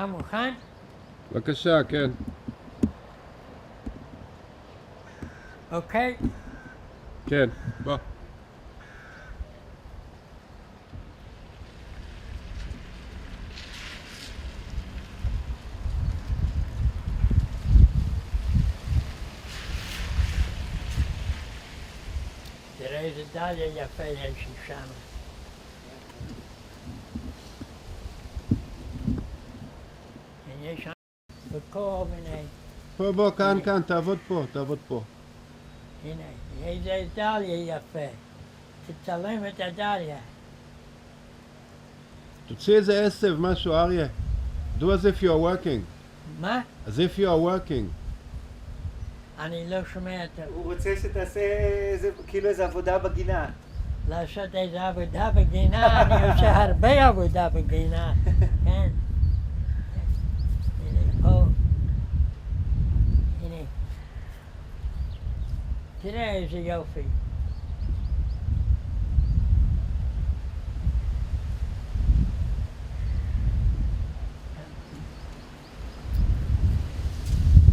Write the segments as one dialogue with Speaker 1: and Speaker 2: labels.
Speaker 1: אתה מוכן?
Speaker 2: בבקשה, כן.
Speaker 1: אוקיי?
Speaker 2: כן, בוא.
Speaker 1: תראה איזה דליה יפה יש לי שם. יש שם בכל מיני,
Speaker 2: בוא, כאן, תעבוד פה.
Speaker 1: הנה, איזה דליה יפה. תצלם את הדליה.
Speaker 2: תוציא איזה עשב, משהו, אריה. Do as if you are working.
Speaker 1: מה?
Speaker 2: As if you are working.
Speaker 1: אני לא שומע את זה.
Speaker 3: הוא רוצה שתעשה כאילו איזה עבודה בגינה.
Speaker 1: לעשות איזה עבודה בגינה, אני עושה הרבה עבודה בגינה. כן. הנה פה. הנה. תראה איזה יופי.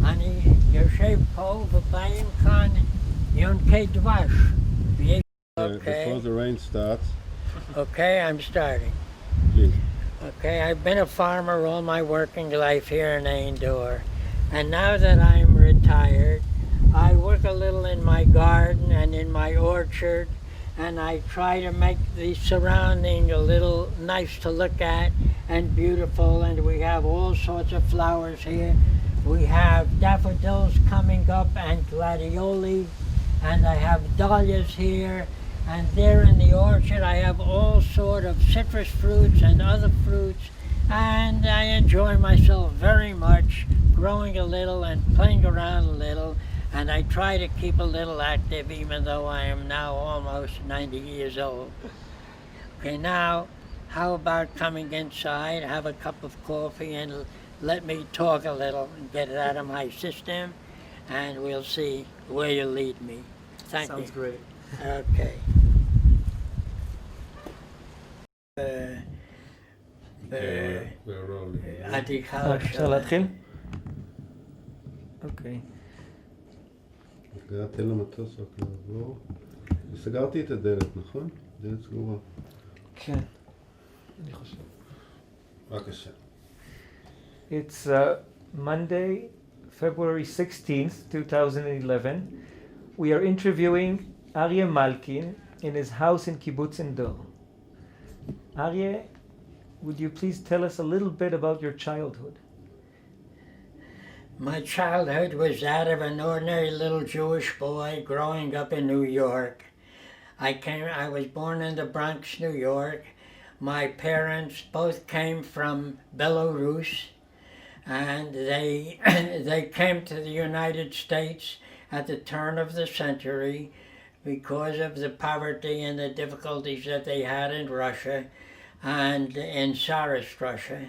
Speaker 1: אני יושב פה ובאים כאן יונקי דבש.
Speaker 2: Before the rain starts,
Speaker 1: Okay, I'm starting.
Speaker 2: please.
Speaker 1: Okay, I've been a farmer all my working life here in Indore. And now that I'm retired, I work a little in my garden and in my orchard, and I try to make the surrounding a little nice to look at and beautiful, and we have all sorts of flowers here. We have daffodils coming up and gladioli, and I have dahlias here, and there in the orchard I have all sort of citrus fruits and other fruits, and I enjoy myself very much growing a little and playing around a little, and I try to keep a little active even though I am now almost 90 years old. Okay, now how about coming inside, have a cup of coffee, and let me talk a little and get it out of my system, and we'll see where you lead me. Thank
Speaker 3: Sounds
Speaker 1: you.
Speaker 3: great.
Speaker 1: Okay.
Speaker 2: We're rolling.
Speaker 3: אפשר להתחיל? אוקיי.
Speaker 2: תן למטוס רק לעבור. סגרתי את הדלת, נכון? דלת סגורה.
Speaker 3: כן, אני חושב.
Speaker 2: בבקשה.
Speaker 3: It's Monday, February 16th, 2011. We are interviewing Aryeh Mלכין in his house in Kibbutz in Dor. Aryeh, would you please tell us a little bit about your childhood?
Speaker 1: My childhood was that of an ordinary little Jewish boy growing up in New York. I was born in the Bronx, New York. My parents both came from Belarus, and they came to the United States at the turn of the century because of the poverty and the difficulties that they had in Russia and in Tsarist Russia.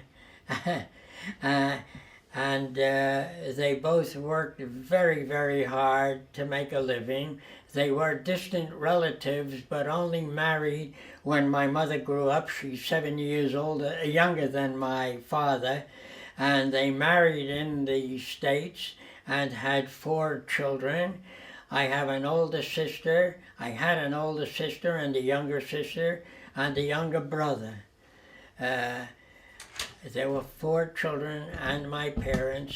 Speaker 1: And they both worked very, very hard to make a living. They were distant relatives, but only married when my mother grew up. She's 7 years younger than my father. And they married in the States and had 4 children. I have an older sister. I had an older sister and a younger sister and a younger brother. There were 4 children and my parents,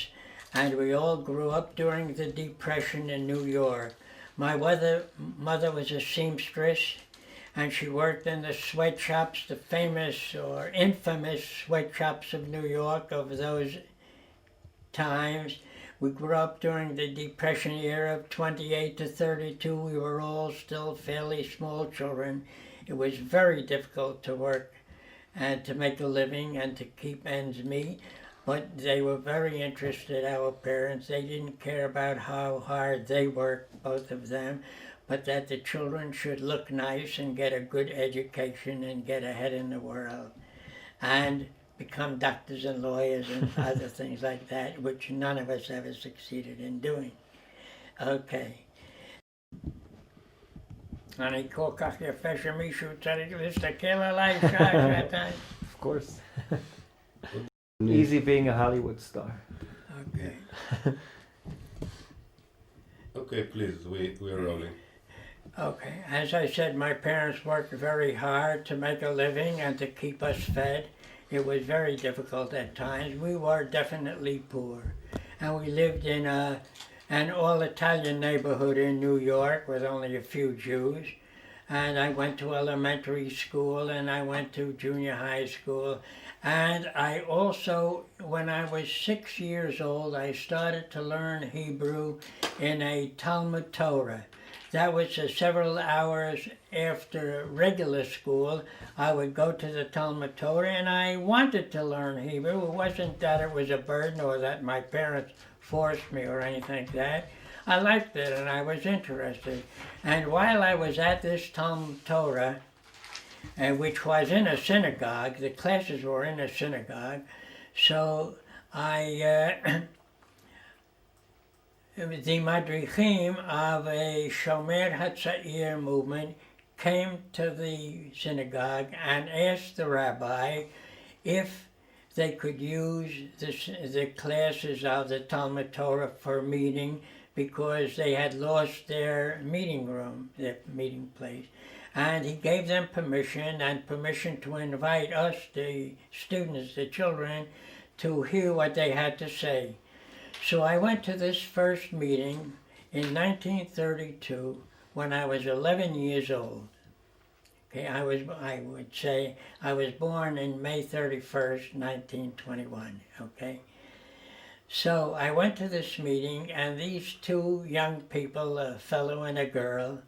Speaker 1: and we all grew up during the Depression in New York. My mother was a seamstress, and she worked in the sweatshops, the famous or infamous sweatshops of New York of those times. We grew up during the Depression era of 28 to 32. We were all still fairly small children. It was very difficult to work and to make a living and to keep ends meet. But they were very interested, our parents. They didn't care about how hard they worked, both of them, but that the children should look nice and get a good education and get ahead in the world and become doctors and lawyers and other things like that, which none of us ever succeeded in doing. Okay. אני כל כך יפה שמישהו צריך להסתכל עליי שעה, שעתיים.
Speaker 3: Of course. Easy being a Hollywood star.
Speaker 1: Okay.
Speaker 2: Okay, please, we're rolling.
Speaker 1: Okay. As I said, my parents worked very hard to make a living and to keep us fed. It was very difficult at times. We were definitely poor. And we lived in an all-Italian neighborhood in New York with only a few Jews. And I went to elementary school and I went to junior high school. And I also, when I was 6 years old, I started to learn Hebrew in a Talmud Torah. That was several hours after regular school. I would go to the Talmud Torah, and I wanted to learn Hebrew. It wasn't that it was a burden or that my parents forced me or anything like that. I liked it, and I was interested. And while I was at this Talmud Torah, which was in a synagogue, the classes were in a synagogue, so the madrichim of a Shomer HaTzair movement came to the synagogue and asked the rabbi if they could use the classes of the Talmud Torah for meeting because they had lost their meeting room, their meeting place. And he gave them permission to invite us, the students, the children, to hear what they had to say. So I went to this first meeting in 1932 when I was 11 years old. Okay, I would say I was born in May 31st, 1921, okay? So I went to this meeting and these two young people, a fellow and a girl,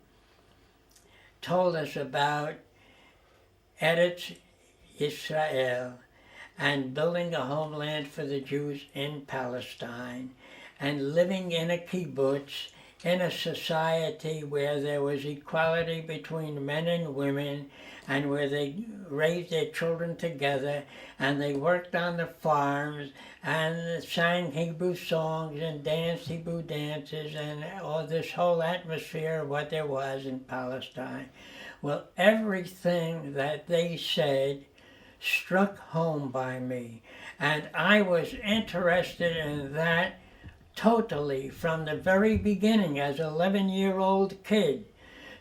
Speaker 1: told us about Eretz Israel and building a homeland for the Jews in Palestine and living in a kibbutz in a society where there was equality between men and women and where they raised their children together and they worked on the farms and sang Hebrew songs and danced Hebrew dances and all this whole atmosphere of what there was in Palestine. Well, everything that they said struck home by me, and I was interested in that totally from the very beginning as an 11-year-old kid.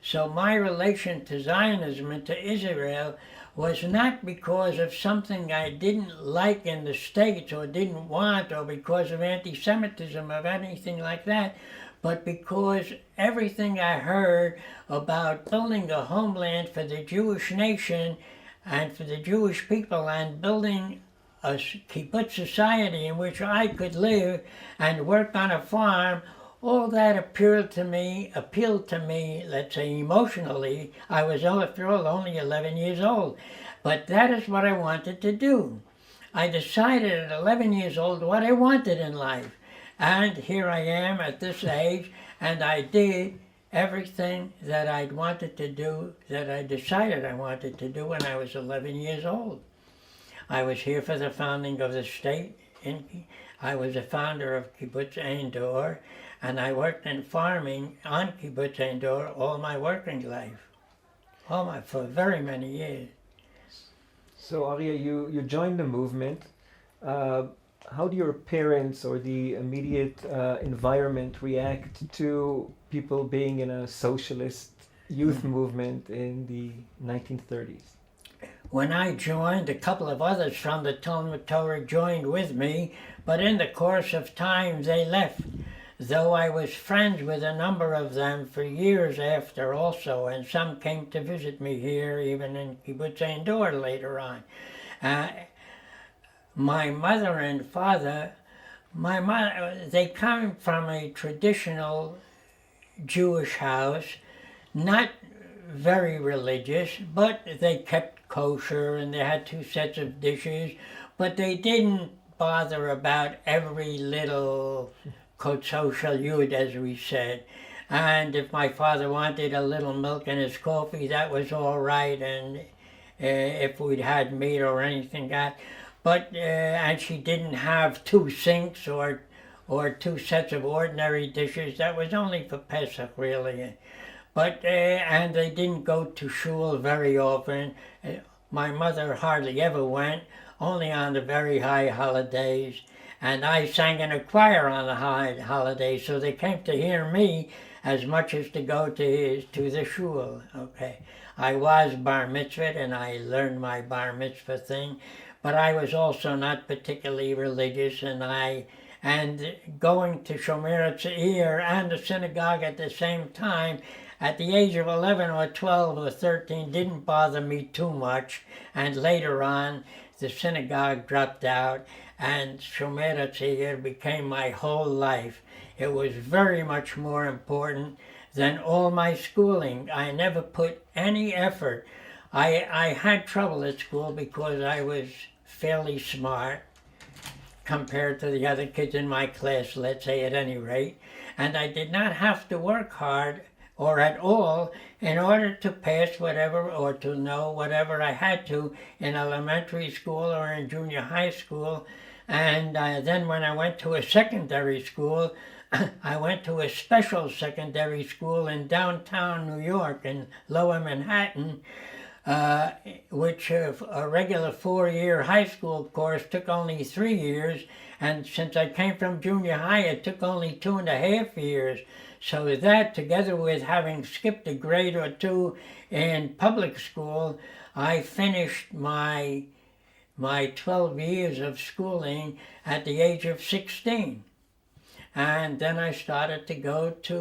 Speaker 1: So my relation to Zionism and to Israel was not because of something I didn't like in the States or didn't want or because of anti-Semitism or anything like that, but because everything I heard about building a homeland for the Jewish nation and for the Jewish people and building a kibbutz society in which I could live and work on a farm, all that appealed to me, let's say emotionally. I was, after all, only 11 years old. But that is what I wanted to do. I decided at 11 years old what I wanted in life. And here I am at this age, and I did everything that I'd wanted to do, that I decided I wanted to do when I was 11 years old. I was here for the founding of the state. I was a founder of Kibbutz Ein Dor, and I worked in farming on Kibbutz Ein Dor all my working life, for very many years.
Speaker 3: So Aryeh, you joined the movement. How do your parents or the immediate environment react to people being in a socialist youth movement in the 1930s?
Speaker 1: When I joined, a couple of others from the Talmud Torah joined with me, but in the course of time they left, though I was friends with a number of them for years after also, and some came to visit me here, even in Kibbutz Ein Dor later on. My mother and father, they come from a traditional Jewish house, not very religious, but they kept kosher and they had 2 sets of dishes, but they didn't bother about every little social yud, as we said. And if my father wanted a little milk in his coffee, that was all right, and if we'd had meat or anything like that. But, and she didn't have 2 sinks or 2 sets of ordinary dishes. That was only for Pesach, really. But, and they didn't go to shul very often. My mother hardly ever went, only on the very high holidays. And I sang in a choir on the high holidays, so they came to hear me as much as to go to the shul. Okay, I was bar mitzvahed and I learned my bar mitzvah thing, but I was also not particularly religious, and going to Shomer Tza'ir and the synagogue at the same time at the age of 11 or 12 or 13 didn't bother me too much, and later on the synagogue dropped out and Shomer Tza'ir became my whole life. It was very much more important than all my schooling. I never put any effort. I had trouble at school because I was fairly smart compared to the other kids in my class, let's say, at any rate. And I did not have to work hard or at all in order to pass whatever or to know whatever I had to in elementary school or in junior high school. And then when I went to a secondary school, I went to a special secondary school in downtown New York in Lower Manhattan, which a regular 4-year high school course took only 3 years, and since I came from junior high, it took only 2.5 years. So that, together with having skipped a grade or two in public school, I finished my 12 years of schooling at the age of 16. And then I started to go to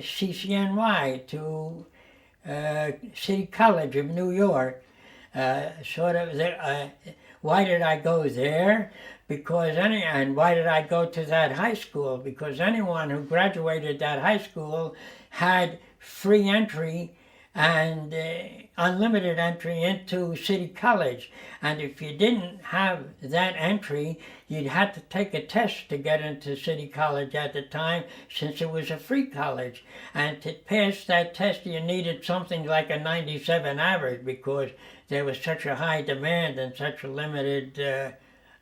Speaker 1: CCNY, to City College of New York. Why did I go there? And why did I go to that high school? Because anyone who graduated that high school had free entry and unlimited entry into City College. And if you didn't have that entry, you'd have to take a test to get into City College at the time, since it was a free college. And to pass that test, you needed something like a 97 average, because there was such a high demand and such a limited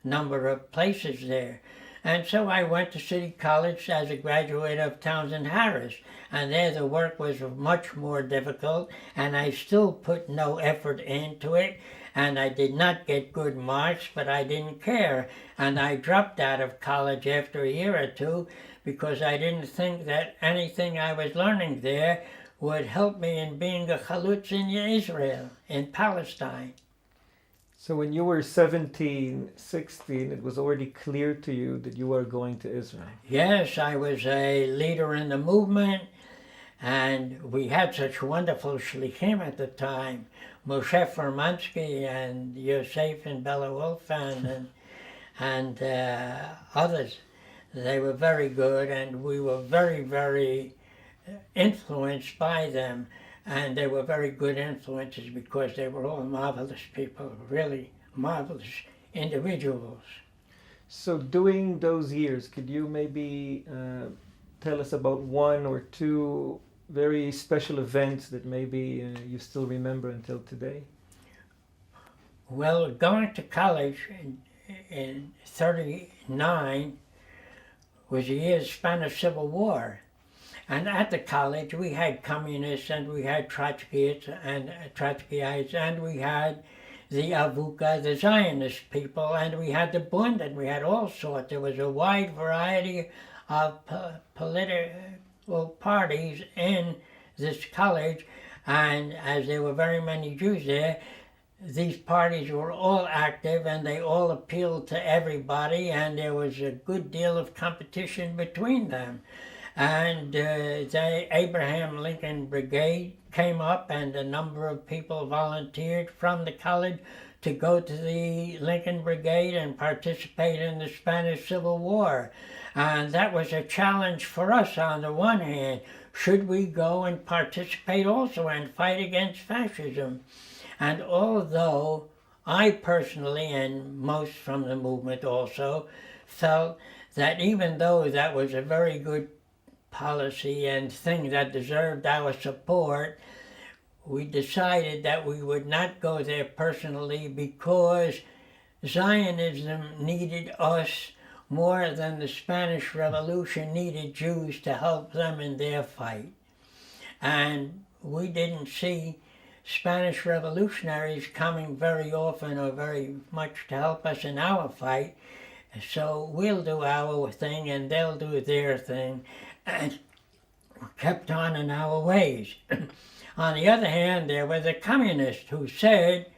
Speaker 1: number of places there. And so I went to City College as a graduate of Townsend Harris, and there the work was much more difficult, and I still put no effort into it, and I did not get good marks, but I didn't care, and I dropped out of college after a year or two because I didn't think that anything I was learning there would help me in being a chalutz in Israel, in Palestine.
Speaker 3: So when you were 17, 16, it was already clear to you that you were going to Israel.
Speaker 1: Yes, I was a leader in the movement, and we had such wonderful shlichim at the time. Moshe Furmansky and Yosef and Bella Wylfand and others. They were very good, and we were very, very influenced by them. And they were very good influences because they were all marvelous people, really marvelous individuals.
Speaker 3: So during those years, could you maybe tell us about one or two very special events that maybe you still remember until today?
Speaker 1: Well, going to college in 1939 was the year of the Spanish Civil War. And at the college, we had communists, and we had Trotskyites, and we had the Avuka, the Zionist people, and we had the Bund, and we had all sorts. There was a wide variety of political parties in this college, and as there were very many Jews there, these parties were all active, and they all appealed to everybody, and there was a good deal of competition between them. And the Abraham Lincoln Brigade came up, and a number of people volunteered from the college to go to the Lincoln Brigade and participate in the Spanish Civil War. And that was a challenge for us on the one hand. Should we go and participate also and fight against fascism? And although I personally, and most from the movement also, felt that even though that was a very good policy and thing that deserved our support, we decided that we would not go there personally because Zionism needed us more than the Spanish Revolution needed Jews to help them in their fight. And we didn't see Spanish revolutionaries coming very often or very much to help us in our fight. So we'll do our thing and they'll do their thing, and kept on in our ways. On the other hand, there were the communists who said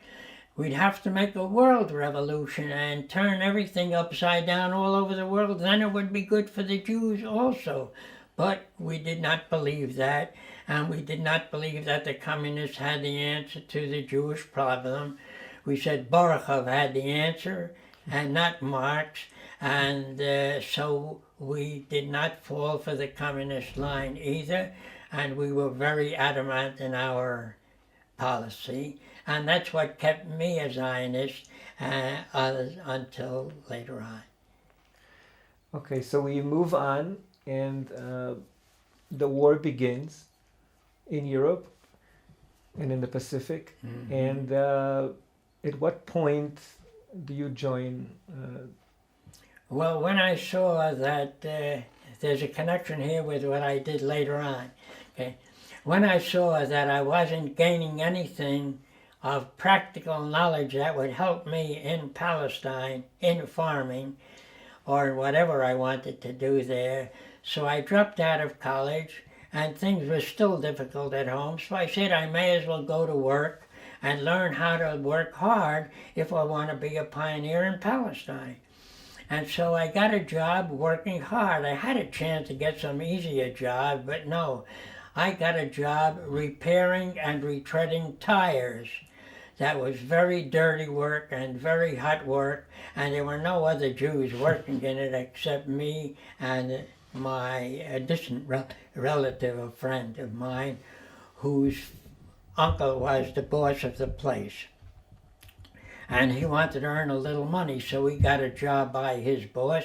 Speaker 1: we'd have to make a world revolution and turn everything upside down all over the world, then it would be good for the Jews also. But we did not believe that, and we did not believe that the communists had the answer to the Jewish problem. We said Borachov had the answer, and not Marx, and so we did not fall for the communist line either, and we were very adamant in our policy, and that's what kept me a Zionist until later on.
Speaker 3: Okay, so we move on, and the war begins in Europe and in the Pacific.
Speaker 1: Mm-hmm.
Speaker 3: And at what point do you join?
Speaker 1: Well, when I saw that there's a connection here with what I did later on. Okay, when I saw that I wasn't gaining anything of practical knowledge that would help me in Palestine, in farming, or whatever I wanted to do there, so I dropped out of college, and things were still difficult at home, so I said I may as well go to work and learn how to work hard if I want to be a pioneer in Palestine. And so I got a job working hard. I had a chance to get some easier job, but no. I got a job repairing and retreading tires. That was very dirty work and very hot work, and there were no other Jews working in it except me and my distant relative, a friend of mine, whose uncle was the boss of the place. And he wanted to earn a little money, so he got a job by his boss,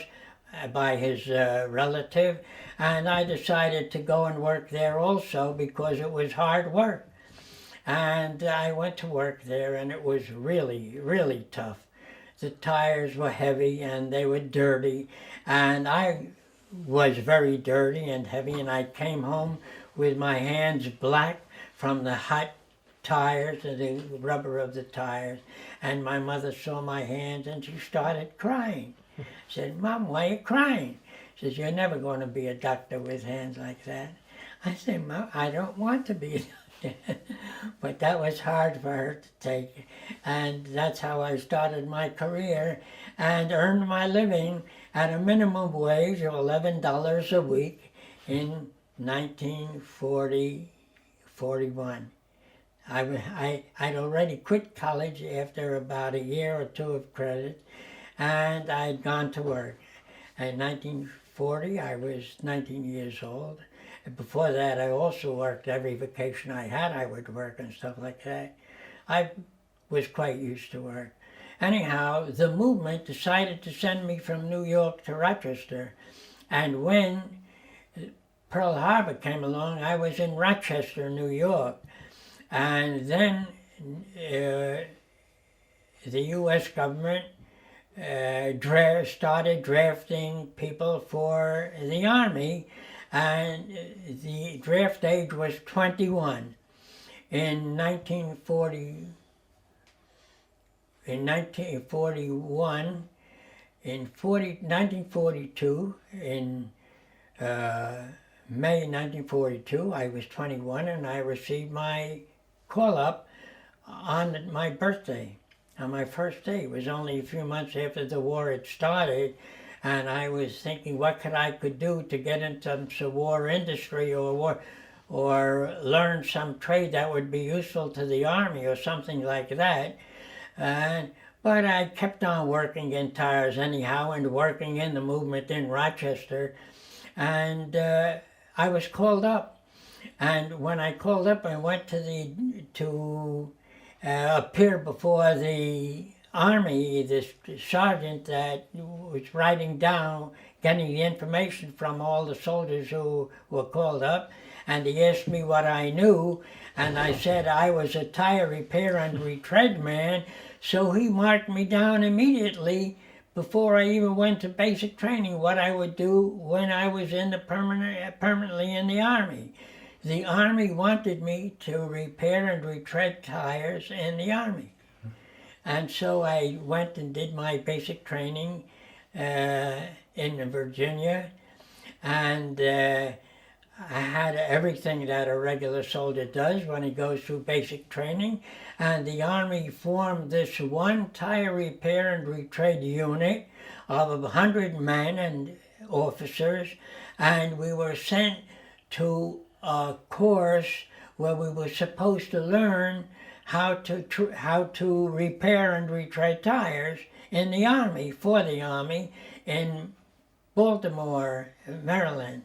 Speaker 1: by his relative, and I decided to go and work there also because it was hard work. And I went to work there, and it was really, really tough. The tires were heavy and they were dirty, and I was very dirty and heavy, and I came home with my hands black from the hot tires and the rubber of the tires, and my mother saw my hands and she started crying. Said, "Mom, why are you crying?" She says, "You're never going to be a doctor with hands like that." I said, "Mom, I don't want to be a doctor." But that was hard for her to take, and that's how I started my career and earned my living at a minimum wage of $11 a week in 1941. I'd already quit college after about a year or two of credit, and I'd gone to work. In 1940, I was 19 years old. And before that, I also worked every vacation I had. I would work and stuff like that. I was quite used to work. Anyhow, the movement decided to send me from New York to Rochester, and when Pearl Harbor came along, I was in Rochester, New York. And then the U.S. government started drafting people for the Army, and the draft age was 21. In 1941, in 1942, in May 1942, I was 21, and I received my call-up on my birthday, on my first day. It was only a few months after the war had started, and I was thinking what I could do to get into some war industry or learn some trade that would be useful to the Army or something like that. But I kept on working in tires anyhow and working in the movement in Rochester, and I was called up. And when I called up, I went to appear before the Army, this sergeant that was writing down, getting the information from all the soldiers who were called up, and he asked me what I knew, and I said I was a tire repair and retread man, so he marked me down immediately before I even went to basic training what I would do when I was in the permanently in the Army. the Army wanted me to repair and retread tires in the Army. And so I went and did my basic training in Virginia, and I had everything that a regular soldier does when he goes through basic training. And the Army formed this one tire repair and retread unit of 100 men and officers, and we were sent to a course where we were supposed to learn how to repair and retread tires in the Army, for the Army, in Baltimore, Maryland.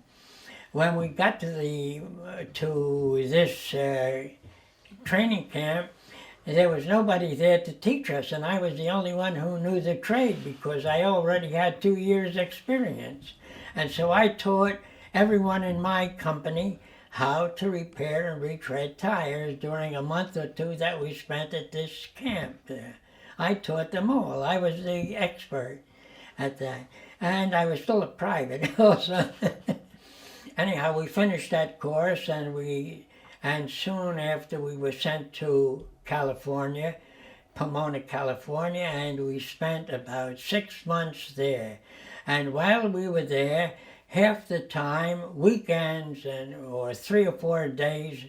Speaker 1: When we got to this training camp, there was nobody there to teach us, and I was the only one who knew the trade because I already had 2 years' experience. And so I taught everyone in my company how to repair and retread tires during a month or two that we spent at this camp there. I taught them all. I was the expert at that. And I was still a private also. Anyhow, we finished that course, and soon after we were sent to California, Pomona, California, and we spent about 6 months there. And while we were there, half the time, weekends or 3 or 4 days,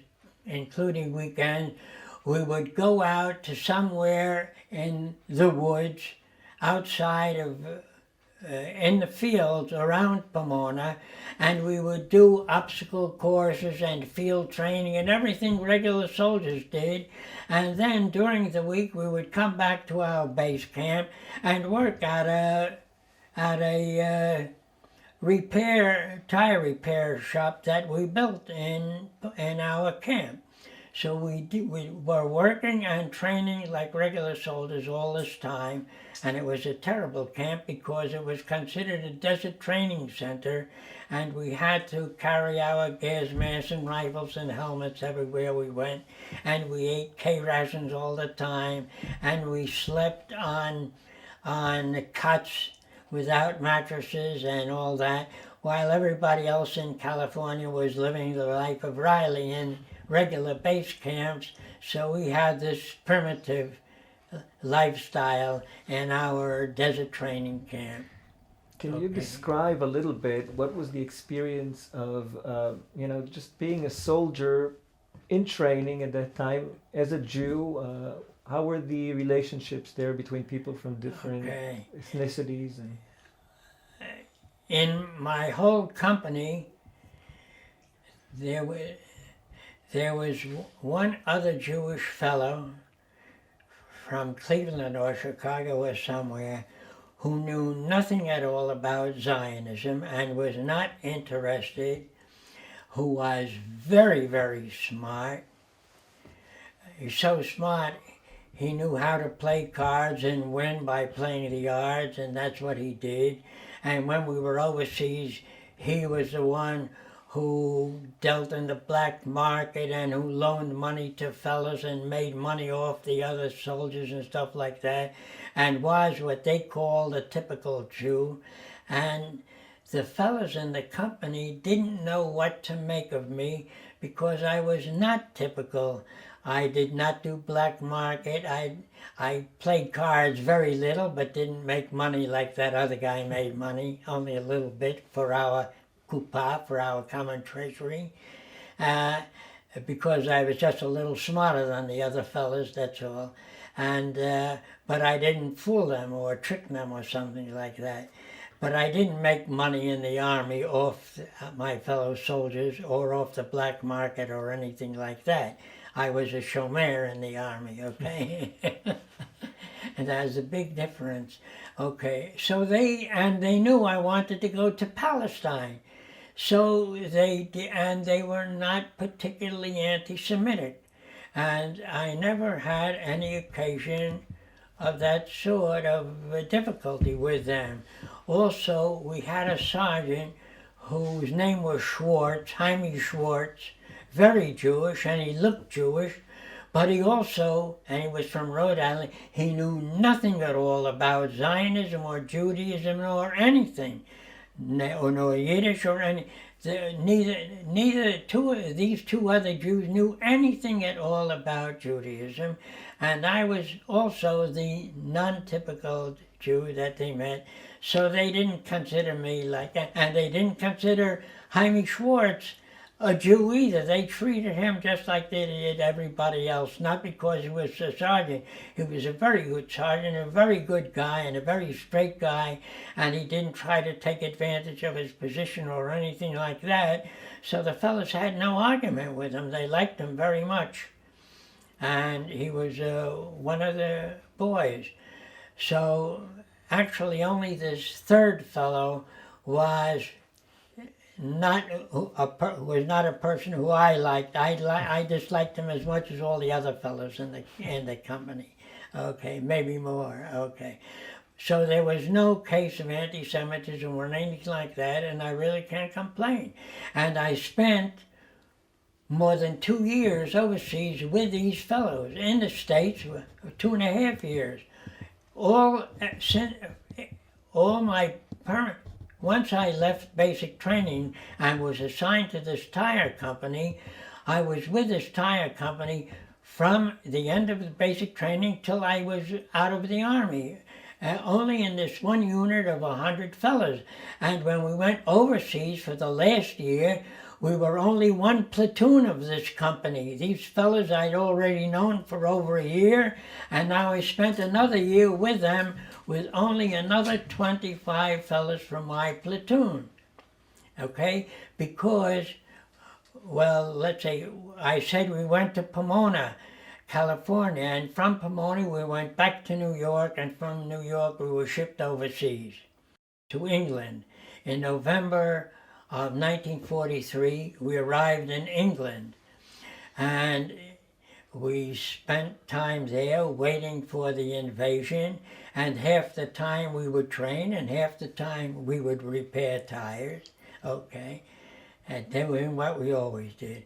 Speaker 1: including weekends, we would go out to somewhere in the woods, outside of, in the fields around Pomona, and we would do obstacle courses and field training and everything regular soldiers did. And then during the week, we would come back to our base camp and work at a tire repair shop that we built in our camp. So we were working and training like regular soldiers all this time, and it was a terrible camp because it was considered a desert training center, and we had to carry our gas masks and rifles and helmets everywhere we went, and we ate K rations all the time, and we slept on cots without mattresses and all that, while everybody else in California was living the life of Riley in regular base camps. So we had this primitive lifestyle in our desert training camp.
Speaker 3: Can you describe a little bit what was the experience of, just being a soldier in training at that time as a Jew? How were the relationships there between people from different ethnicities? And
Speaker 1: in my whole company, there was one other Jewish fellow from Cleveland or Chicago or somewhere who knew nothing at all about Zionism and was not interested, who was very, very smart. He's so smart, he knew how to play cards and win by playing the odds, and that's what he did. And when we were overseas, he was the one who dealt in the black market and who loaned money to fellas and made money off the other soldiers and stuff like that, and was what they called a typical Jew. And the fellas in the company didn't know what to make of me because I was not typical. I did not do black market. I played cards very little, but didn't make money like that other guy made money, only a little bit for our kuppah, for our common treasury, because I was just a little smarter than the other fellas, that's all. And but I didn't fool them or trick them or something like that. But I didn't make money in the Army off my fellow soldiers or off the black market or anything like that. I was a shomer in the Army, okay? And there's a big difference. Okay, so they knew I wanted to go to Palestine. So they were not particularly anti-Semitic. And I never had any occasion of that sort of difficulty with them. Also, we had a sergeant whose name was Schwartz, Jaime Schwartz, very Jewish, and he looked Jewish, but he also, and he was from Rhode Island, he knew nothing at all about Zionism or Judaism or anything, nor Yiddish or any. these two other Jews knew anything at all about Judaism, and I was also the non-typical Jew that they met, so they didn't consider me like that, and they didn't consider Jaime Schwartz a Jew either. They treated him just like they did everybody else, not because he was a sergeant. He was a very good sergeant, a very good guy, and a very straight guy, and he didn't try to take advantage of his position or anything like that. So the fellas had no argument with him. They liked him very much. And he was one of the boys. So actually only this third fellow was not a person who I liked. I disliked him as much as all the other fellows in the company. Okay, maybe more. Okay, so there was no case of anti-Semitism or anything like that, and I really can't complain. And I spent more than 2 years overseas with these fellows in the States, 2.5 years. Once I left basic training and was assigned to this tire company, I was with this tire company from the end of the basic training till I was out of the Army, only in this one unit of 100 fellows. And when we went overseas for the last year, we were only one platoon of this company. These fellows I'd already known for over a year, and now I spent another year with them with only another 25 fellows from my platoon. Okay? Because, well, let's say, I said we went to Pomona, California, and from Pomona we went back to New York, and from New York we were shipped overseas to England. In November of 1943, we arrived in England, and we spent time there waiting for the invasion, and half the time we would train and half the time we would repair tires, okay, and doing what we always did.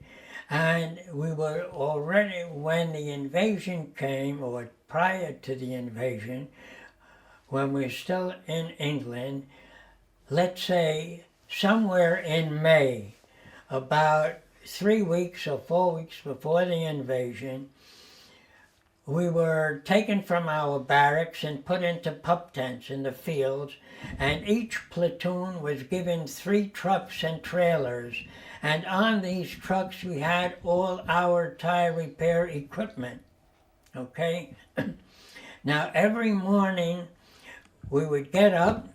Speaker 1: And we were already, when the invasion came, or prior to the invasion, when we were still in England, let's say somewhere in May, about 3 weeks or 4 weeks before the invasion, we were taken from our barracks and put into pup tents in the fields, and each platoon was given 3 trucks and trailers, and on these trucks we had all our tire repair equipment, okay? Now every morning we would get up,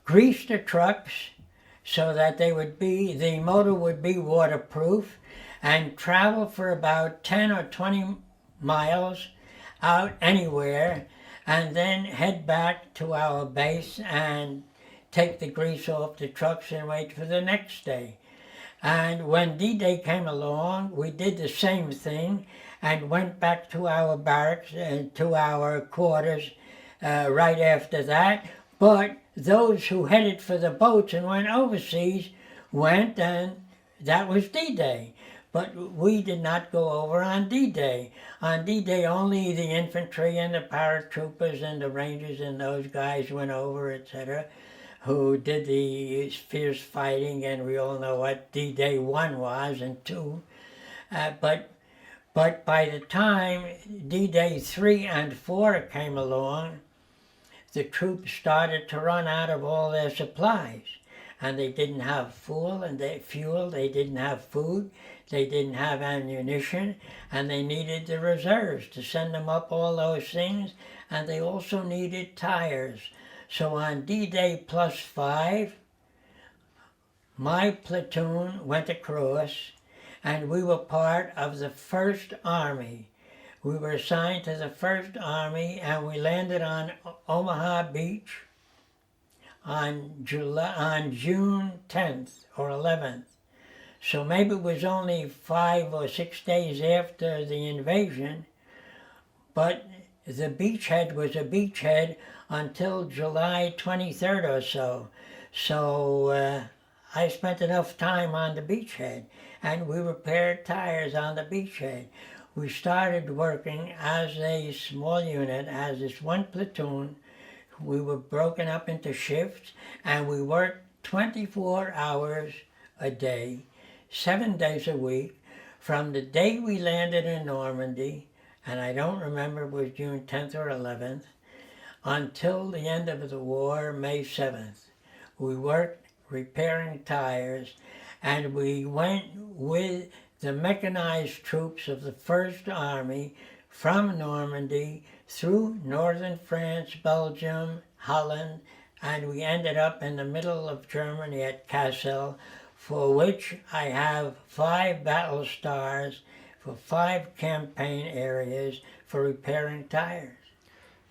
Speaker 1: grease the trucks so that the motor would be waterproof, and travel for about 10 or 20 miles out anywhere, and then head back to our base and take the grease off the trucks and wait for the next day. And when D-Day came along, we did the same thing and went back to our barracks and to our quarters right after that. But those who headed for the boats and went overseas went, and that was D-Day. But we did not go over on D-Day. On D-Day, only the infantry and the paratroopers and the rangers and those guys went over, etc., who did the fierce fighting, and we all know what D-Day 1 was and 2. But by the time D-Day 3 and 4 came along, the troops started to run out of all their supplies. And they didn't have fuel, they didn't have food, they didn't have ammunition, and they needed the reserves to send them up all those things, and they also needed tires. So on D-Day +5, my platoon went across, and we were part of the 1st Army. We were assigned to the 1st Army, and we landed on Omaha Beach on June 10th or 11th. So maybe it was only 5 or 6 days after the invasion, but the beachhead was a beachhead until July 23rd or so. So I spent enough time on the beachhead, and we repaired tires on the beachhead. We started working as a small unit, as this one platoon. We were broken up into shifts, and we worked 24 hours a day, 7 days a week, from the day we landed in Normandy, and I don't remember if it was June 10th or 11th, until the end of the war, May 7th. We worked repairing tires, and we went with the mechanized troops of the First Army from Normandy through northern France, Belgium, Holland, and we ended up in the middle of Germany at Kassel, for which I have 5 battle stars for 5 campaign areas for repairing tires.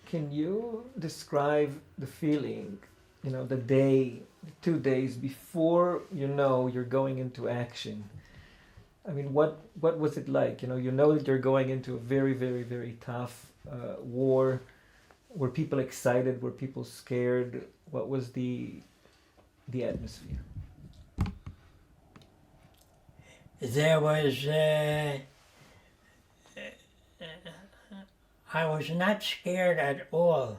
Speaker 3: Can you describe the feeling, the day, 2 days before you're going into action? I mean, what was it like? You know that you're going into a very, very, very tough war. Were people excited? Were people scared? What was the atmosphere?
Speaker 1: There was, I was not scared at all.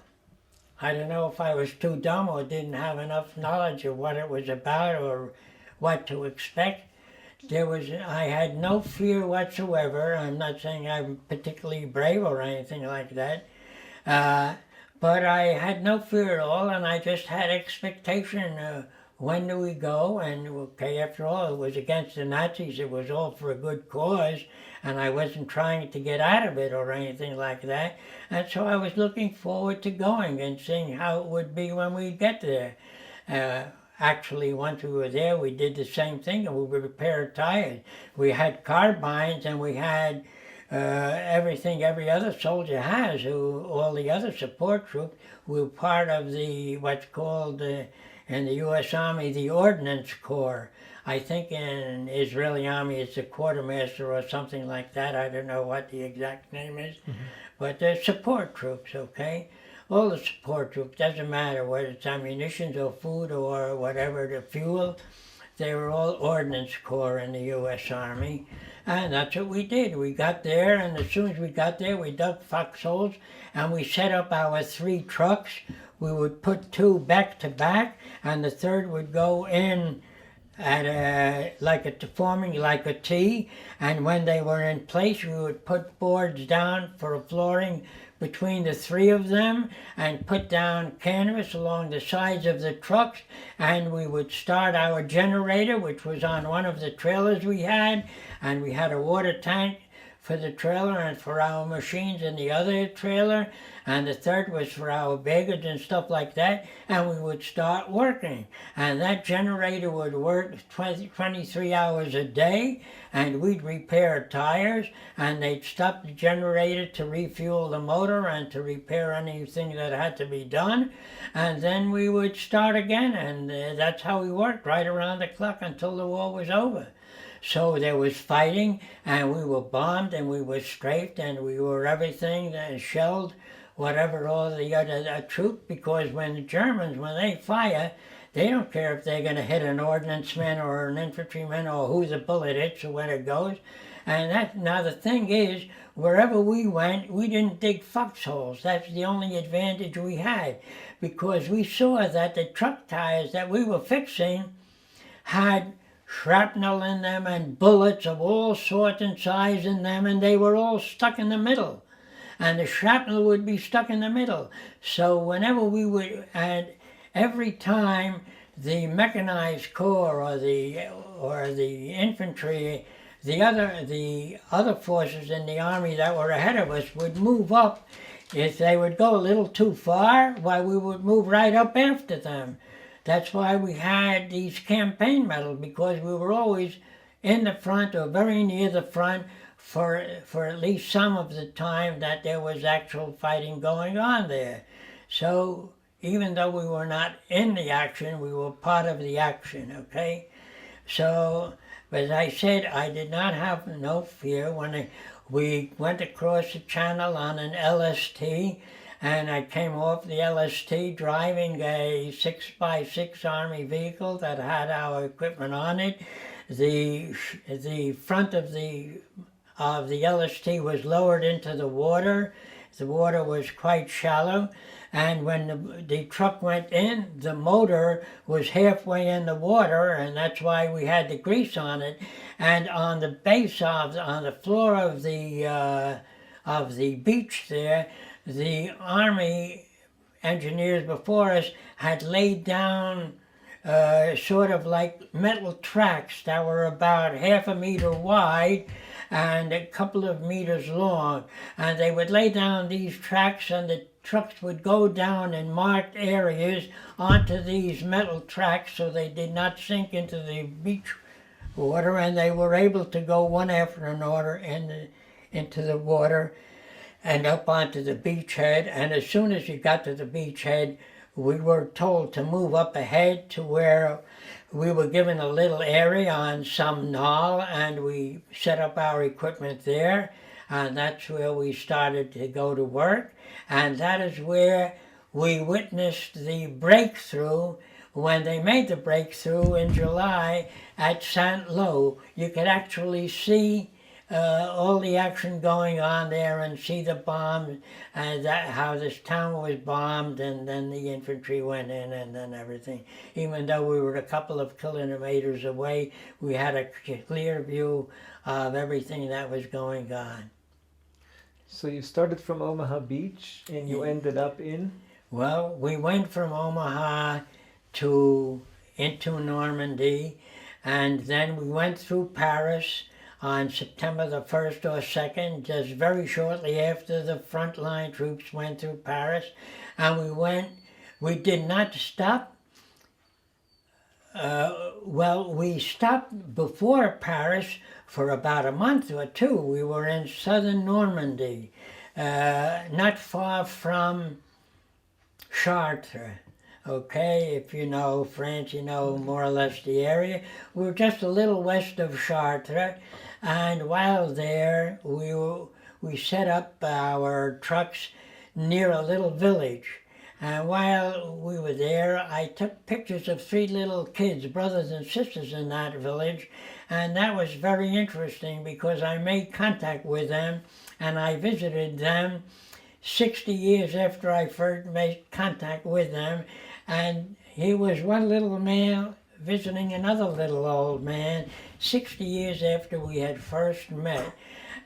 Speaker 1: I don't know if I was too dumb or didn't have enough knowledge of what it was about or what to expect. I had no fear whatsoever. I'm not saying I'm particularly brave or anything like that. But I had no fear at all, and I just had expectation. When do we go? And okay, after all, it was against the Nazis. It was all for a good cause, and I wasn't trying to get out of it or anything like that. And so I was looking forward to going and seeing how it would be when we get there. Actually, once we were there, we did the same thing, and we repaired tires. We had carbines, and we had everything every other soldier has, all the other support troops. We were part of what's called in the U.S. Army, the Ordnance Corps. I think in Israeli Army it's a quartermaster or something like that. I don't know what the exact name is. Mm-hmm. But they're support troops, okay? All the support troops, doesn't matter whether it's ammunition or food or whatever, the fuel, they were all Ordnance Corps in the U.S. Army. And that's what we did. We got there, and as soon as we got there, we dug foxholes, and we set up our 3 trucks. We would put 2 back to back, and the third would go in at forming like a T. And when they were in place, we would put boards down for a flooring between the 3 of them, and put down canvas along the sides of the trucks, and we would start our generator, which was on one of the trailers we had, and we had a water tank for the trailer and for our machines in the other trailer, and the third was for our baggage and stuff like that, and we would start working. And that generator would work 23 hours a day, and we'd repair tires, and they'd stop the generator to refuel the motor and to repair anything that had to be done, and then we would start again, and that's how we worked right around the clock until the war was over. So there was fighting, and we were bombed, and we were strafed, and we were everything, shelled, whatever, all the other troops, because when the Germans, when they fire, they don't care if they're going to hit an ordnanceman or an infantryman or who the bullet hits or when it goes. And now the thing is, wherever we went, we didn't dig foxholes. That's the only advantage we had, because we saw that the truck tires that we were fixing had shrapnel in them and bullets of all sorts and size in them, and they were all stuck in the middle. And the shrapnel would be stuck in the middle. So whenever we would, and every time the mechanized corps or the infantry, the other forces in the army that were ahead of us would move up, if they would go a little too far, why, we would move right up after them. That's why we had these campaign medals, because we were always in the front or very near the front for at least some of the time that there was actual fighting going on there. So even though we were not in the action, we were part of the action, okay? So, as I said, I did not have no fear when we went across the channel on an LST, and I came off the LST driving a 6x6 Army vehicle that had our equipment on it. The front of the LST was lowered into the water, the water was quite shallow, and when the truck went in, the motor was halfway in the water, and that's why we had the grease on it. And on the base on the floor of the beach there, the Army engineers before us had laid down sort of like metal tracks that were about 1/2 meter wide and a couple of meters long. And they would lay down these tracks, and the trucks would go down in marked areas onto these metal tracks so they did not sink into the beach water, and they were able to go one after another into the water and up onto the beachhead. And as soon as you got to the beachhead, we were told to move up ahead to where we were given a little area on some knoll, and we set up our equipment there, and that's where we started to go to work. And that is where we witnessed the breakthrough when they made the breakthrough in July at St. Lo. You could actually see all the action going on there and see the bombs and how this town was bombed, and then the infantry went in and then everything. Even though we were a couple of kilometers away, we had a clear view of everything that was going on.
Speaker 3: So you started from Omaha Beach and you ended up in?
Speaker 1: Well, we went from Omaha into Normandy, and then we went through Paris on September the 1st or 2nd, just very shortly after the frontline troops went through Paris. And we did not stop. We stopped before Paris for about a month or two. We were in southern Normandy, not far from Chartres. Okay, if you know France, you know more or less the area. We were just a little west of Chartres, and while there, we set up our trucks near a little village. And while we were there, I took pictures of 3 little kids, brothers and sisters in that village, and that was very interesting because I made contact with them, and I visited them 60 years after I first made contact with them. And here was one little man visiting another little old man 60 years after we had first met.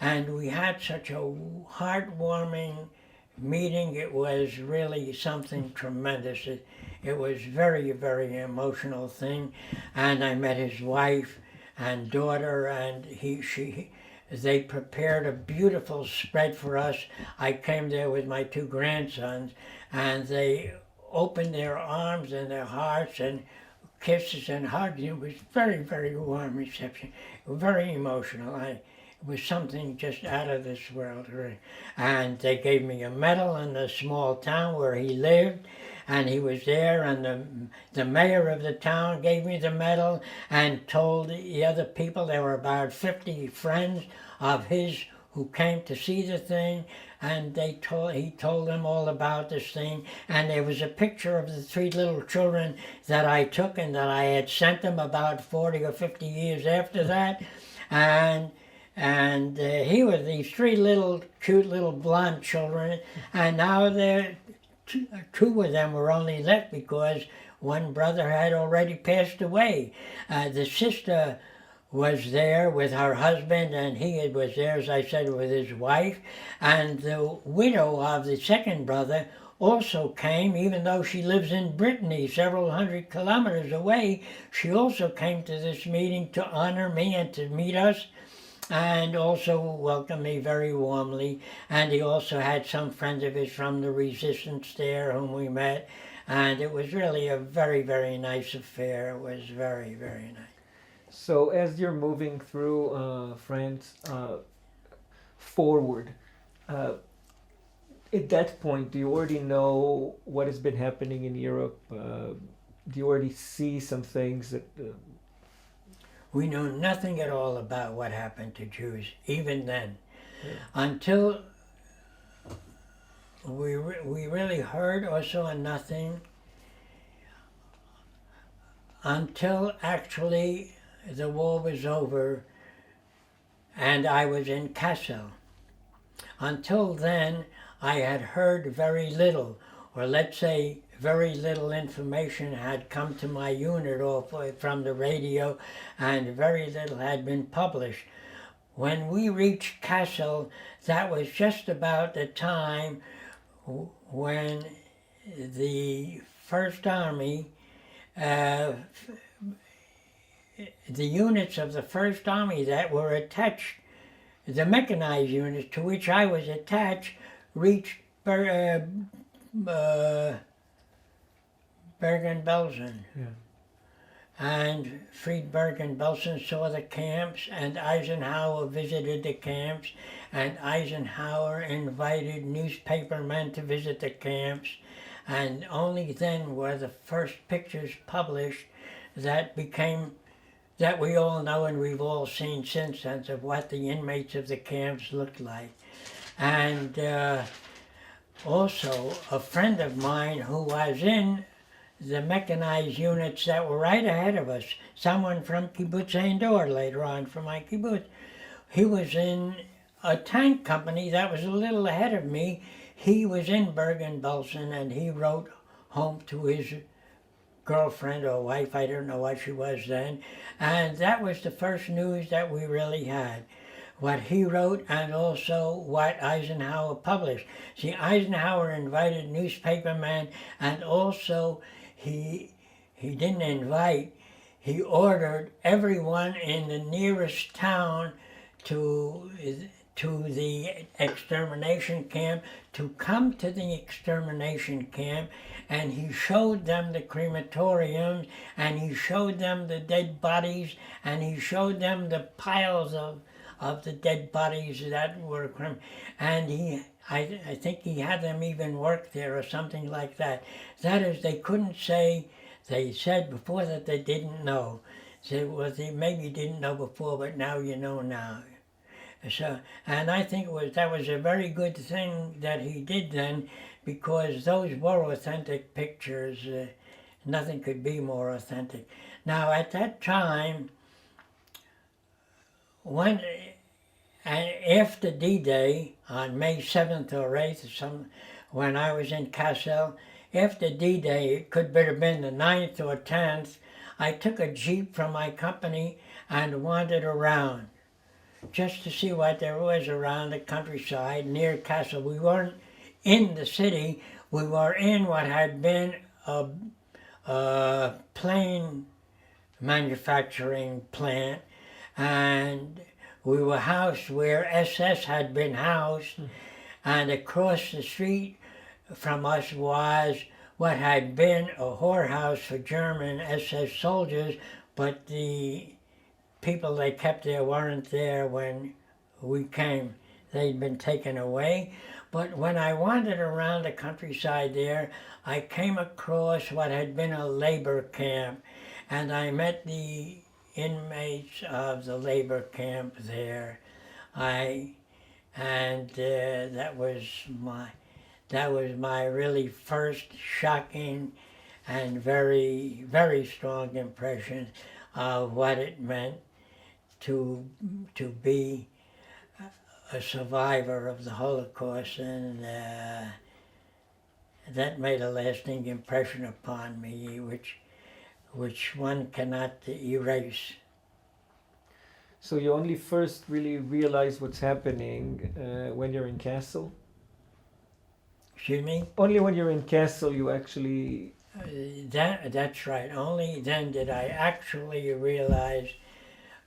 Speaker 1: And we had such a heartwarming meeting. It was really something tremendous. It was very, very emotional thing. And I met his wife and daughter, and they prepared a beautiful spread for us. I came there with my 2 grandsons, and they opened their arms and their hearts and kisses and hugs. It was very, very warm reception, very emotional. It was something just out of this world, really. And they gave me a medal in the small town where he lived, and he was there, and the mayor of the town gave me the medal and told the other people, there were about 50 friends of his who came to see the thing, and he told them all about this thing. And there was a picture of the 3 little children that I took and that I had sent them about 40 or 50 years after that. And he was these 3 little cute little blonde children, and now they're 2 of them were only left because one brother had already passed away. The sister was there with her husband, and he was there, as I said, with his wife. And the widow of the second brother also came, even though she lives in Brittany, several hundred kilometers away. She also came to this meeting to honor me and to meet us, and also welcomed me very warmly. And he also had some friends of his from the resistance there whom we met. And it was really a very, very nice affair. It was very, very nice.
Speaker 3: So as you're moving through France forward, at that point, do you already know what has been happening in Europe? Do you already see some things that...
Speaker 1: We know nothing at all about what happened to Jews, even then. Yeah. Until we really heard or saw nothing, until actually the war was over and I was in Kassel. Until then, I had heard very little, or let's say very little information had come to my unit or from the radio, and very little had been published. When we reached Kassel, that was just about the time when the First Army, the units of the First Army that were attached, the mechanized units to which I was attached, reached Bergen-Belsen.
Speaker 3: Yeah.
Speaker 1: And Friedberg and Belsen saw the camps, and Eisenhower visited the camps, and Eisenhower invited newspapermen to visit the camps, and only then were the first pictures published that we all know and we've all seen since then, of what the inmates of the camps looked like. And also a friend of mine who was in the mechanized units that were right ahead of us, someone from Kibbutz Dor later on from my kibbutz, he was in a tank company that was a little ahead of me. He was in Bergen-Belsen, and he wrote home to his girlfriend or wife, I don't know what she was then, and that was the first news that we really had. What he wrote and also what Eisenhower published. See, Eisenhower invited newspapermen, and also he didn't invite, he ordered everyone in the nearest town to the extermination camp to come to the extermination camp, and he showed them the crematoriums, and he showed them the dead bodies, and he showed them the piles of the dead bodies that were, and I think he had them even work there or something like that. That is, they couldn't say, they said before that they didn't know. They, well, they maybe didn't know before, but now you know now. So, and I think that was a very good thing that he did then, because those were authentic pictures. Nothing could be more authentic. Now, at that time, after D-Day, on May 7th or 8th, when I was in Kassel, after D-Day, it could have been the 9th or 10th, I took a Jeep from my company and wandered around, just to see what there was around the countryside near Kassel. We weren't in the city, we were in what had been a plane manufacturing plant, and we were housed where SS had been housed, and across the street from us was what had been a whorehouse for German SS soldiers, but the people they kept there weren't there when we came. They'd been taken away. But when I wandered around the countryside there, I came across what had been a labor camp, and I met the inmates of the labor camp there. That was my really first shocking and very, very strong impression of what it meant to be a survivor of the Holocaust, and that made a lasting impression upon me, which one cannot erase.
Speaker 3: So you only first really realize what's happening when you're in Kassel?
Speaker 1: Excuse me?
Speaker 3: Only when you're in Kassel you actually...
Speaker 1: That's right. Only then did I actually realize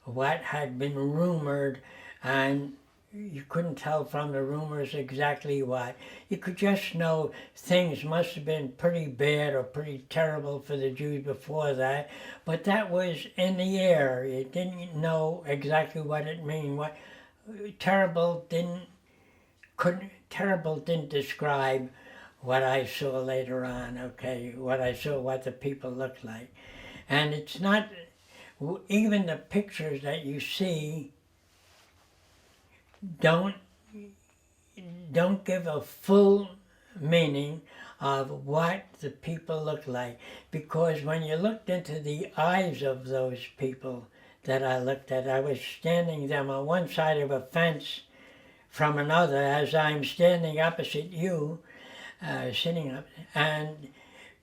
Speaker 1: what had been rumored, and you couldn't tell from the rumors exactly what. You could just know things must have been pretty bad or pretty terrible for the Jews before that, but that was in the air. You didn't know exactly what it meant. What terrible didn't describe what I saw later on, okay, what I saw, what the people looked like. And it's not, even the pictures that you see don't give a full meaning of what the people look like, because when you looked into the eyes of those people that I looked at, I was standing them on one side of a fence from another as I'm standing opposite you, sitting up, and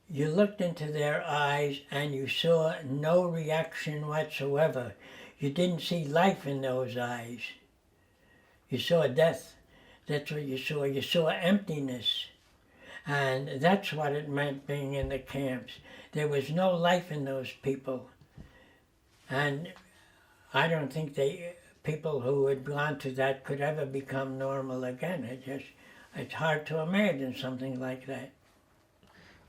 Speaker 1: you looked into their eyes and you saw no reaction whatsoever. You didn't see life in those eyes. You saw death. That's what you saw. You saw emptiness. And that's what it meant being in the camps. There was no life in those people. And I don't think people who had gone to that could ever become normal again. It's hard to imagine something like that.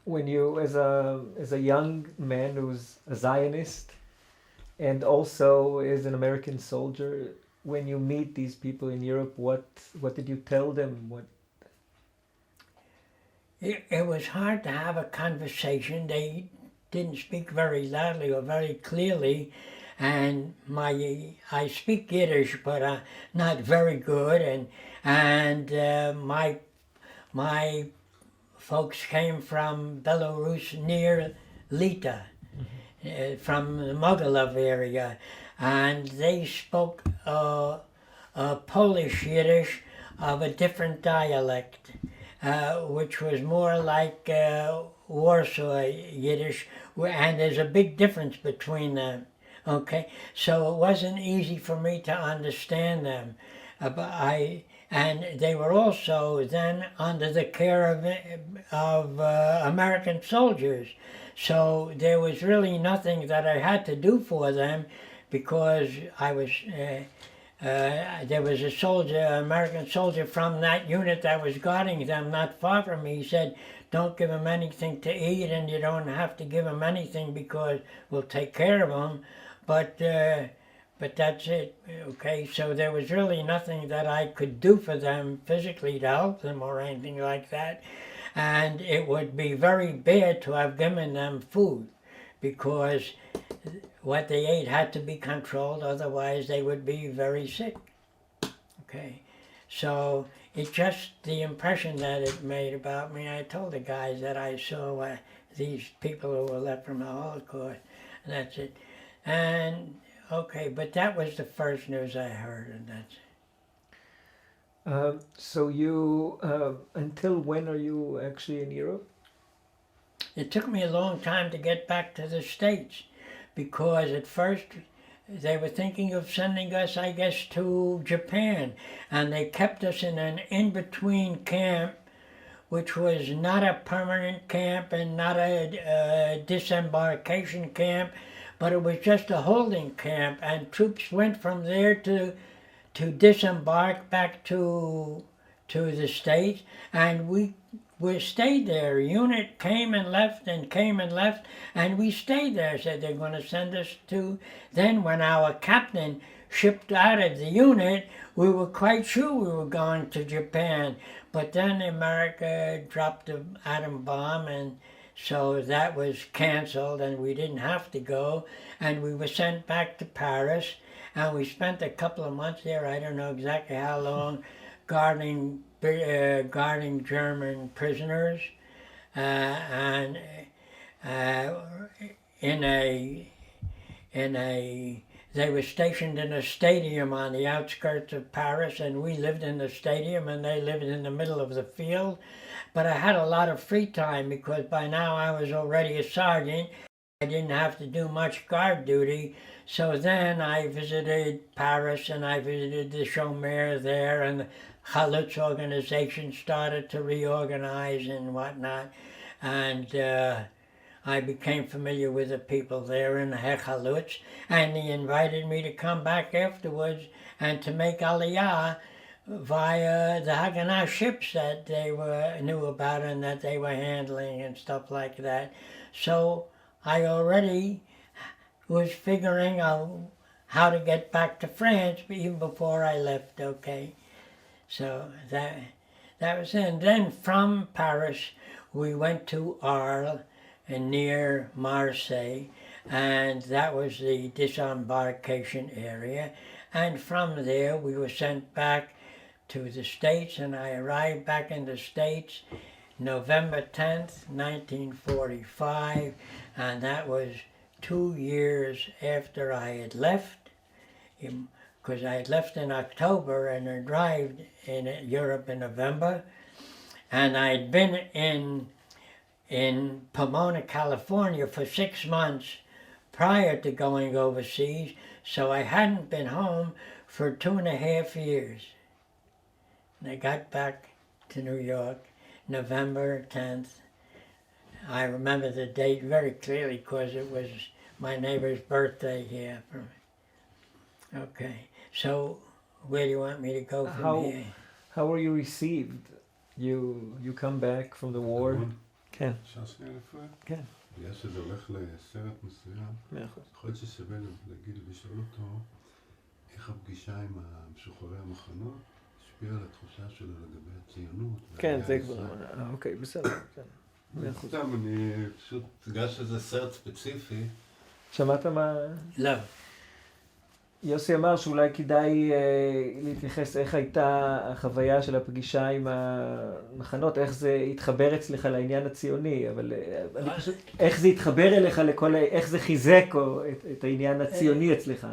Speaker 3: When you, as a young man who's a Zionist and also is an American soldier, when you meet these people in Europe, what did you tell them?
Speaker 1: It was hard to have a conversation. They didn't speak very loudly or very clearly, and I speak Yiddish, but not very good, and my folks came from Belarus near Lita, from the Mogilev area, and they spoke Polish Yiddish of a different dialect, which was more like Warsaw Yiddish, and there's a big difference between them. Okay, so it wasn't easy for me to understand them, and they were also then under the care of American soldiers. So there was really nothing that I had to do for them, because I was there was a soldier, American soldier from that unit that was guarding them not far from me. He said, "Don't give them anything to eat, and you don't have to give them anything because we'll take care of them." But that's it, okay? So there was really nothing that I could do for them physically to help them or anything like that. And it would be very bad to have given them food, because what they ate had to be controlled, otherwise they would be very sick, okay? So it's just the impression that it made about me. I told the guys that I saw these people who were left from the Holocaust, and that's it. And okay, but that was the first news I heard, and that's it.
Speaker 3: So you, until when are you actually in Europe?
Speaker 1: It took me a long time to get back to the States, because at first they were thinking of sending us, I guess, to Japan, and they kept us in an in-between camp, which was not a permanent camp and not a disembarkation camp, but it was just a holding camp, and troops went from there to disembark back to the States, and we stayed there. A unit came and left, and we stayed there. Said they're going to send us to. Then when our captain shipped out of the unit, we were quite sure we were going to Japan, but then America dropped an atom bomb, and so that was canceled, and we didn't have to go, and we were sent back to Paris, and we spent a couple of months there, I don't know exactly how long, guarding German prisoners, and they were stationed in a stadium on the outskirts of Paris, and we lived in the stadium, and they lived in the middle of the field. But I had a lot of free time, because by now I was already a sergeant. I didn't have to do much guard duty. So then I visited Paris, and I visited the Chômeur there, and the Chalutz organization started to reorganize and whatnot. And I became familiar with the people there in the Chalutz, and they invited me to come back afterwards and to make Aliyah via the Haganah ships that they knew about and that they were handling and stuff like that. So I already was figuring out how to get back to France even before I left, okay? So that was it. And then from Paris, we went to Arles, near Marseille, and that was the disembarkation area. And from there, we were sent back to the States, and I arrived back in the States November 10th, 1945, and that was 2 years after I had left. because I had left in October and arrived in Europe in November. And I'd been in Pomona, California for 6 months prior to going overseas, so I hadn't been home for 2.5 years. And I got back to New York, November 10th. I remember the date very clearly because it was my neighbor's birthday here. Okay, so where do you want me to go from here?
Speaker 3: How were you received? You come back from the war? כן.
Speaker 2: אפשר שנייה לפרט?
Speaker 3: כן.
Speaker 2: בגלל שזה הולך לסרט מסוים, יכול להיות ששווה להגיד ולשאול אותו איך הפגישה עם המשוחררי המחנות השפיעה על התחושה שלו לגבי הציונות.
Speaker 3: כן, זה כבר, אוקיי, בסדר.
Speaker 2: סתם, אני פשוט, בגלל שזה סרט ספציפי.
Speaker 3: שמעת מה?
Speaker 1: לא.
Speaker 3: יוסי אמר שאולי כדאי להתייחס איך הייתה החוויה של הפגישה עם המחנות, איך זה התחבר אצלך לעניין הציוני, אבל אני פשוט, איך זה התחבר אליך לכל, איך זה חיזק את העניין הציוני אצלך.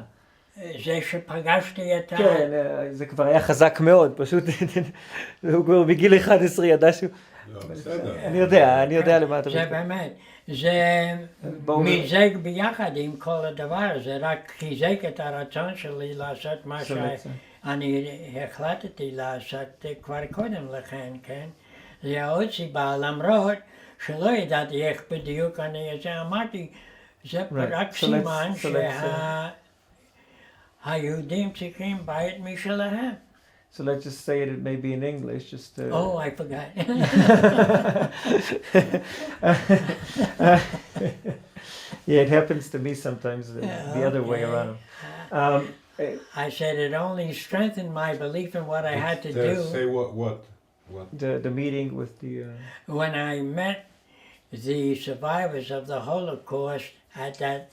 Speaker 1: זה שפגשתי את
Speaker 3: כן, זה כבר היה חזק מאוד, פשוט, הוא כבר בגיל 11 ידע שהוא...
Speaker 2: לא, בסדר.
Speaker 3: אני יודע למה אתה
Speaker 1: מתכוון. זה באמת. זה מיזג ביחד עם כל הדבר, זה רק חיזק את הרצון שלי לעשות מה שאני החלטתי לעשות כבר קודם לכן, כן? זה עוד סיבה, למרות שלא ידעתי איך בדיוק אני אמרתי, זה רק סימן שהיהודים צריכים בית משלהם.
Speaker 3: So let's just say it maybe in English, just to...
Speaker 1: Oh, I forgot.
Speaker 3: Yeah, it happens to me sometimes the other way around.
Speaker 1: I said it only strengthened my belief in what I had to do.
Speaker 2: Say what?
Speaker 3: The meeting with the...
Speaker 1: When I met the survivors of the Holocaust at that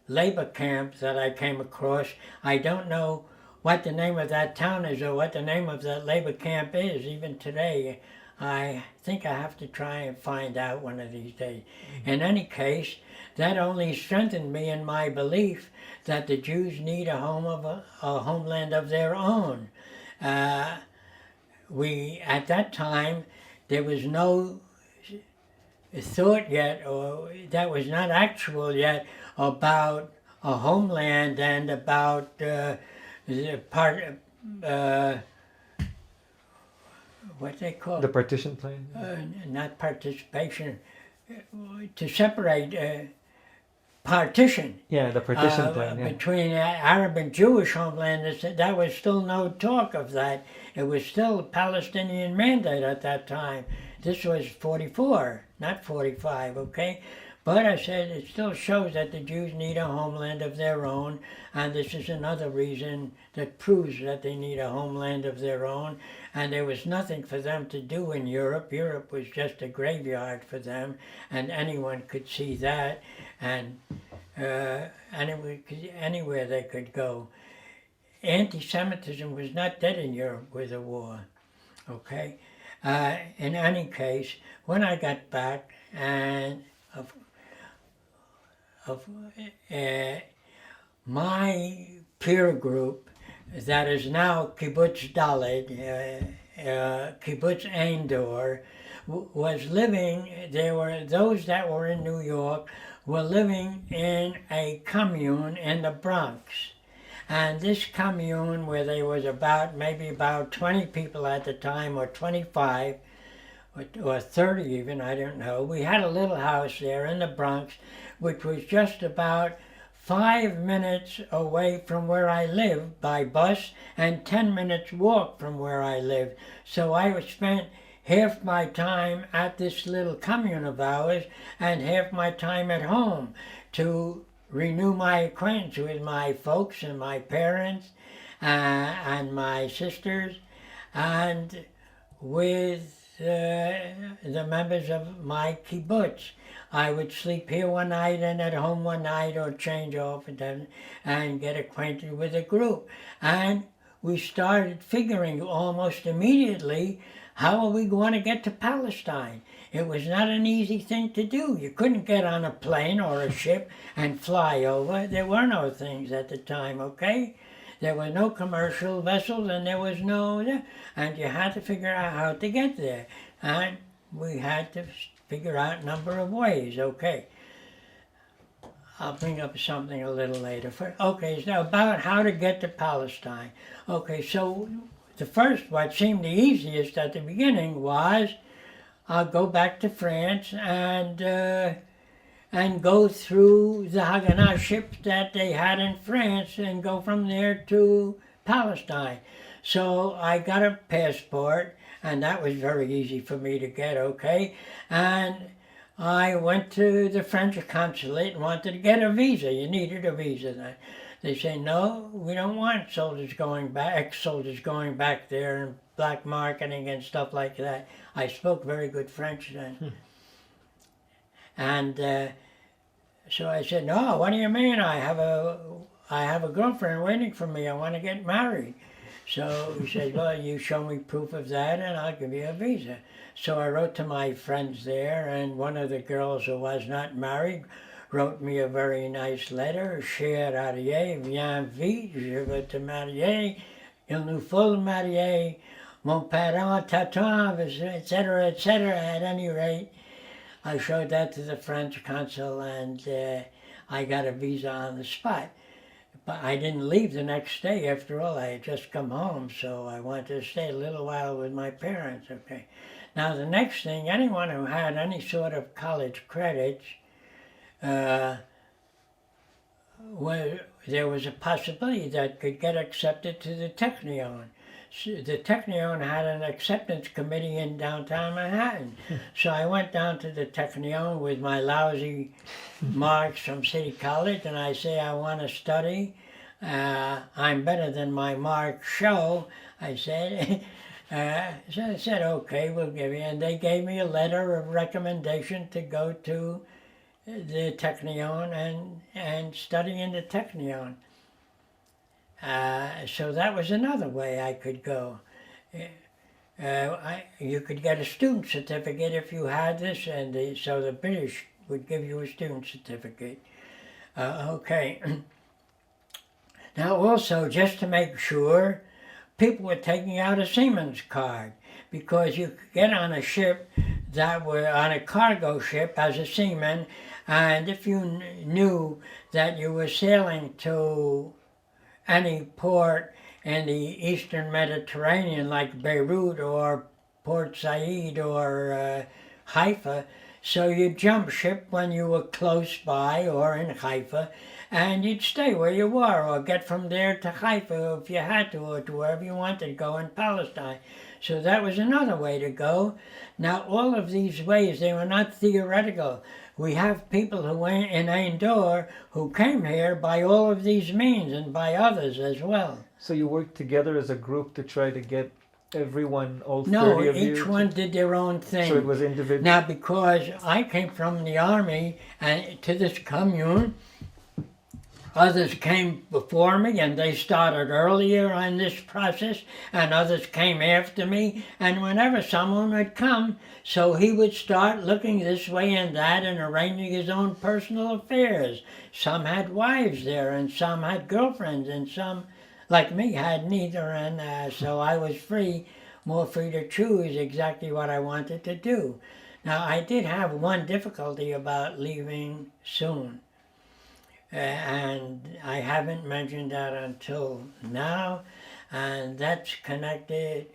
Speaker 1: labor camp that I came across, I don't know what the name of that town is or what the name of that labor camp is, even today. I think I have to try and find out one of these days. In any case, that only strengthened me in my belief that the Jews need a homeland of their own. At that time, there was no thought yet, or that was not actual yet, about a homeland and about what they call
Speaker 3: the partition plan?
Speaker 1: Not participation, to separate partition.
Speaker 3: Yeah, the partition plan. Yeah.
Speaker 1: Between Arab and Jewish homeland, that was still no talk of that. It was still a Palestinian mandate at that time. This was 44, not 45, okay? But I said it still shows that the Jews need a homeland of their own, and this is another reason that proves that they need a homeland of their own. And there was nothing for them to do in Europe. Europe was just a graveyard for them, and anyone could see that, and anywhere they could go. Anti-Semitism was not dead in Europe with the war, okay? In any case, when I got back, and my peer group that is now Kibbutz Dalet, Kibbutz Eindor, was living, there were those that were in New York were living in a commune in the Bronx. And this commune, where there was maybe about 20 people at the time, or 25, or 30 even, I don't know. We had a little house there in the Bronx, which was just about 5 minutes away from where I lived by bus, and 10 minutes walk from where I lived. So I spent half my time at this little commune of ours and half my time at home to renew my acquaintance with my folks and my parents and my sisters, and with the members of my kibbutz. I would sleep here one night and at home one night, or change off and get acquainted with a group. And we started figuring almost immediately, how are we going to get to Palestine? It was not an easy thing to do. You couldn't get on a plane or a ship and fly over. There were no things at the time, okay? There were no commercial vessels and there was no, and you had to figure out how to get there. And we had to figure out a number of ways, okay. I'll bring up something a little later. Okay, so about how to get to Palestine. Okay, so the first, what seemed the easiest at the beginning was I'll go back to France and go through the Haganah ship that they had in France and go from there to Palestine. So I got a passport, and that was very easy for me to get, okay? And I went to the French consulate and wanted to get a visa. You needed a visa. They say, no, we don't want soldiers going back, ex-soldiers going back there and black marketing and stuff like that. I spoke very good French then. And so I said, no, what do you mean? I have a girlfriend waiting for me. I want to get married. So he said, well, you show me proof of that and I'll give you a visa. So I wrote to my friends there, and one of the girls who was not married wrote me a very nice letter. Cher Arie, viens vite, je veux te marier, il nous faut le marier, mon parent t'attend, etc., etc. At any rate, I showed that to the French consul, and I got a visa on the spot. But I didn't leave the next day. After all, I had just come home, so I wanted to stay a little while with my parents, okay. Now the next thing, anyone who had any sort of college credits, there was a possibility that could get accepted to the Technion. So the Technion had an acceptance committee in downtown Manhattan. So I went down to the Technion with my lousy marks from City College, and I say, I want to study. I'm better than my marks show, I said. So I said, okay, we'll give you. And they gave me a letter of recommendation to go to the Technion and study in the Technion. So that was another way I could go. You could get a student certificate if you had this, and so the British would give you a student certificate. Okay. Now also, just to make sure, people were taking out a seaman's card, because you could get on a ship that were on a cargo ship as a seaman, and if you knew that you were sailing to any port in the Eastern Mediterranean like Beirut or Port Said or Haifa, so you'd jump ship when you were close by or in Haifa, and you'd stay where you were or get from there to Haifa if you had to, or to wherever you wanted to go in Palestine. So that was another way to go. Now all of these ways, they were not theoretical. We have people who went in Ein Dor who came here by all of these means and by others as well.
Speaker 3: So you worked together as a group to try to get everyone, all 30
Speaker 1: No,
Speaker 3: of you?
Speaker 1: each one did their own thing.
Speaker 3: So it was individual?
Speaker 1: Now because I came from the army and to this commune, others came before me and they started earlier on this process, and others came after me, and whenever someone would come, so he would start looking this way and that and arranging his own personal affairs. Some had wives there and some had girlfriends, and some, like me, had neither, and so I was more free to choose exactly what I wanted to do. Now I did have one difficulty about leaving soon. And I haven't mentioned that until now, and that's connected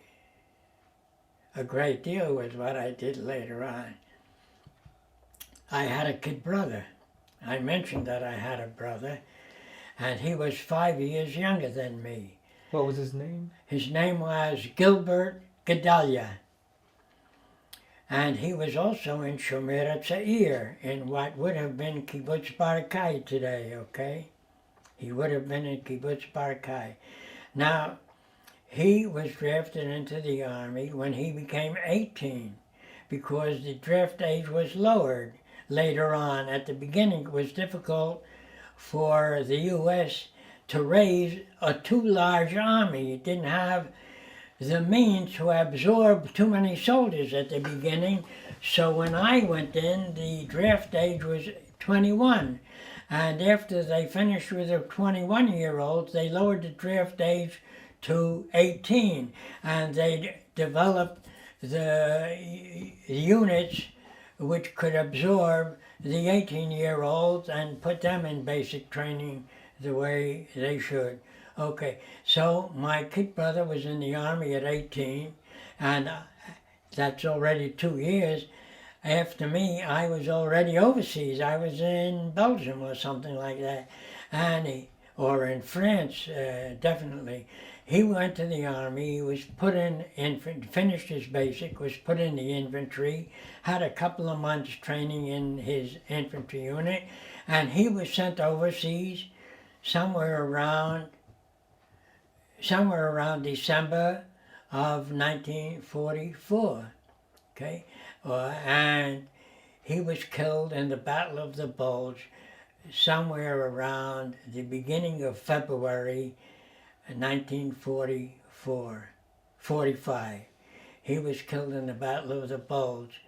Speaker 1: a great deal with what I did later on. I had a kid brother. I mentioned that I had a brother, and he was 5 years younger than me.
Speaker 3: What was his name?
Speaker 1: His name was Gilbert Gedalia. And he was also in Shomer HaTzair, in what would have been Kibbutz Barakai today, okay? He would have been in Kibbutz Barakai. Now, he was drafted into the army when he became 18, because the draft age was lowered later on. At the beginning, it was difficult for the U.S. to raise a too large army. It didn't have the means to absorb too many soldiers at the beginning. So when I went in, the draft age was 21. And after they finished with the 21-year-olds, they lowered the draft age to 18, and they developed the units which could absorb the 18-year-olds and put them in basic training the way they should. Okay, so my kid brother was in the Army at 18, and that's already 2 years. After me, I was already overseas. I was in Belgium or something like that, or in France, definitely. He went to the Army, he was put in, finished his basic, was put in the infantry, had a couple of months training in his infantry unit, and he was sent overseas somewhere around December of 1944, okay? And he was killed in the Battle of the Bulge somewhere around the beginning of February 1945. He was killed in the Battle of the Bulge.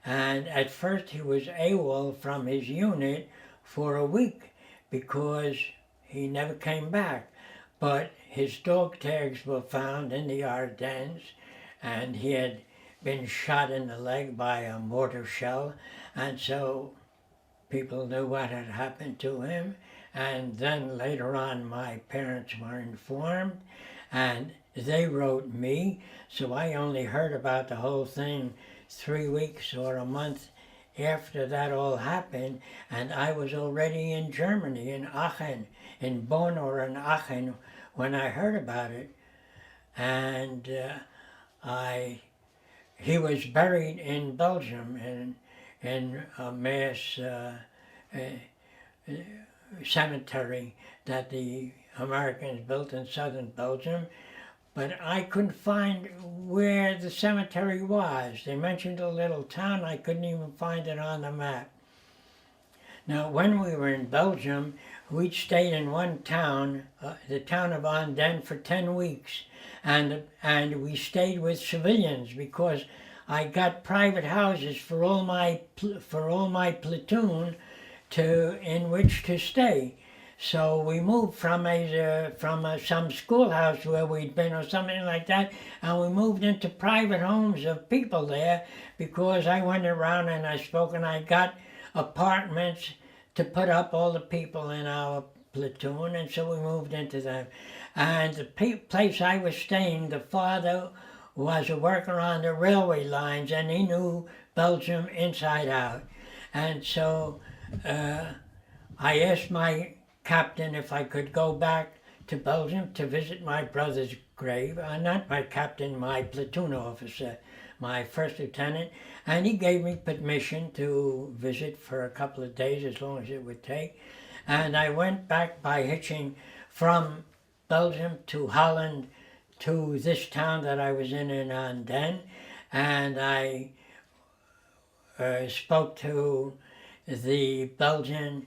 Speaker 1: And at first he was AWOL from his unit for a week because he never came back. But his dog tags were found in the Ardennes, and he had been shot in the leg by a mortar shell, and so people knew what had happened to him. And then later on my parents were informed, and they wrote me, so I only heard about the whole thing 3 weeks or a month after that all happened, and I was already in Germany, in Aachen, in Bonn or in Aachen, when I heard about it. And he was buried in Belgium in a mass cemetery that the Americans built in southern Belgium, but I couldn't find where the cemetery was. They mentioned a little town, I couldn't even find it on the map. Now, when we were in Belgium, we stayed in one town, the town of Ardennes, for 10 weeks, and we stayed with civilians because I got private houses for all my platoon in which to stay. So we moved from some schoolhouse where we'd been or something like that, and we moved into private homes of people there because I went around and I spoke, and I got apartments to put up all the people in our platoon, and so we moved into them. And the place I was staying, the father was a worker on the railway lines, and he knew Belgium inside out. And so I asked my captain if I could go back to Belgium to visit my brother's grave. Not my captain, my platoon officer, my first lieutenant, and he gave me permission to visit for a couple of days, as long as it would take. And I went back by hitching from Belgium to Holland to this town that I was in Ardennes, and I spoke to the Belgian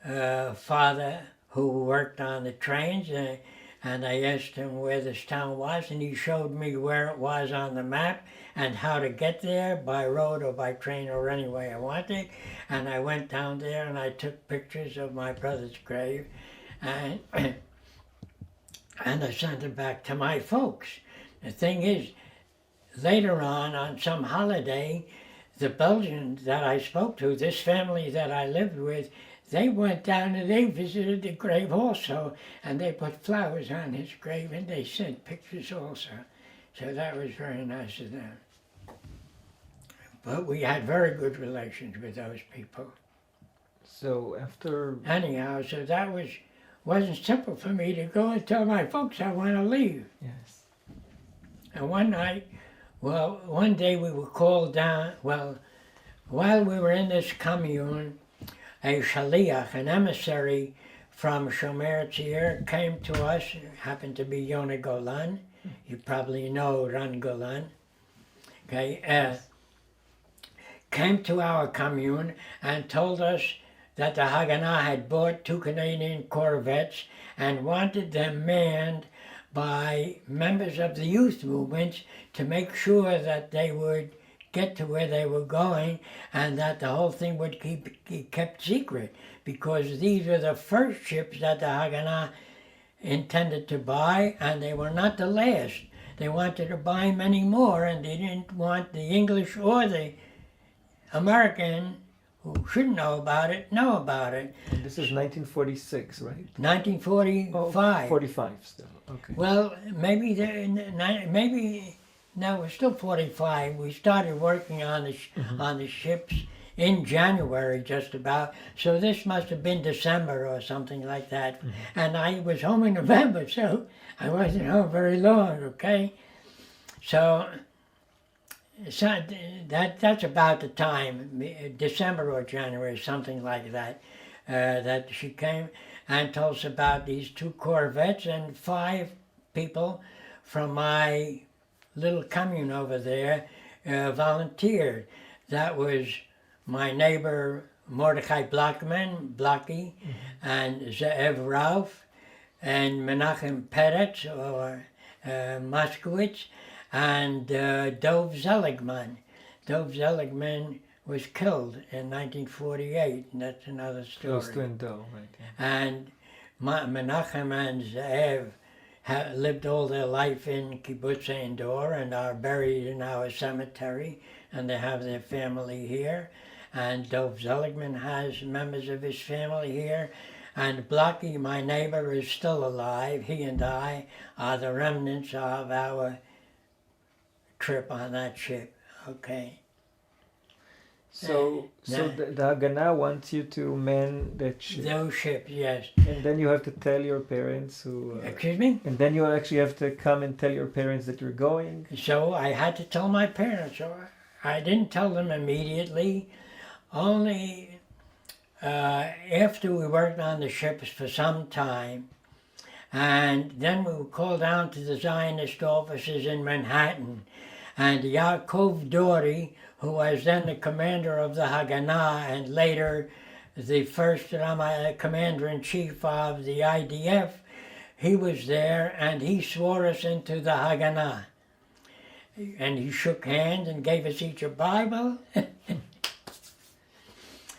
Speaker 1: father who worked on the trains, and I asked him where this town was, and he showed me where it was on the map and how to get there by road or by train or any way I wanted. And I went down there and I took pictures of my brother's grave, and I sent it back to my folks. The thing is, later on some holiday, the Belgians that I spoke to, this family that I lived with, they went down and they visited the grave also, and they put flowers on his grave, and they sent pictures also. So that was very nice of them. But we had very good relations with those people.
Speaker 3: So after...
Speaker 1: Anyhow, so that wasn't simple for me to go and tell my folks I want to leave.
Speaker 3: Yes.
Speaker 1: And one day we were called down, while we were in this commune, a shaliach, an emissary from Shomer Tzir, came to us. It happened to be Yonah Golan. You probably know Ran Golan. Okay, came to our commune and told us that the Haganah had bought 2 Canadian Corvettes and wanted them manned by members of the youth movements to make sure that they would get to where they were going, and that the whole thing would be kept secret, because these were the first ships that the Haganah intended to buy, and they were not the last. They wanted to buy many more, and they didn't want the English or the American, who should know about it.
Speaker 3: And this is 1946, right?
Speaker 1: 1945.
Speaker 3: 45 still, okay.
Speaker 1: Well, maybe no, it was still 45. We started working on the ships in January, just about. So this must have been December or something like that. And I was home in November, so I wasn't home very long. Okay, so that's about the time, December or January, something like that, that she came and told us about these 2 Corvettes, and 5 people from my little commune over there volunteered. That was my neighbor Mordechai Blocky, and Ze'ev Rauf, and Menachem Peretz, or Moskowitz, and Dov Zeligman. Dov Zeligman was killed in 1948, and that's another story.
Speaker 3: Close to Endo, right. Yeah.
Speaker 1: And Menachem and Ze'ev lived all their life in Kibbutz Endor and are buried in our cemetery, and they have their family here. And Dov Zeligman has members of his family here. And Blocky, my neighbor, is still alive. He and I are the remnants of our trip on that ship. Okay.
Speaker 3: So the Haganah wants you to man that ship.
Speaker 1: Those ships, yes.
Speaker 3: And then you have to tell your parents who...
Speaker 1: Excuse me?
Speaker 3: And then you actually have to come and tell your parents that you're going.
Speaker 1: So I had to tell my parents. So I didn't tell them immediately. Only after we worked on the ships for some time. And then we were called down to the Zionist offices in Manhattan. And Yaakov Dori, who was then the commander of the Haganah and later the first commander-in-chief of the IDF, he was there, and he swore us into the Haganah. And he shook hands and gave us each a Bible.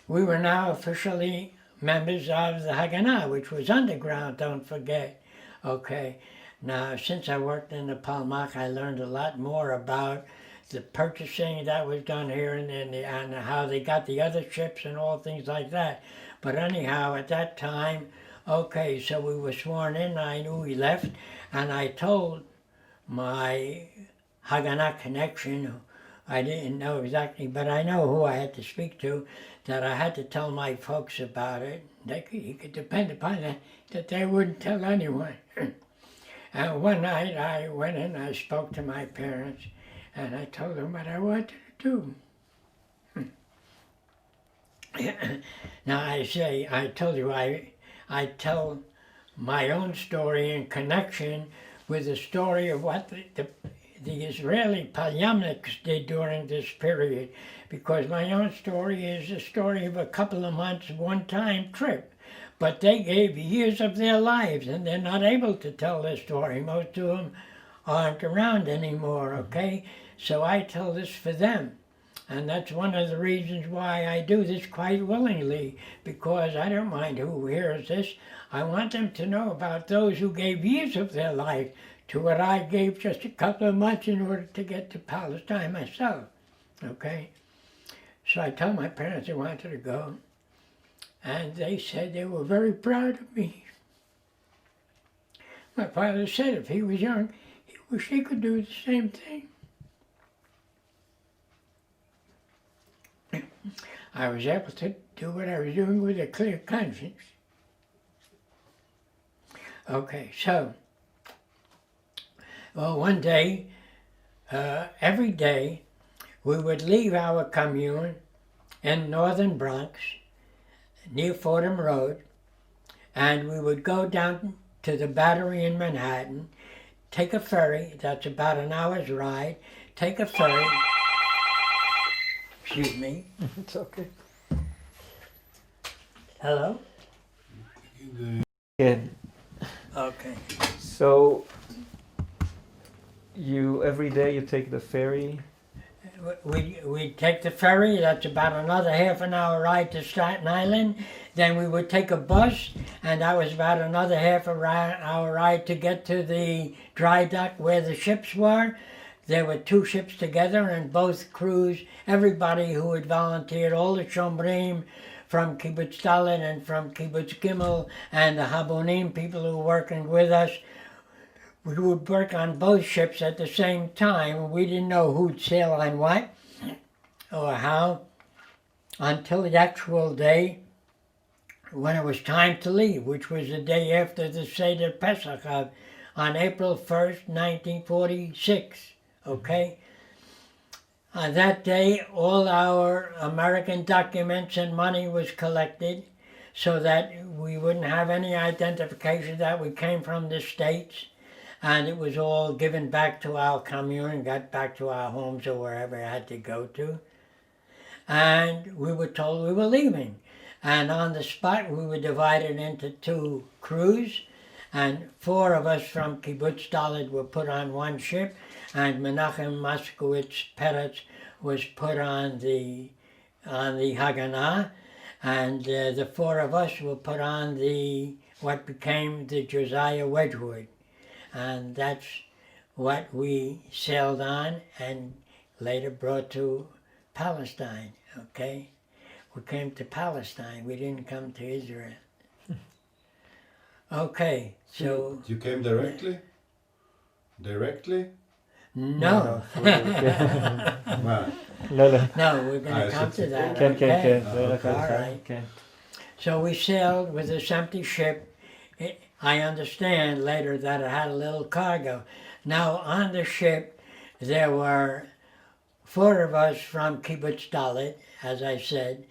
Speaker 1: We were now officially members of the Haganah, which was underground, don't forget. Okay, now since I worked in the Palmach, I learned a lot more about the purchasing that was done here and how they got the other ships and all things like that. But anyhow, at that time, okay, so we were sworn in, I knew we left, and I told my Haganah connection, I didn't know exactly, but I know who I had to speak to, that I had to tell my folks about it. He could depend upon that they wouldn't tell anyone. And one night I went in, I spoke to my parents, and I told them what I wanted to do. Now I told you, I tell my own story in connection with the story of what the Israeli palyamniks did during this period, because my own story is a story of a couple of months, one-time trip. But they gave years of their lives, and they're not able to tell their story. Most of them aren't around anymore, okay? So I tell this for them. And that's one of the reasons why I do this quite willingly, because I don't mind who hears this. I want them to know about those who gave years of their life to what I gave just a couple of months in order to get to Palestine myself, okay? So I told my parents I wanted to go, and they said they were very proud of me. My father said if he was young, he wished he could do the same thing. I was able to do what I was doing with a clear conscience. Okay, so, well, one day, every day, we would leave our commune in northern Bronx, near Fordham Road, and we would go down to the Battery in Manhattan, take a ferry, that's about an hour's ride, take a ferry. Excuse me.
Speaker 3: It's okay.
Speaker 1: Hello?
Speaker 3: Again.
Speaker 1: Okay.
Speaker 3: So every day you take the ferry?
Speaker 1: we'd take the ferry, that's about another half an hour ride to Staten Island. Then we would take a bus, and that was about another half an hour ride to get to the dry dock where the ships were. There were 2 ships together, and both crews, everybody who had volunteered, all the Shomrim from Kibbutz Dalet and from Kibbutz Gimel, and the Habonim, people who were working with us, we would work on both ships at the same time. We didn't know who'd sail on what or how until the actual day when it was time to leave, which was the day after the Seder Pesach on April 1st, 1946, okay? On that day, all our American documents and money was collected so that we wouldn't have any identification that we came from the States. And it was all given back to our commune and got back to our homes or wherever I had to go to. And we were told we were leaving. And on the spot, we were divided into 2 crews, and 4 of us from Kibbutz Dalet were put on one ship, and Menachem Moskowitz Peretz was put on the Haganah, and the 4 of us were put on what became the Josiah Wedgwood. And that's what we sailed on and later brought to Palestine, okay? We came to Palestine, we didn't come to Israel. Okay, so...
Speaker 2: You came directly? Directly?
Speaker 1: No.
Speaker 2: מה?
Speaker 3: לא, לא.
Speaker 1: No, we're going to come to that,
Speaker 3: כן, כן,
Speaker 1: okay?
Speaker 3: כן. זה לך,
Speaker 1: All right.
Speaker 3: כן.
Speaker 1: So we sailed with this empty ship. I understand later that it had a little cargo. Now on the ship there were 4 of us from Kibbutz Dalet, as I said,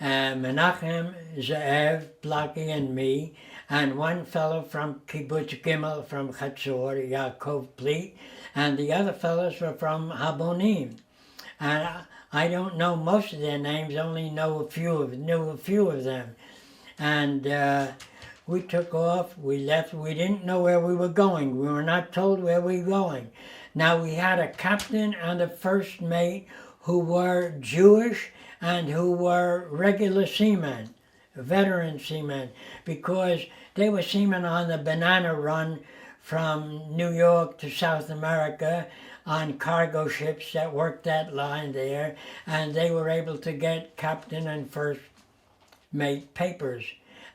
Speaker 1: Menachem, Ze'ev, Blaki, and me, and 1 fellow from Kibbutz Gimel from Chatzor, Yaakov Plit, and the other fellows were from Habonim. And I don't know most of their names, only knew a few of them. And we took off, we left, we didn't know where we were going. We were not told where we were going. Now we had a captain and a first mate who were Jewish and who were regular seamen, veteran seamen, because they were seamen on the banana run from New York to South America on cargo ships that worked that line there, and they were able to get captain and first mate papers.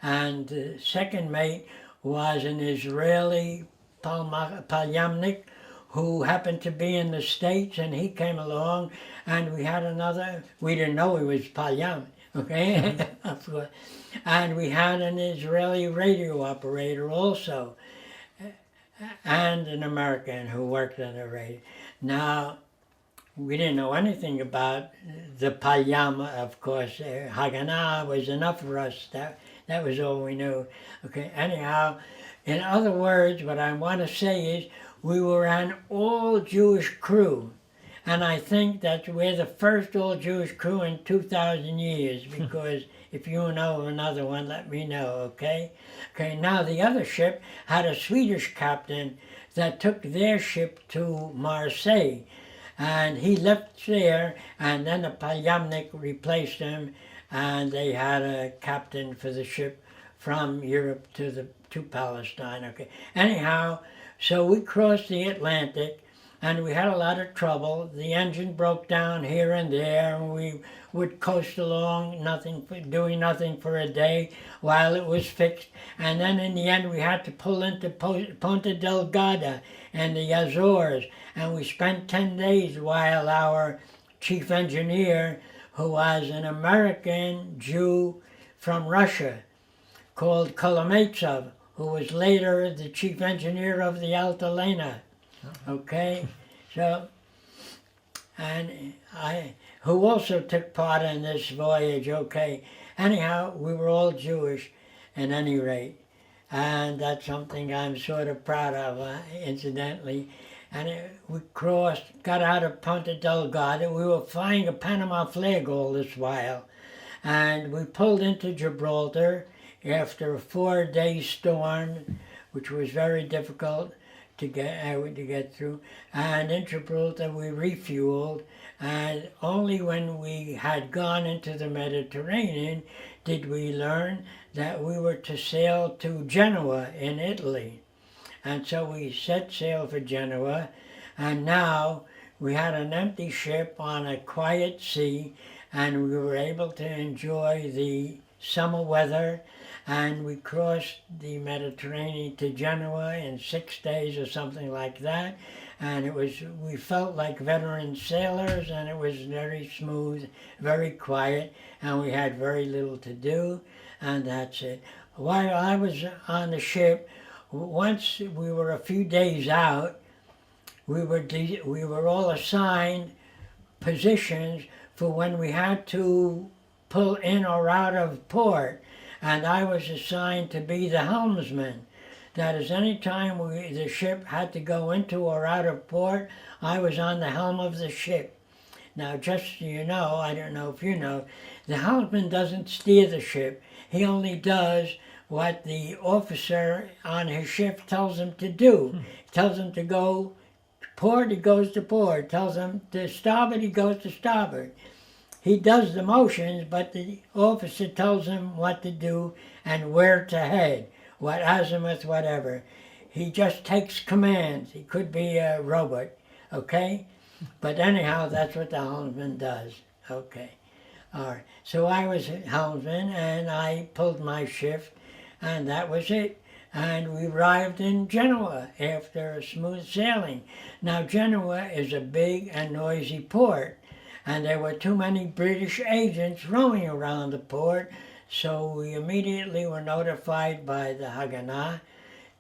Speaker 1: And the second mate was an Israeli palyamnik who happened to be in the States, and he came along, and we had another, we didn't know he was palyam, okay? And we had an Israeli radio operator also, and an American who worked on the radio. Now, we didn't know anything about the palyam, of course. Haganah was enough for us. That was all we knew. Okay, anyhow, in other words, what I want to say is we were an all-Jewish crew. And I think that we're the first all-Jewish crew in 2,000 years, because if you know of another one, let me know, okay? Okay, now the other ship had a Swedish captain that took their ship to Marseille. And he left there, and then a palyamnik replaced him, and they had a captain for the ship from Europe to Palestine. Okay. Anyhow, so we crossed the Atlantic, and we had a lot of trouble. The engine broke down here and there, and we would coast along, doing nothing for a day while it was fixed. And then in the end, we had to pull into Ponta Delgada and the Azores, and we spent 10 days while our chief engineer, who was an American Jew from Russia, called Kolomeitsov, who was later the chief engineer of the Altalena. Okay, so, and who also took part in this voyage, okay. Anyhow, we were all Jewish at any rate, and that's something I'm sort of proud of, incidentally. And we crossed, got out of Ponta Delgada. We were flying a Panama flag all this while. And we pulled into Gibraltar after a 4-day storm, which was very difficult, to get through. And in Gibraltar we refueled, and only when we had gone into the Mediterranean did we learn that we were to sail to Genoa in Italy. And so we set sail for Genoa, and now we had an empty ship on a quiet sea, and we were able to enjoy the summer weather, and we crossed the Mediterranean to Genoa in 6 days or something like that. And we felt like veteran sailors, and it was very smooth, very quiet, and we had very little to do, and that's it. While I was on the ship, once we were a few days out, we were all assigned positions for when we had to pull in or out of port, and I was assigned to be the helmsman. That is, any time the ship had to go into or out of port, I was on the helm of the ship. Now, just so you know, I don't know if you know, the helmsman doesn't steer the ship. He only does what the officer on his ship tells him to do. He tells him to go to port, he goes to port. Tells him to starboard, he goes to starboard. He does the motions, but the officer tells him what to do and where to head, what azimuth, whatever. He just takes commands. He could be a robot, okay? But anyhow, that's what the helmsman does, okay. All right, so I was helmsman, and I pulled my shift, and that was it. And we arrived in Genoa after a smooth sailing. Now, Genoa is a big and noisy port, and there were too many British agents roaming around the port, so we immediately were notified by the Haganah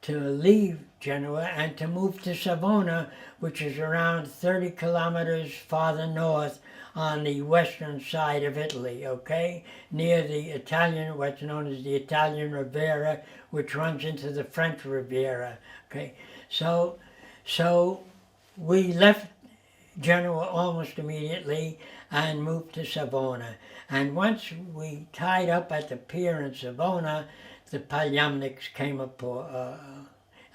Speaker 1: to leave Genoa and to move to Savona, which is around 30 kilometers farther north on the western side of Italy, okay? Near the Italian, what's known as the Italian Riviera, which runs into the French Riviera, okay? So we left Genoa almost immediately and moved to Savona. And once we tied up at the pier in Savona, the Palyamniks came up.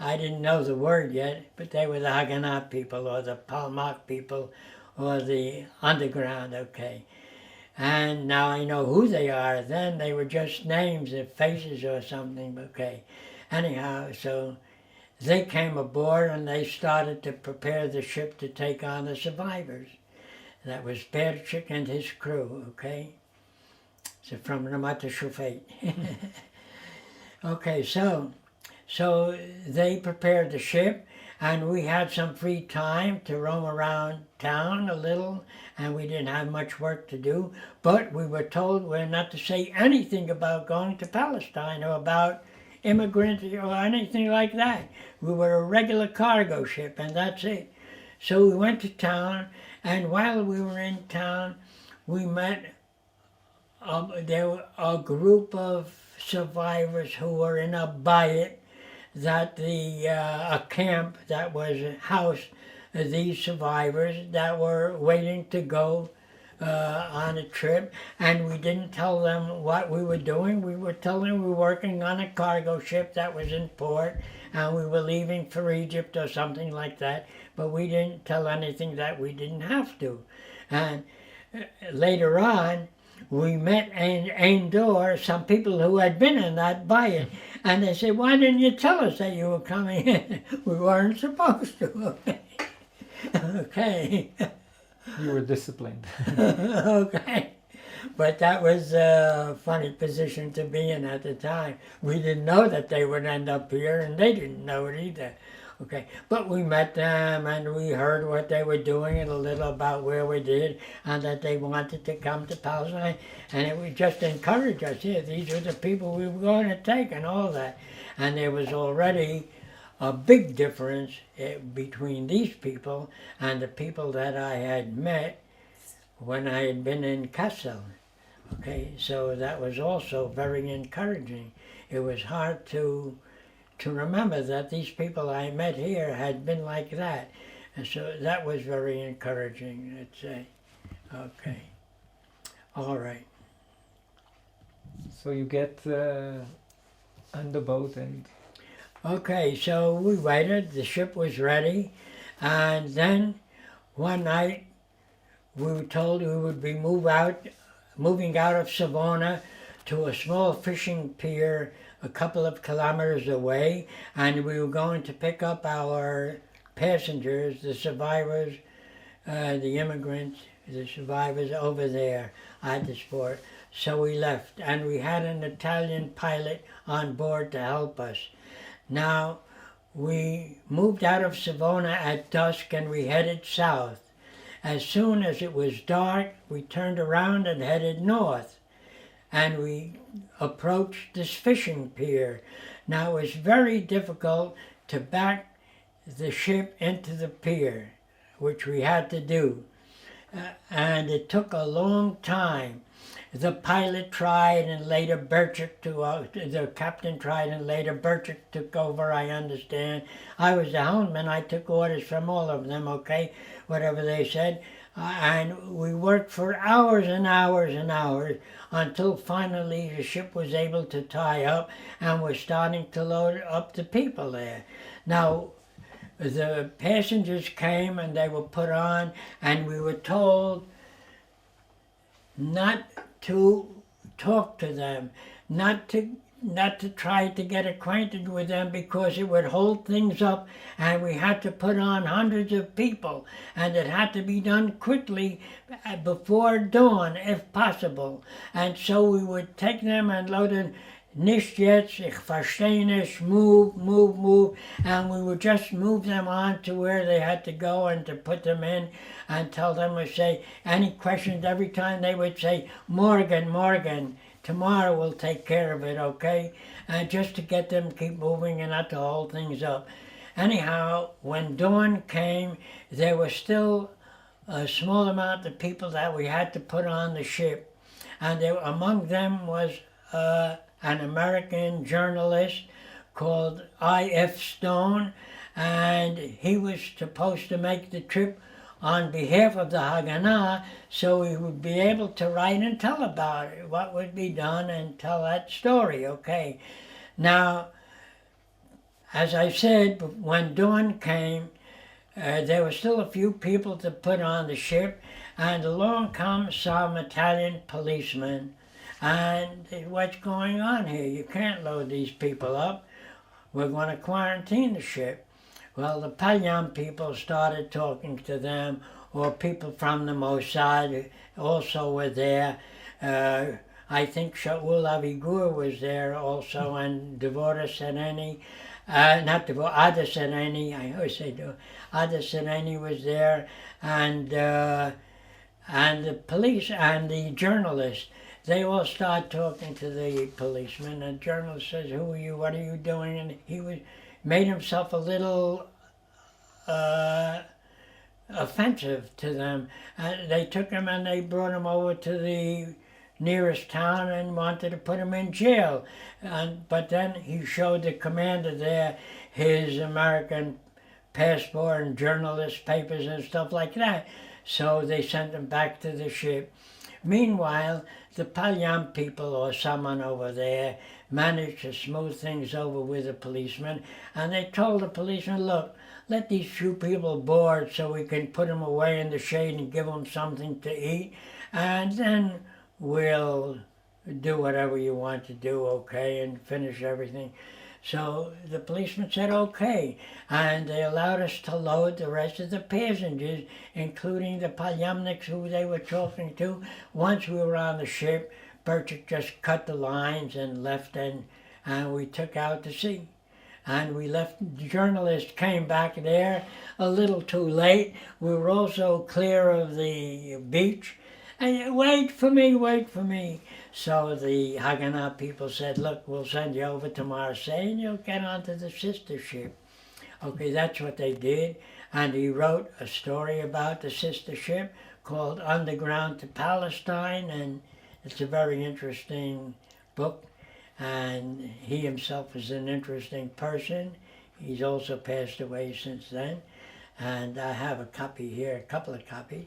Speaker 1: I didn't know the word yet, but they were the Haganah people or the Palmach people or the underground, okay. And now I know who they are. Then they were just names and faces or something, okay. Anyhow, so they came aboard and they started to prepare the ship to take on the survivors. That was Berchik and his crew, okay? So from Ramata Shufait. Okay, so they prepared the ship, and we had some free time to roam around town a little, and we didn't have much work to do, but we were told we're not to say anything about going to Palestine or about immigrants or anything like that. We were a regular cargo ship, and that's it. So we went to town, and while we were in town, we met there were a group of survivors who were in a bayit, that a camp that was housed these survivors that were waiting to go on a trip, and we didn't tell them what we were doing. We were telling them we were working on a cargo ship that was in port, and we were leaving for Egypt or something like that, but we didn't tell anything that we didn't have to. And later on, we met in Ein Dor some people who had been in that bayit, and they said, "Why didn't you tell us that you were coming in?" We weren't supposed to. Okay.
Speaker 3: You were disciplined.
Speaker 1: Okay. But that was a funny position to be in at the time. We didn't know that they would end up here, and they didn't know it either. Okay, but we met them, and we heard what they were doing and a little about where we did, and that they wanted to come to Palestine, and it would just encourage us. Yeah, these are the people we were going to take and all that. And there was already a big difference between these people and the people that I had met when I had been in Kassel. Okay, so that was also very encouraging. It was hard to remember that these people I met here had been like that. And so that was very encouraging, I'd say. Okay. All right.
Speaker 3: So you get on the boat and...
Speaker 1: Okay, so we waited, the ship was ready, and then one night we were told we would be moving out of Savona to a small fishing pier a couple of kilometers away, and we were going to pick up our passengers, the survivors, the immigrants, the survivors over there at the port. So we left, and we had an Italian pilot on board to help us. Now, we moved out of Savona at dusk and we headed south. As soon as it was dark, we turned around and headed north. And we approached this fishing pier. Now, it was very difficult to back the ship into the pier, which we had to do. And it took a long time. The pilot tried, and later the captain tried, and later Burchett took over, I understand. I was the helmsman, I took orders from all of them, okay, whatever they said. And we worked for hours and hours and hours until finally the ship was able to tie up and was starting to load up the people there. Now, the passengers came and they were put on, and we were told not to talk to them, not to try to get acquainted with them, because it would hold things up, and we had to put on hundreds of people, and it had to be done quickly before dawn if possible. And so we would take them and load them. Nicht jetzt, ich verstehe nicht, move, and we would just move them on to where they had to go and to put them in and tell them to say any questions. Every time they would say, morgen, tomorrow we'll take care of it, okay? And just to get them to keep moving and not to hold things up. Anyhow, when dawn came, there was still a small amount of people that we had to put on the ship, and among them was an American journalist called I.F. Stone, and he was supposed to make the trip on behalf of the Haganah, so he would be able to write and tell about it, what would be done, and tell that story, okay? Now, as I said, when dawn came, there were still a few people to put on the ship, and along comes some Italian policemen. And what's going on here? You can't load these people up. We're going to quarantine the ship. Well, the Palyam people started talking to them, or people from the Mossad also were there. I think Shaul Avigur was there also, and Devora Sereni, Ada Sereni, I always say Ada Sereni was there, and the police and the journalist. They all start talking to the policeman, and the journalist says, "Who are you? What are you doing?" And he made himself a little offensive to them. And they took him and they brought him over to the nearest town and wanted to put him in jail. But then he showed the commander there his American passport and journalist papers and stuff like that. So they sent him back to the ship. Meanwhile, the Palyam people or someone over there managed to smooth things over with the policeman, and they told the policeman, look, let these few people board so we can put them away in the shade and give them something to eat, and then we'll do whatever you want to do, okay, and finish everything. So the policeman said okay, and they allowed us to load the rest of the passengers, including the Palyamniks who they were talking to. Once we were on the ship, Burchett just cut the lines and left, and we took out to sea. And we left, the journalist came back there a little too late. We were also clear of the beach. And wait for me. So the Haganah people said, look, we'll send you over to Marseille and you'll get onto the sister ship. Okay, that's what they did. And he wrote a story about the sister ship called Underground to Palestine, and it's a very interesting book. And he himself is an interesting person. He's also passed away since then. And I have a copy here, a couple of copies.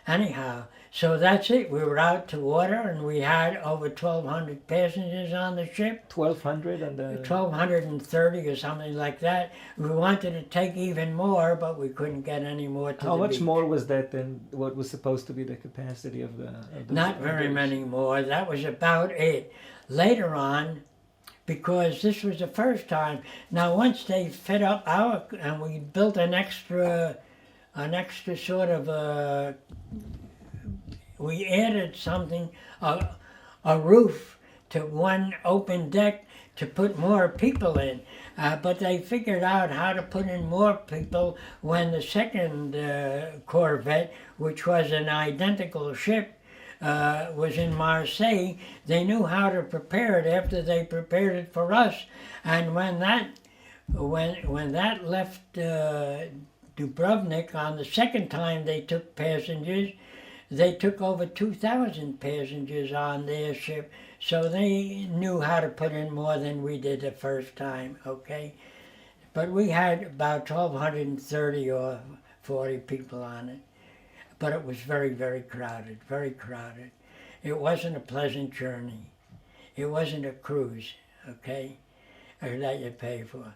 Speaker 1: anyhow, so that's it. We were out to water, and we had over 1,200 passengers on the ship.
Speaker 3: 1,200 and
Speaker 1: 1,230 or something like that. We wanted to take even more, but we couldn't get any more to
Speaker 3: How
Speaker 1: the
Speaker 3: much
Speaker 1: beach.
Speaker 3: more was that than what was supposed to be the capacity of the
Speaker 1: Not very many more. That was about it. Later on, because this was the first time, now once they fit up our, and we built an extra sort of we added something, a roof to one open deck to put more people in. But they figured out how to put in more people when the second Corvette, which was an identical ship, was in Marseille. They knew how to prepare it after they prepared it for us. And when that left Dubrovnik on the second time they took passengers, they took over 2,000 passengers on their ship, so they knew how to put in more than we did the first time, okay? But we had about 1,230 or 40 people on it. But it was very, very crowded, very crowded. It wasn't a pleasant journey. It wasn't a cruise, okay, that you pay for.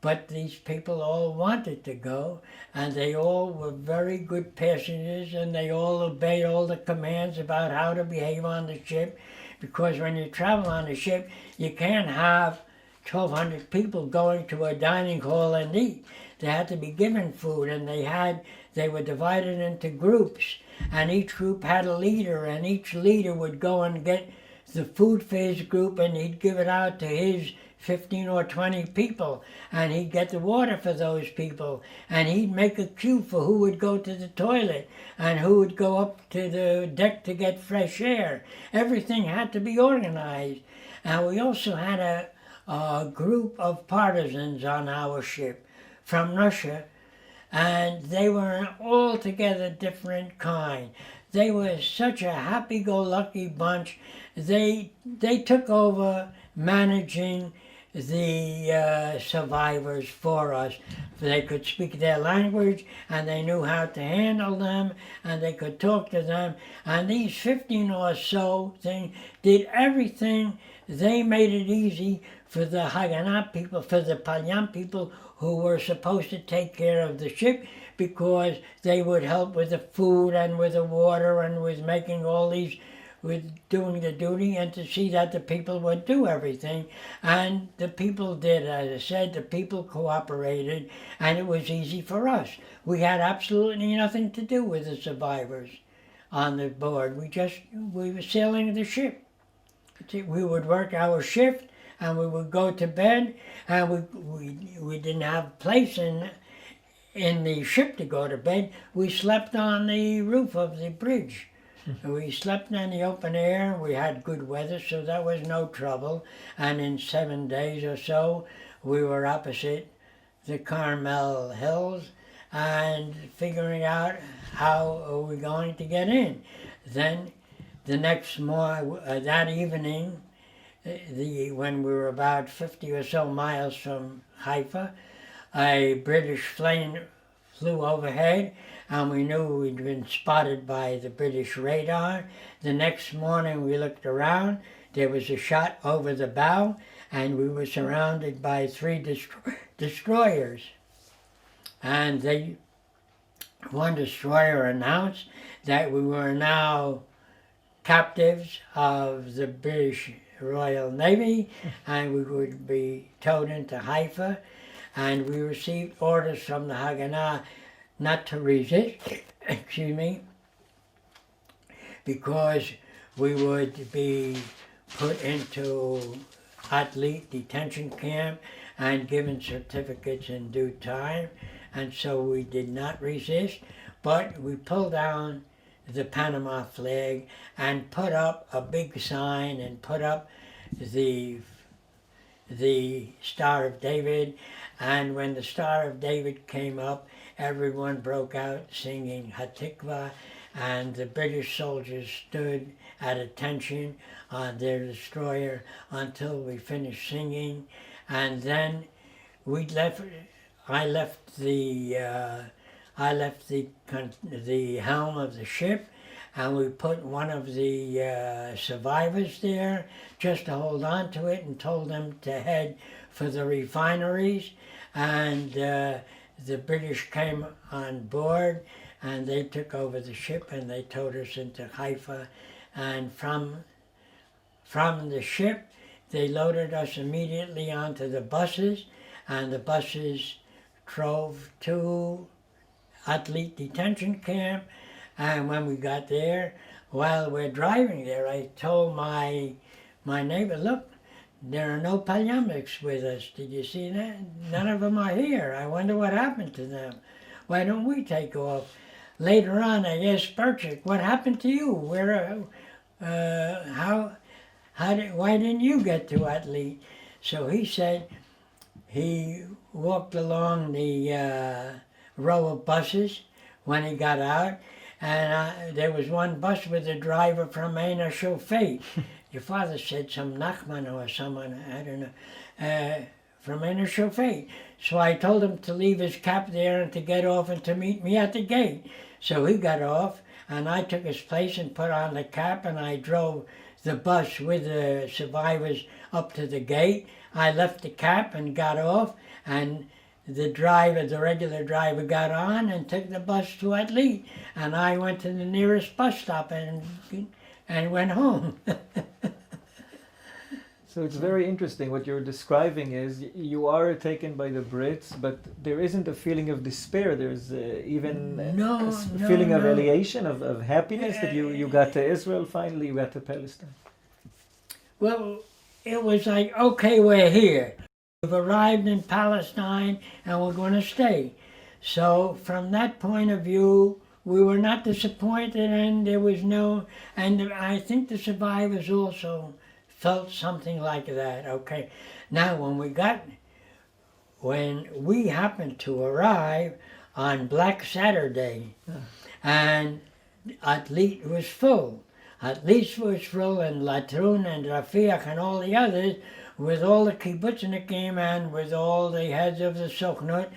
Speaker 1: But these people all wanted to go, and they all were very good passengers, and they all obeyed all the commands about how to behave on the ship, because when you travel on a ship, you can't have 1,200 people going to a dining hall and eat. They had to be given food, and they were divided into groups, and each group had a leader, and each leader would go and get the food for his group, and he'd give it out to his 15 or 20 people, and he'd get the water for those people, and he'd make a queue for who would go to the toilet and who would go up to the deck to get fresh air. Everything had to be organized. And we also had a group of partisans on our ship from Russia, and they were an altogether different kind. They were such a happy-go-lucky bunch. They took over managing the survivors for us. They could speak their language, and they knew how to handle them, and they could talk to them. And these 15 or so things did everything. They made it easy for the Haganah people, for the Palyan people who were supposed to take care of the ship, because they would help with the food and with the water and with making all these, with doing the duty, and to see that the people would do everything. And the people did, as I said, the people cooperated, and it was easy for us. We had absolutely nothing to do with the survivors on the board. We were sailing the ship. We would work our shift, and we would go to bed, and we didn't have a place in the ship to go to bed. We slept on the roof of the bridge. We slept in the open air. We had good weather, so that was no trouble. And in 7 days or so, we were opposite the Carmel Hills and figuring out how are we going to get in. Then the next morning, that evening, when we were about 50 or so miles from Haifa, a British plane flew overhead, and we knew we'd been spotted by the British radar. The next morning we looked around, there was a shot over the bow, and we were surrounded by 3 destroyers. And one destroyer announced that we were now captives of the British Royal Navy, and we would be towed into Haifa. And we received orders from the Haganah not to resist, because we would be put into athlete detention camp and given certificates in due time. And so we did not resist, but we pulled down the Panama flag and put up a big sign and put up the Star of David. And when the Star of David came up, everyone broke out singing Hatikva, and the British soldiers stood at attention on their destroyer until we finished singing. And then I left the I left the helm of the ship, and we put one of the survivors there just to hold on to it, and told them to head for the refineries. And the British came on board, and they took over the ship, and they towed us into Haifa. And from the ship, they loaded us immediately onto the buses, and the buses drove to Athlete Detention Camp. And when we got there, while we're driving there, I told my neighbor, look, there are no palyamics with us. Did you see that? None of them are here. I wonder what happened to them. Why don't we take off? Later on, I asked Berchik, what happened to you? Why didn't you get to Athlete? So he said he walked along the row of buses when he got out, and there was one bus with a driver from Eina Shofet. Your father said some Nachman or someone, I don't know, from Eina Shofet. So I told him to leave his cap there and to get off and to meet me at the gate. So he got off, and I took his place and put on the cap, and I drove the bus with the survivors up to the gate. I left the cap and got off, and the regular driver got on and took the bus to Athlete, and I went to the nearest bus stop and went home.
Speaker 3: So it's very interesting. What you're describing is you are taken by the Brits, but there isn't a feeling of despair. There's even a feeling of elation, of happiness that you got to Israel finally, you got to Palestine.
Speaker 1: Well, it was like, okay, we're here. We've arrived in Palestine and we're going to stay. So from that point of view, we were not disappointed, and there was and I think the survivors also felt something like that. Okay, now when we happened to arrive on Black Saturday, and Athlete was full. Athlete was full, and Latrun and Rafiach and all the others, with all the kibbutznikim and with all the heads of the Sochnut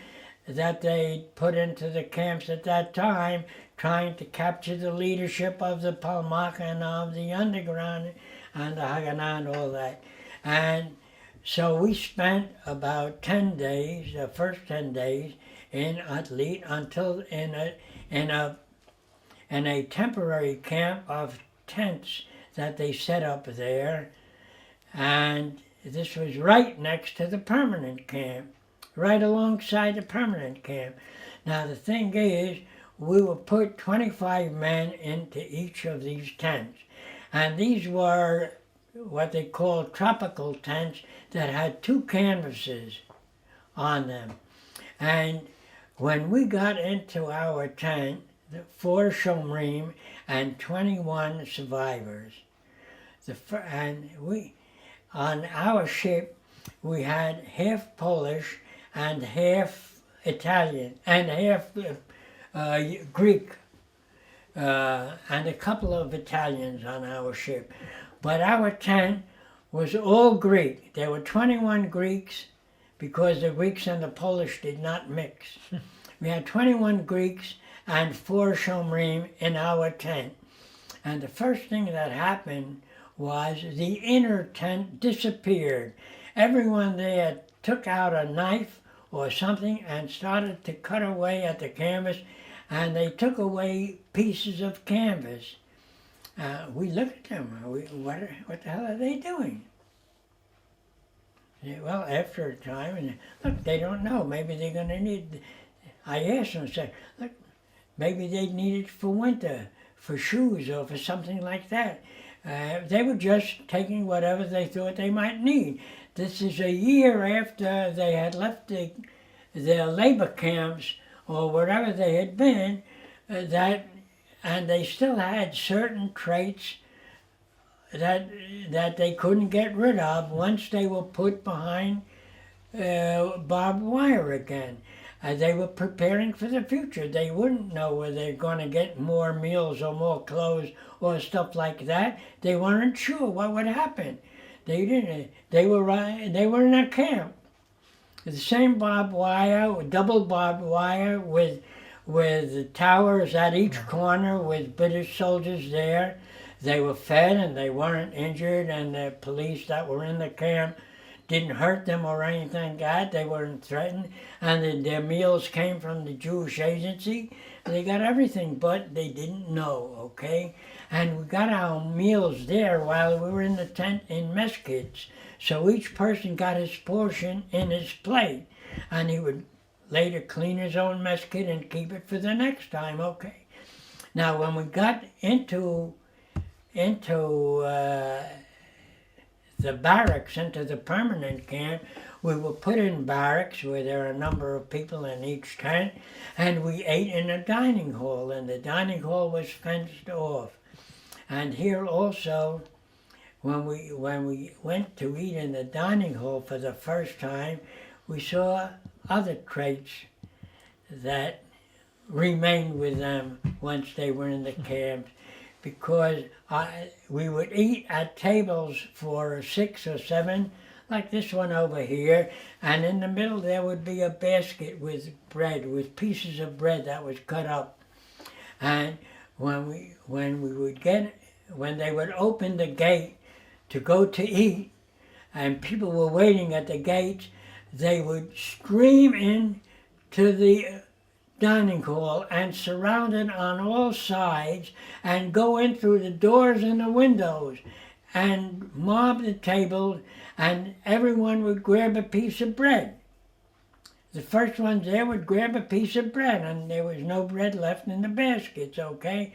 Speaker 1: that they put into the camps at that time, trying to capture the leadership of the Palmach and of the underground and the Haganah and all that. And so we spent about 10 days, the first 10 days, in Athlete until in a temporary camp of tents that they set up there. And this was right next to the permanent camp, right alongside the permanent camp. Now the thing is, we will put 25 men into each of these tents. And these were what they call tropical tents that had 2 canvases on them. And when we got into our tent, 4 Shomrim and 21 survivors. On our ship, we had half Polish and half Italian and half Greek, and a couple of Italians on our ship. But our tent was all Greek. There were 21 Greeks because the Greeks and the Polish did not mix. We had 21 Greeks and 4 Shomrim in our tent. And the first thing that happened was the inner tent disappeared. Everyone there took out a knife or something and started to cut away at the canvas, and they took away pieces of canvas. We looked at them. What the hell are they doing? Well, after a time, look, they don't know. Maybe they're going to need. I asked them, said, look, maybe they need it for winter, for shoes or for something like that. They were just taking whatever they thought they might need. This is a year after they had left their labor camps or wherever they had been, and they still had certain traits that they couldn't get rid of once they were put behind barbed wire again. They were preparing for the future. They wouldn't know whether they're going to get more meals or more clothes or stuff like that. They weren't sure what would happen. They didn't. They were in a camp. The same barbed wire, double barbed wire with with towers at each corner with British soldiers there. They were fed and they weren't injured, and the police that were in the camp didn't hurt them or anything like that. They weren't threatened, and their meals came from the Jewish agency. They got everything, but they didn't know, okay? And we got our meals there while we were in the tent in mess kits. So each person got his portion in his plate, and he would later clean his own mess kit and keep it for the next time, okay? Now, when we got into the barracks, into the permanent camp, we were put in barracks where there are a number of people in each tent, and we ate in a dining hall, and the dining hall was fenced off. And here also, when we went to eat in the dining hall for the first time, we saw other traits that remained with them once they were in the camps, because we would eat at tables for 6 or 7, like this one over here, and in the middle there would be a basket with bread, with pieces of bread that was cut up. And when they would open the gate to go to eat, and people were waiting at the gates, they would stream in to the dining hall and surround it on all sides and go in through the doors and the windows and mob the tables, and everyone would grab a piece of bread. The first ones there would grab a piece of bread, and there was no bread left in the baskets, okay?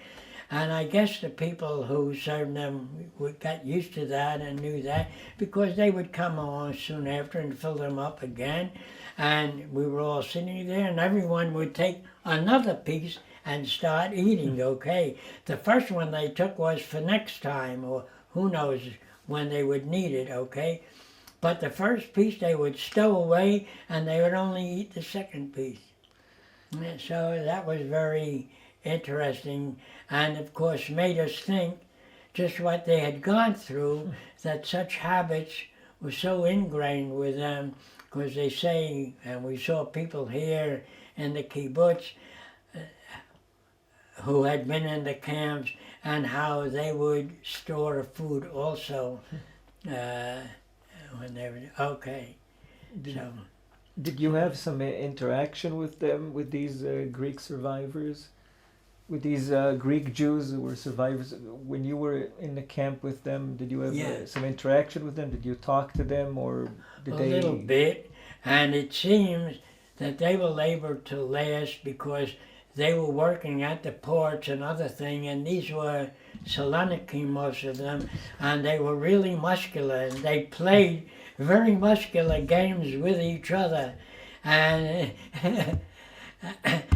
Speaker 1: And I guess the people who served them got used to that and knew that, because they would come along soon after and fill them up again. And we were all sitting there, and everyone would take another piece and start eating, okay? The first one they took was for next time, or who knows when they would need it, okay? But the first piece they would stow away, and they would only eat the second piece. And so that was very interesting, and of course made us think just what they had gone through, that such habits were so ingrained with them, because they say, and we saw people here in the kibbutz who had been in the camps, and how they would store food also when they were, okay.
Speaker 3: Did you have some interaction with them, with these Greek survivors? With these Greek Jews who were survivors, when you were in the camp with them, did you have some interaction with them? Did you talk to them, or did they? A
Speaker 1: little bit, and it seems that they were able to last because they were working at the ports and other things, and these were Saloniki, most of them, and they were really muscular, and they played very muscular games with each other, and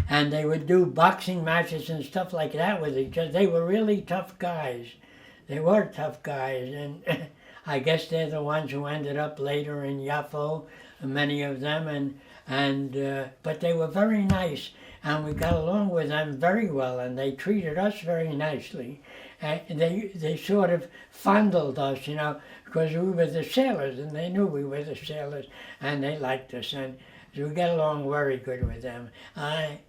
Speaker 1: and they would do boxing matches and stuff like that with each other. They were really tough guys. They were tough guys, and I guess they're the ones who ended up later in Yaffo, many of them, but they were very nice, and we got along with them very well, and they treated us very nicely. And they sort of fondled us, you know, because we were the sailors, and they knew we were the sailors, and they liked us, and so we got along very good with them. I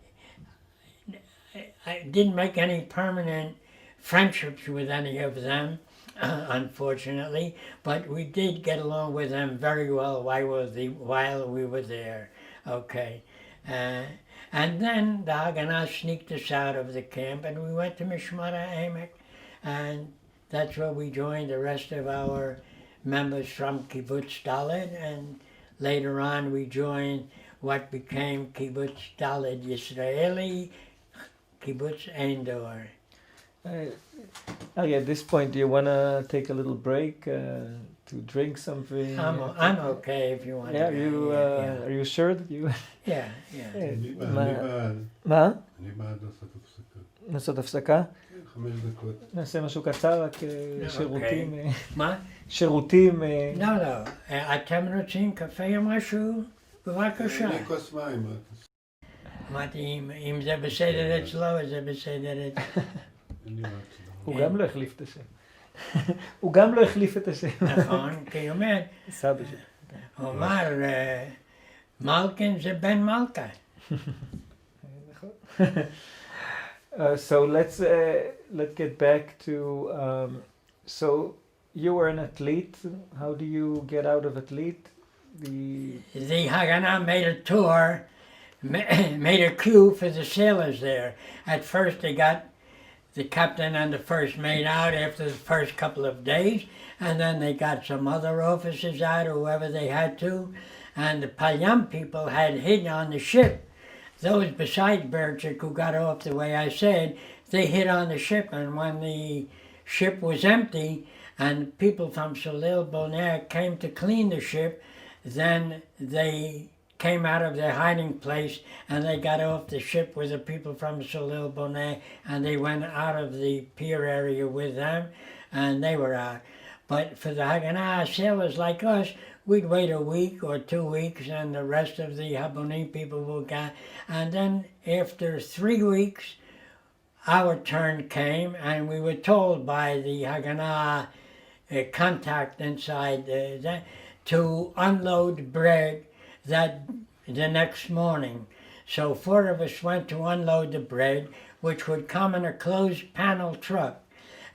Speaker 1: didn't make any permanent friendships with any of them, unfortunately, but we did get along with them very well while we were there, okay. And then the Haganah sneaked us out of the camp, and we went to Mishmara Emek, and that's where we joined the rest of our members from Kibbutz Daled, and later on we joined what became Kibbutz Daled Yisraeli, Kibbutz Endor.
Speaker 3: At this point, do you want to take a little break to drink something?
Speaker 1: I'm okay if you want to.
Speaker 3: Are you sure that you...
Speaker 1: Yeah.
Speaker 3: מה?
Speaker 2: אני בעד לעשות הפסקה.
Speaker 3: לעשות הפסקה?
Speaker 2: 5 דקות.
Speaker 3: נעשה משהו קצר, רק שירותים.
Speaker 1: מה?
Speaker 3: שירותים.
Speaker 1: לא. אתם רוצים קפה או משהו? בבקשה.
Speaker 2: אני כוס מים.
Speaker 1: אמרתי, אם זה בסדר אצלו, אז זה בסדר אצלו.
Speaker 3: הוא גם לא החליף את השם. הוא גם לא החליף את השם.
Speaker 1: נכון, כי הוא אומר,
Speaker 3: סבא שלי.
Speaker 1: הוא אמר, מלכין זה בן מלכה.
Speaker 3: נכון. So let's get back to. So you were an athlete. How do you get out of athlete?
Speaker 1: The Haganah made a tour, made a queue for the sailors there. At first they got the captain and the first mate out after the first couple of days, and then they got some other officers out, whoever they had to, and the Palyam people had hid on the ship. Those besides Berchik who got off the way I said, they hid on the ship, and when the ship was empty and people from Solil Bonaire came to clean the ship, then they came out of their hiding place and they got off the ship with the people from Solil Bonaire, and they went out of the pier area with them, and they were out. But for the Haganah sailors like us, we'd wait a week or 2 weeks and the rest of the Habonim people would go. And then after 3 weeks, our turn came and we were told by the Haganah contact inside to unload bread that the next morning. So 4 of us went to unload the bread, which would come in a closed panel truck.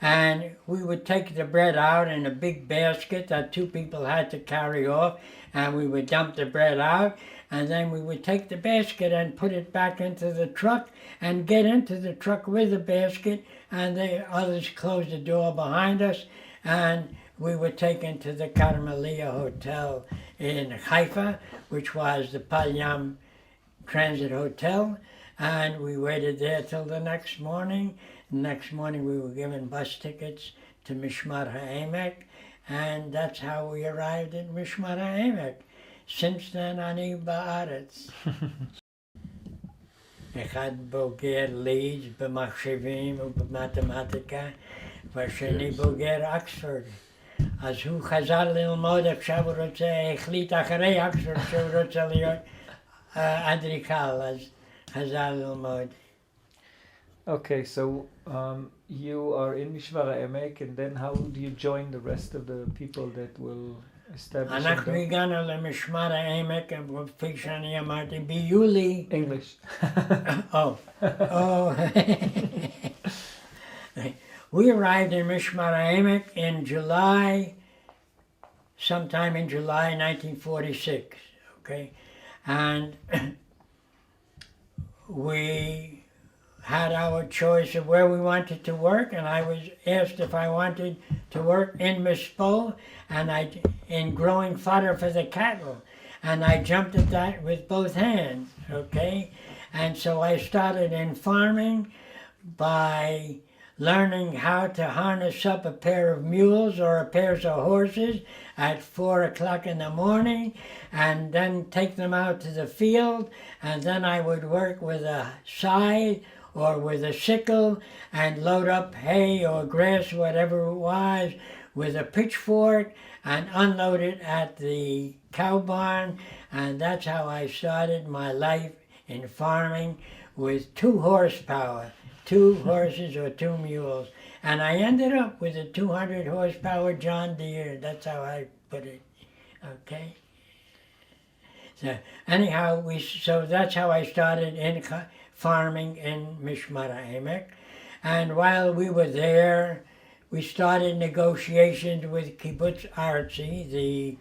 Speaker 1: And we would take the bread out in a big basket that 2 people had to carry off, and we would dump the bread out, and then we would take the basket and put it back into the truck and get into the truck with the basket, and the others closed the door behind us, and we were taken to the Carmelia Hotel in Haifa, which was the Palyam Transit Hotel, and we waited there till the next morning. The next morning we were given bus tickets to Mishmar HaEmek, and that's how we arrived at Mishmar HaEmek. Since then, אני בארץ. אחד בוגר לידס במחשבים ובמתמטיקה, והשני בוגר אקספורד. אז הוא חזר ללמוד, עכשיו הוא רוצה, החליט אחרי אקספורד שהוא רוצה להיות אדריכל, אז חזר ללמוד.
Speaker 3: Okay, so you are in Mishmar HaEmek, and then how do you join the rest of the people that will establish?
Speaker 1: אנחנו הגענו למשמר העמק, כפי שאני אמרתי, ביולי.
Speaker 3: English.
Speaker 1: Oh. We arrived in Mishmar HaEmek in July, sometime in July 1946, okay? And we had our choice of where we wanted to work, and I was asked if I wanted to work in Mispo and in growing fodder for the cattle, and I jumped at that with both hands, okay? And so I started in farming by learning how to harness up a pair of mules or a pair of horses at 4 o'clock in the morning, and then take them out to the field, and then I would work with a scythe or with a sickle and load up hay or grass, whatever it was, with a pitchfork and unload it at the cow barn. And that's how I started my life in farming, with 2 horsepower, 2 horses or 2 mules. And I ended up with a 200 horsepower John Deere. That's how I put it, okay? So anyhow, so that's how I started in farming in Mishmar HaEmek. And while we were there, we started negotiations with Kibbutz Artsy, the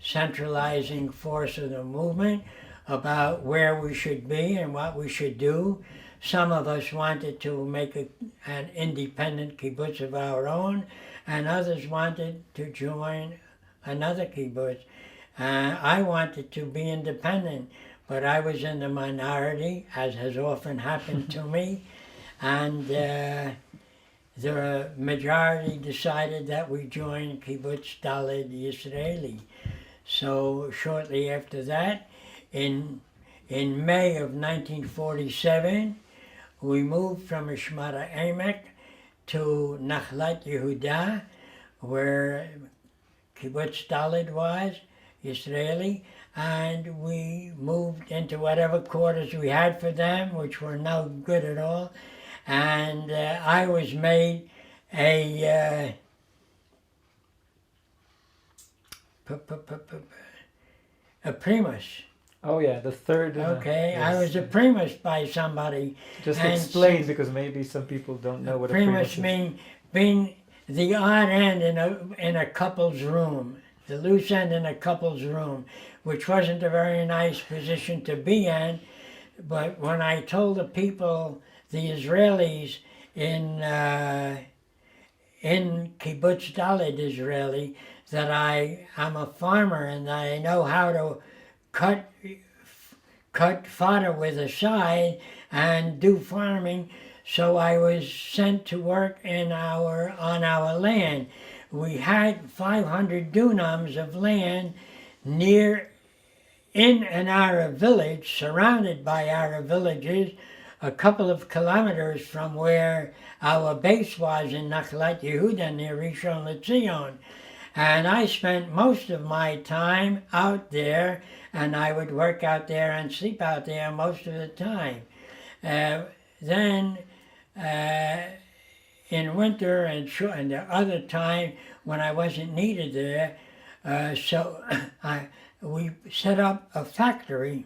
Speaker 1: centralizing force of the movement, about where we should be and what we should do. Some of us wanted to make an independent kibbutz of our own, and others wanted to join another kibbutz. I wanted to be independent, but I was in the minority, as has often happened to me, and the majority decided that we join Kibbutz Daled Yisraeli. So shortly after that, in May of 1947, we moved from Mishmar HaEmek to Nachlat Yehuda, where Kibbutz Daled was, Israeli, and we moved into whatever quarters we had for them, which were no good at all. And I was made a primus,
Speaker 3: Oh yeah, the third.
Speaker 1: Okay, I
Speaker 3: yes.
Speaker 1: was a primus by somebody.
Speaker 3: Just
Speaker 1: and
Speaker 3: explain, because maybe some people don't know what a
Speaker 1: primus
Speaker 3: primus is.
Speaker 1: mean being the odd end in a couple's room, the loose end in a couple's room, which wasn't a very nice position to be in. But when I told the people, the Israelis in Kibbutz Dalet Israeli, that I'm a farmer and I know how to cut fodder with a scythe and do farming, so I was sent to work on our land. We had 500 dunams of land in an Arab village, surrounded by Arab villages, a couple of kilometers from where our base was in Nachlat Yehuda near Rishon LeZion. And I spent most of my time out there, and I would work out there and sleep out there most of the time. Then in winter and the other time when I wasn't needed there, we set up a factory.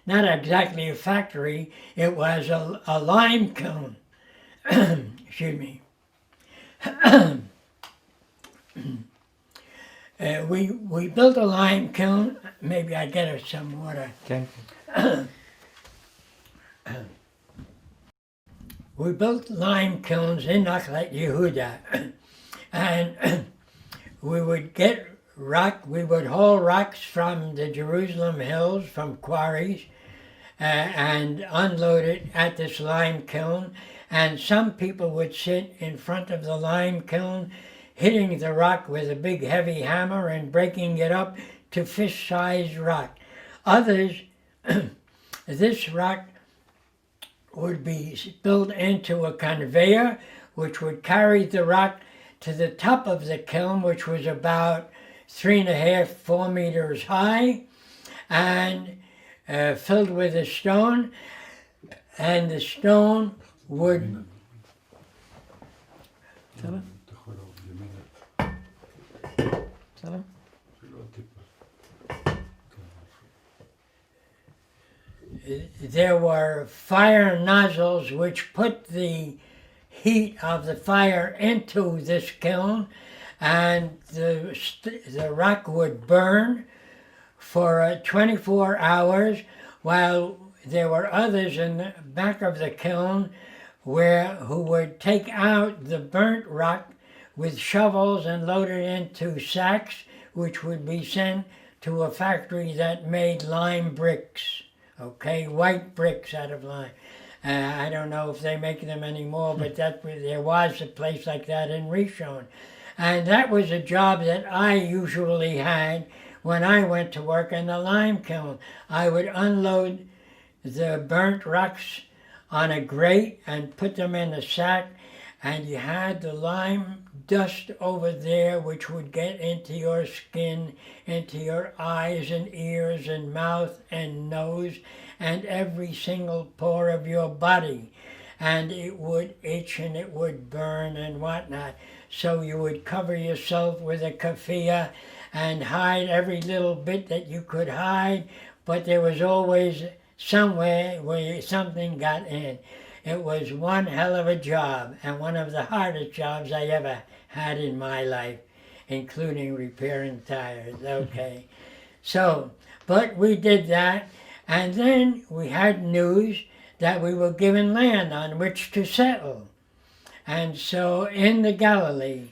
Speaker 1: Not exactly a factory, it was a lime kiln. Excuse me. We built a lime kiln. Maybe I get her some water.
Speaker 3: Thank
Speaker 1: We built lime kilns in Nachlat Yehuda, and we would get we would haul rocks from the Jerusalem hills, from quarries, and unload it at this lime kiln. And some people would sit in front of the lime kiln, hitting the rock with a big heavy hammer and breaking it up to fish-sized rock. Others, this rock would be built into a conveyor which would carry the rock to the top of the kiln, which was about 3.5, 4 meters high, and filled with a stone, and the stone would there were fire nozzles which put the heat of the fire into this kiln, and the rock would burn for 24 hours, while there were others in the back of the kiln who would take out the burnt rock with shovels and load it into sacks, which would be sent to a factory that made lime bricks, okay, white bricks out of lime. I don't know if they make them anymore, but there was a place like that in Rishon. And that was a job that I usually had when I went to work in the lime kiln. I would unload the burnt rocks on a grate and put them in a sack, and you had the lime dust over there which would get into your skin, into your eyes and ears and mouth and nose and every single pore of your body. And it would itch and it would burn and whatnot. So you would cover yourself with a keffiyeh and hide every little bit that you could hide, but there was always somewhere where something got in. It was one hell of a job, and one of the hardest jobs I ever had in my life, including repairing tires. Okay. So, but we did that, and then we had news that we were given land on which to settle. And so in the Galilee,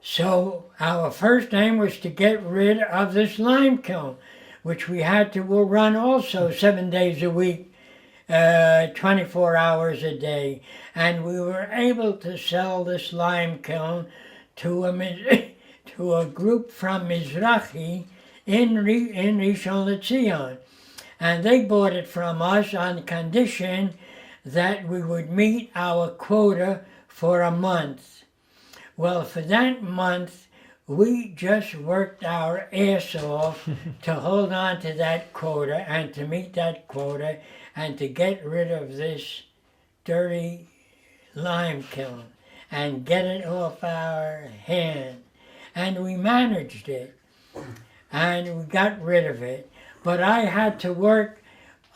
Speaker 1: so our first aim was to get rid of this lime kiln, which we had to run also 7 days a week, 24 hours a day. And we were able to sell this lime kiln to a group from Mizrahi in Rishon LeZion. And they bought it from us on condition that we would meet our quota for a month. Well, for that month, we just worked our ass off to hold on to that quota and to meet that quota and to get rid of this dirty lime kiln and get it off our hand. And we managed it. and we got rid of it. But I had to work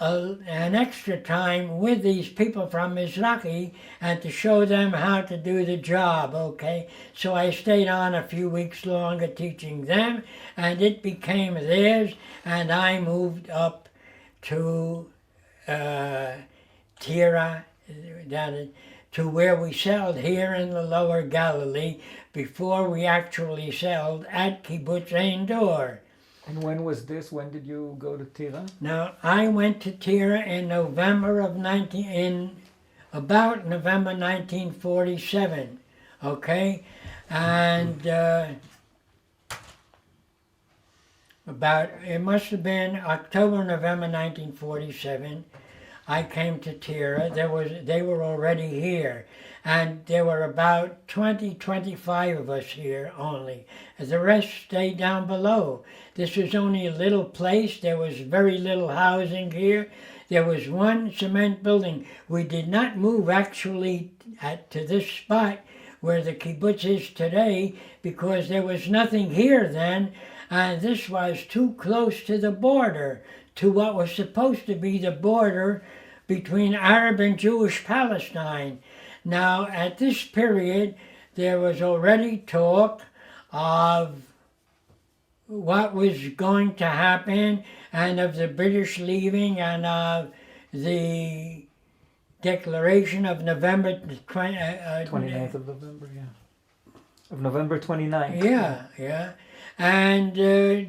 Speaker 1: an extra time with these people from Mizrahi and to show them how to do the job, okay? So I stayed on a few weeks longer teaching them, and it became theirs, and I moved up to Tira, to where we settled here in the Lower Galilee before we actually settled at Kibbutz Ein Dor.
Speaker 3: And when was this? When did you go to Tira?
Speaker 1: Now, I went to Tira in November 1947, okay? And it must have been October, November 1947, I came to Tira. They were already here. And there were about 25 of us here only. The rest stayed down below. This was only a little place. There was very little housing here. There was one cement building. We did not move actually to this spot where the kibbutz is today because there was nothing here then, and this was too close to the border, to what was supposed to be the border between Arab and Jewish Palestine. Now, at this period, there was already talk of what was going to happen and of the British leaving and of the declaration of November
Speaker 3: 29th of November, yeah. Of November 29th.
Speaker 1: Yeah. And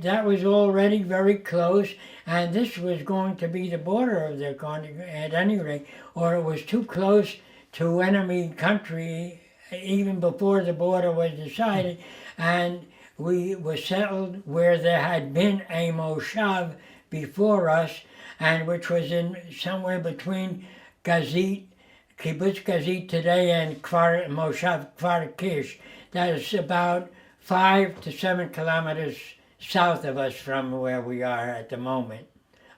Speaker 1: that was already very close, and this was going to be the border of their country at any rate, or it was too close to enemy country even before the border was decided, and we were settled where there had been a moshav before us, and which was in somewhere between Gazit, Kibbutz Gazit today, and Moshav Kfar Kish. That is about 5 to 7 kilometers south of us from where we are at the moment,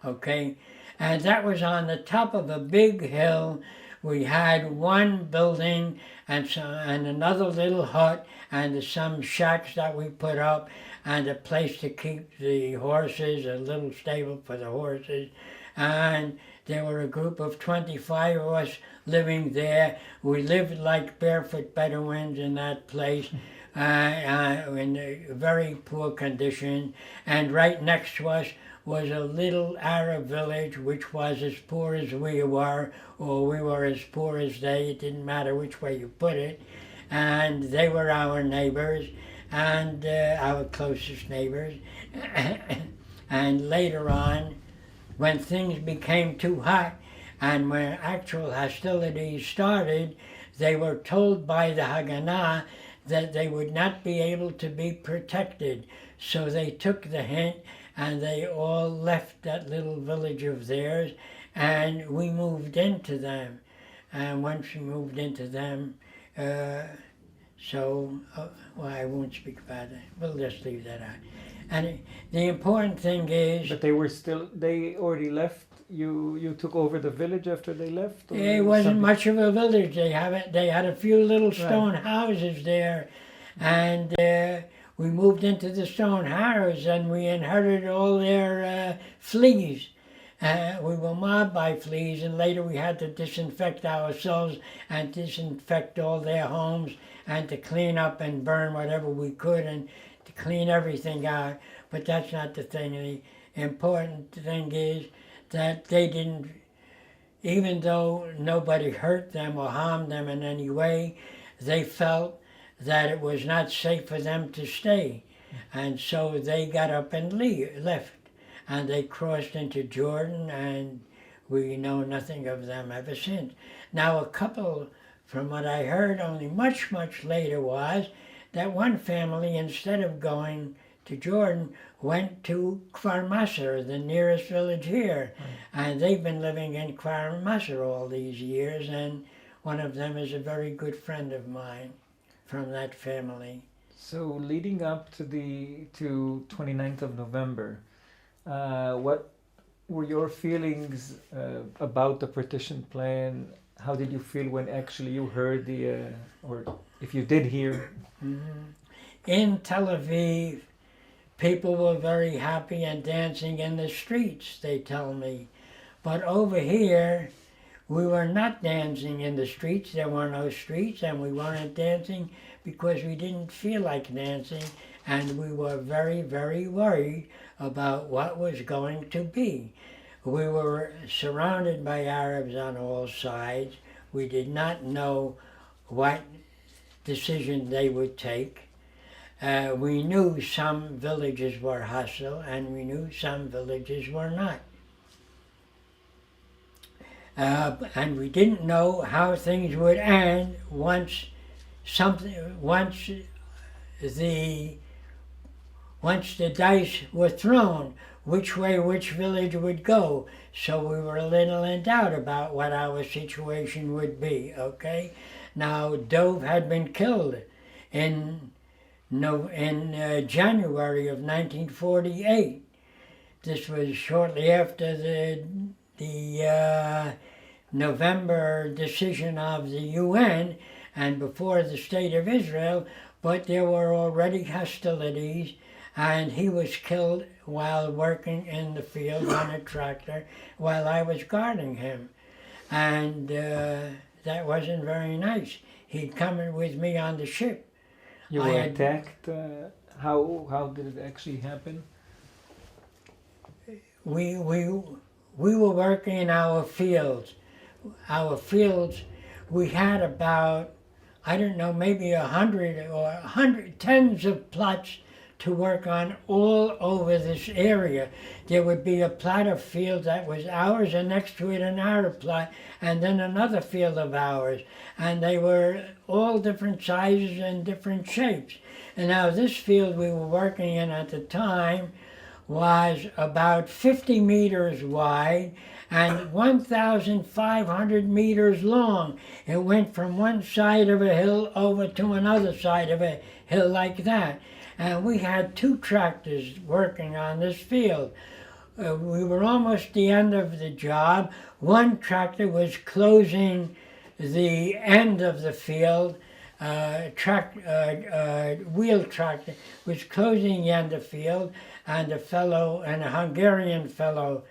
Speaker 1: okay? And that was on the top of a big hill. We had one building and another little hut and some shacks that we put up and a place to keep the horses, a little stable for the horses. And there were a group of 25 of us living there. We lived like barefoot Bedouins in that place. In a very poor condition, and right next to us was a little Arab village which was as poor as we were, or we were as poor as they. It didn't matter which way you put it, and they were our neighbors and our closest neighbors. And later on, when things became too hot and when actual hostilities started, they were told by the Haganah that they would not be able to be protected. So they took the hint and they all left that little village of theirs, and we moved into them. And once we moved into them, I won't speak about that. We'll just leave that out. And the important thing is...
Speaker 3: But they already left? You took over the village after they left?
Speaker 1: It wasn't much of a village. They had a few little stone houses there, and we moved into the stone houses and we inherited all their fleas. We were mobbed by fleas, and later we had to disinfect ourselves and disinfect all their homes and to clean up and burn whatever we could and to clean everything out. But that's not the thing. The important thing is that they didn't, even though nobody hurt them or harmed them in any way, they felt that it was not safe for them to stay. And so they got up and left. And they crossed into Jordan, and we know nothing of them ever since. Now a couple, from what I heard only much, much later, was that one family, instead of going to Jordan, went to Kfar Masr, the nearest village here. And they've been living in Kfar Masr all these years, and one of them is a very good friend of mine from that family.
Speaker 3: So leading up to 29th of November, what were your feelings about the partition plan? How did you feel when actually you heard or if you did hear?
Speaker 1: In Tel Aviv, people were very happy and dancing in the streets, they tell me. But over here, we were not dancing in the streets. There were no streets, and we weren't dancing because we didn't feel like dancing, and we were very, very worried about what was going to be. We were surrounded by Arabs on all sides. We did not know what decision they would take. We knew some villages were hostile, and we knew some villages were not. And we didn't know how things would end once the dice were thrown, which way which village would go. So we were a little in doubt about what our situation would be, okay? Now, Dove had been killed in January of 1948. This was shortly after the November decision of the UN and before the State of Israel, but there were already hostilities, and he was killed while working in the field on a tractor while I was guarding him. And that wasn't very nice. He'd come in with me on the ship.
Speaker 3: You were attacked? How did it actually happen?
Speaker 1: We were working in our fields. Our fields, we had about, I don't know, maybe 100 tens of plots to work on all over this area. There would be a plot of field that was ours, and next to it another plot, and then another field of ours. And they were all different sizes and different shapes. And now this field we were working in at the time was about 50 meters wide and 1,500 meters long. It went from one side of a hill over to another side of a hill like that. And we had 2 tractors working on this field. We were almost at the end of the job. One tractor was closing the end of the field. Wheel tractor was closing the end of the field, and a Hungarian fellow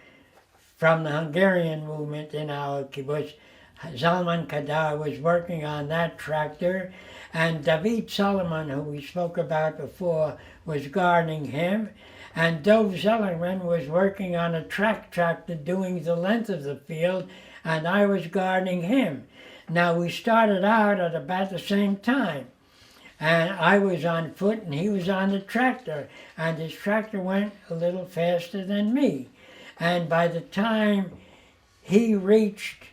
Speaker 1: from the Hungarian movement in our kibbutz, Zalman Kadar, was working on that tractor, and David Solomon, who we spoke about before, was guarding him, and Dov Zellerman was working on a tractor doing the length of the field, and I was guarding him. Now, we started out at about the same time, and I was on foot and he was on the tractor, and his tractor went a little faster than me. And by the time he reached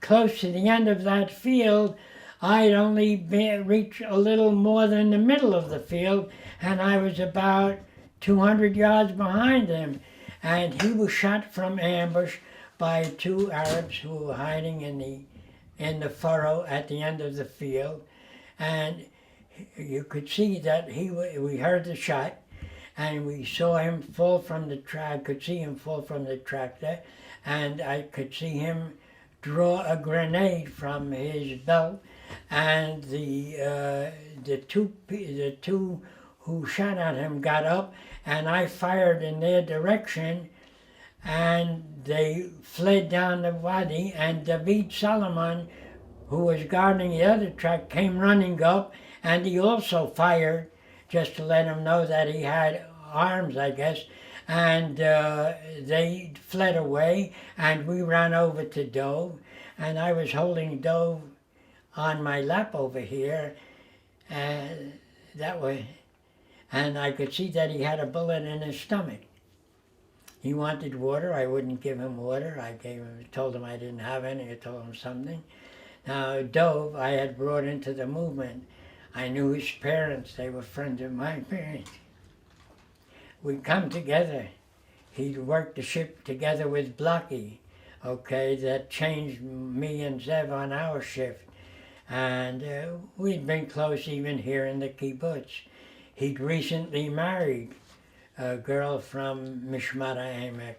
Speaker 1: close to the end of that field, I'd only reached a little more than the middle of the field, and I was about 200 yards behind him. And he was shot from ambush by 2 Arabs who were hiding in the furrow at the end of the field. And you could see that we heard the shot, and we saw him fall from the tractor, and I could see him draw a grenade from his belt, and the two who shot at him got up, and I fired in their direction, and they fled down the wadi, and David Solomon, who was guarding the other truck, came running up, and he also fired, just to let him know that he had arms, I guess, and they fled away, and we ran over to Dove, and I was holding Dove on my lap over here, and I could see that he had a bullet in his stomach. He wanted water. I wouldn't give him water. I told him I didn't have any. I told him something. Now, Dove, I had brought into the movement. I knew his parents. They were friends of my parents. We'd come together. He'd worked the ship together with Blocky, okay, that changed me and Zev on our shift. And we'd been close even here in the kibbutz. He'd recently married a girl from Mishmar HaEmek,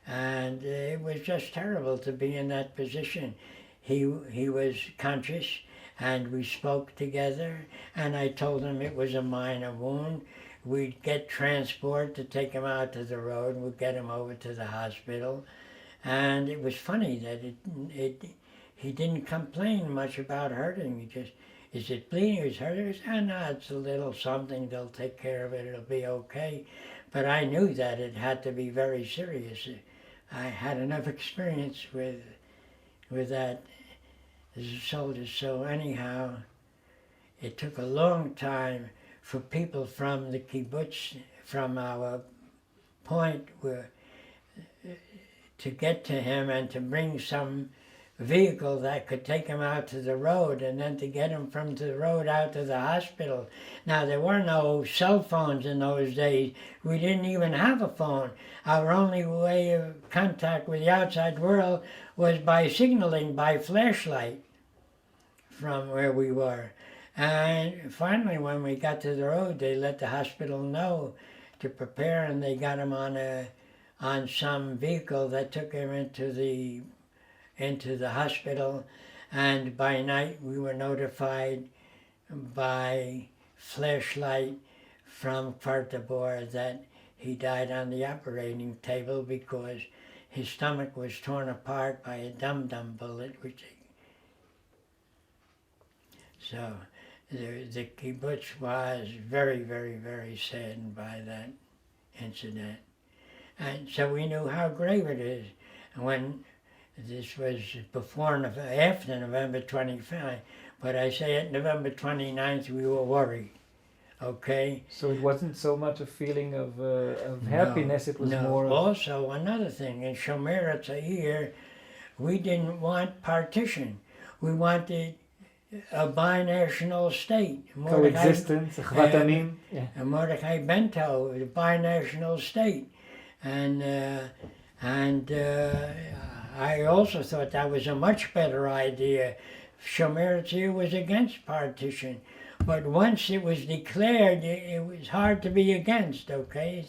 Speaker 1: and it was just terrible to be in that position. He was conscious, and we spoke together, and I told him it was a minor wound. We'd get transport to take him out to the road, we'd get him over to the hospital. And it was funny that he didn't complain much about hurting. He just, is it bleeding? Is it hurting? He said, no, it's a little something, they'll take care of it, it'll be okay. But I knew that it had to be very serious. I had enough experience with that as a soldier. So anyhow, it took a long time for people from the kibbutz, from our point where, to get to him and to bring some vehicle that could take him out to the road, and then to get him from the road out to the hospital. Now, there were no cell phones in those days. We didn't even have a phone. Our only way of contact with the outside world was by signaling, by flashlight from where we were. And finally, when we got to the road, they let the hospital know to prepare, and they got him on some vehicle that took him into the hospital. And by night we were notified by flashlight from Kvartabor that he died on the operating table because his stomach was torn apart by a dum-dum bullet. So the kibbutz was very, very, very saddened by that incident. And so we knew how grave it is. And when this was after November 25, but I say at November 29th we were worried, okay?
Speaker 3: So it wasn't so much a feeling of happiness, it was more...
Speaker 1: Also, another thing, in Shomer HaTzair, we didn't want partition. We wanted a binational state.
Speaker 3: Coexistence, Achvat Amim.
Speaker 1: Mordechai Bento, a binational state. And I also thought that was a much better idea. Shomer HaTzair was against partition, but once it was declared, it was hard to be against, okay?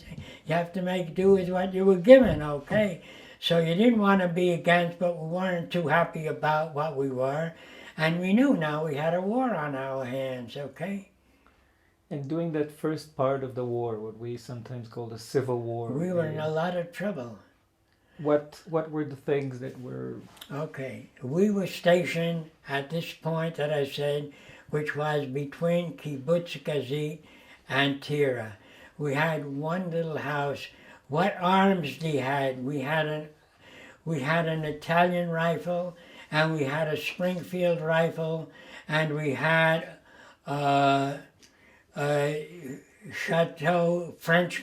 Speaker 1: You have to make do with what you were given, okay? So you didn't want to be against, but we weren't too happy about what we were. And we knew now we had a war on our hands, okay?
Speaker 3: And during that first part of the war, what we sometimes call the Civil War...
Speaker 1: We were in a lot of trouble.
Speaker 3: What were the things that were...
Speaker 1: Okay, we were stationed at this point that I said, which was between Kibbutz Gazit and Tira. We had one little house. What arms they had? We had an Italian rifle, and we had a Springfield rifle, and we had a Chateau French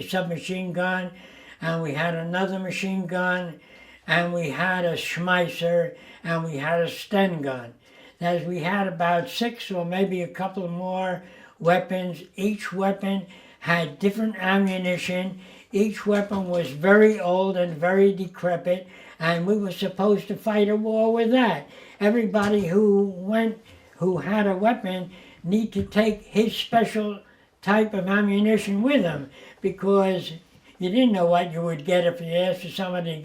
Speaker 1: submachine gun, and we had another machine gun, and we had a Schmeisser, and we had a Sten gun. That is, we had about 6 or maybe a couple more weapons. Each weapon had different ammunition. Each weapon was very old and very decrepit, and we were supposed to fight a war with that. Everybody who had a weapon need to take his special type of ammunition with him, because you didn't know what you would get if you asked for somebody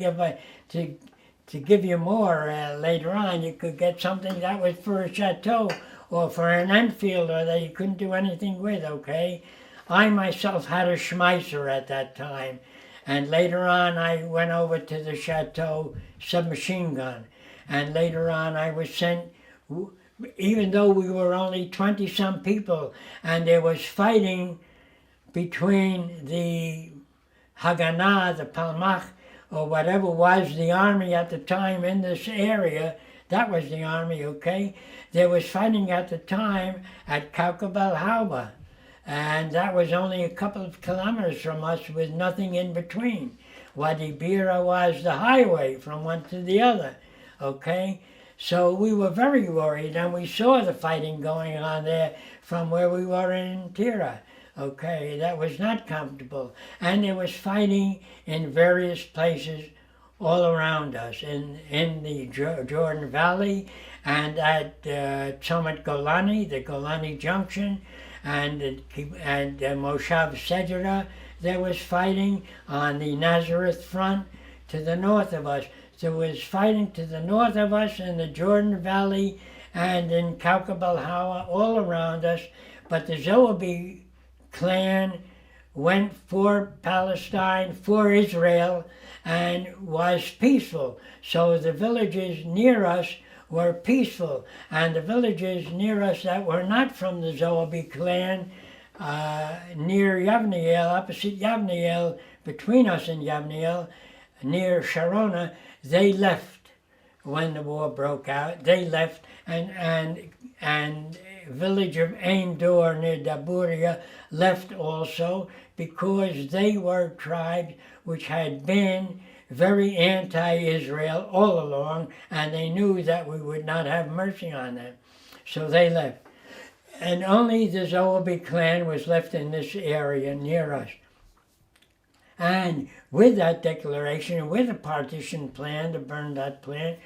Speaker 1: to give you more later on. You could get something that was for a chateau or for an Enfield, or that you couldn't do anything with, okay? I myself had a Schmeisser at that time, and later on I went over to the Chateau submachine gun, and later on I was sent, even though we were only 20-some people, and there was fighting between the Haganah, the Palmach, or whatever was the army at the time in this area. That was the army, okay? There was fighting at the time at Kaukabel Hauba, and that was only a couple of kilometers from us with nothing in between. Wadi Bira was the highway from one to the other, okay? So we were very worried, and we saw the fighting going on there from where we were in Tira. Okay, that was not comfortable. And there was fighting in various places all around us, in the Jordan Valley, and at Tzomet Golani, the Golani Junction, and Moshav Sedra. There was fighting on the Nazareth front to the north of us. There was fighting to the north of us in the Jordan Valley and in Kaukabalhawa, all around us. But the Zoabi clan went for Palestine, for Israel, and was peaceful. So the villages near us were peaceful, and the villages near us that were not from the Zoabi clan, near Yavniel, opposite Yavniel, between us and Yavniel, near Sharona, they left when the war broke out. They left, and village of Ein Dor near Daburia left also, because they were tribes which had been very anti-Israel all along, and they knew that we would not have mercy on them. So they left. And only the Zoabi clan was left in this area near us. And with that declaration, with the partition plan, to burn that plant,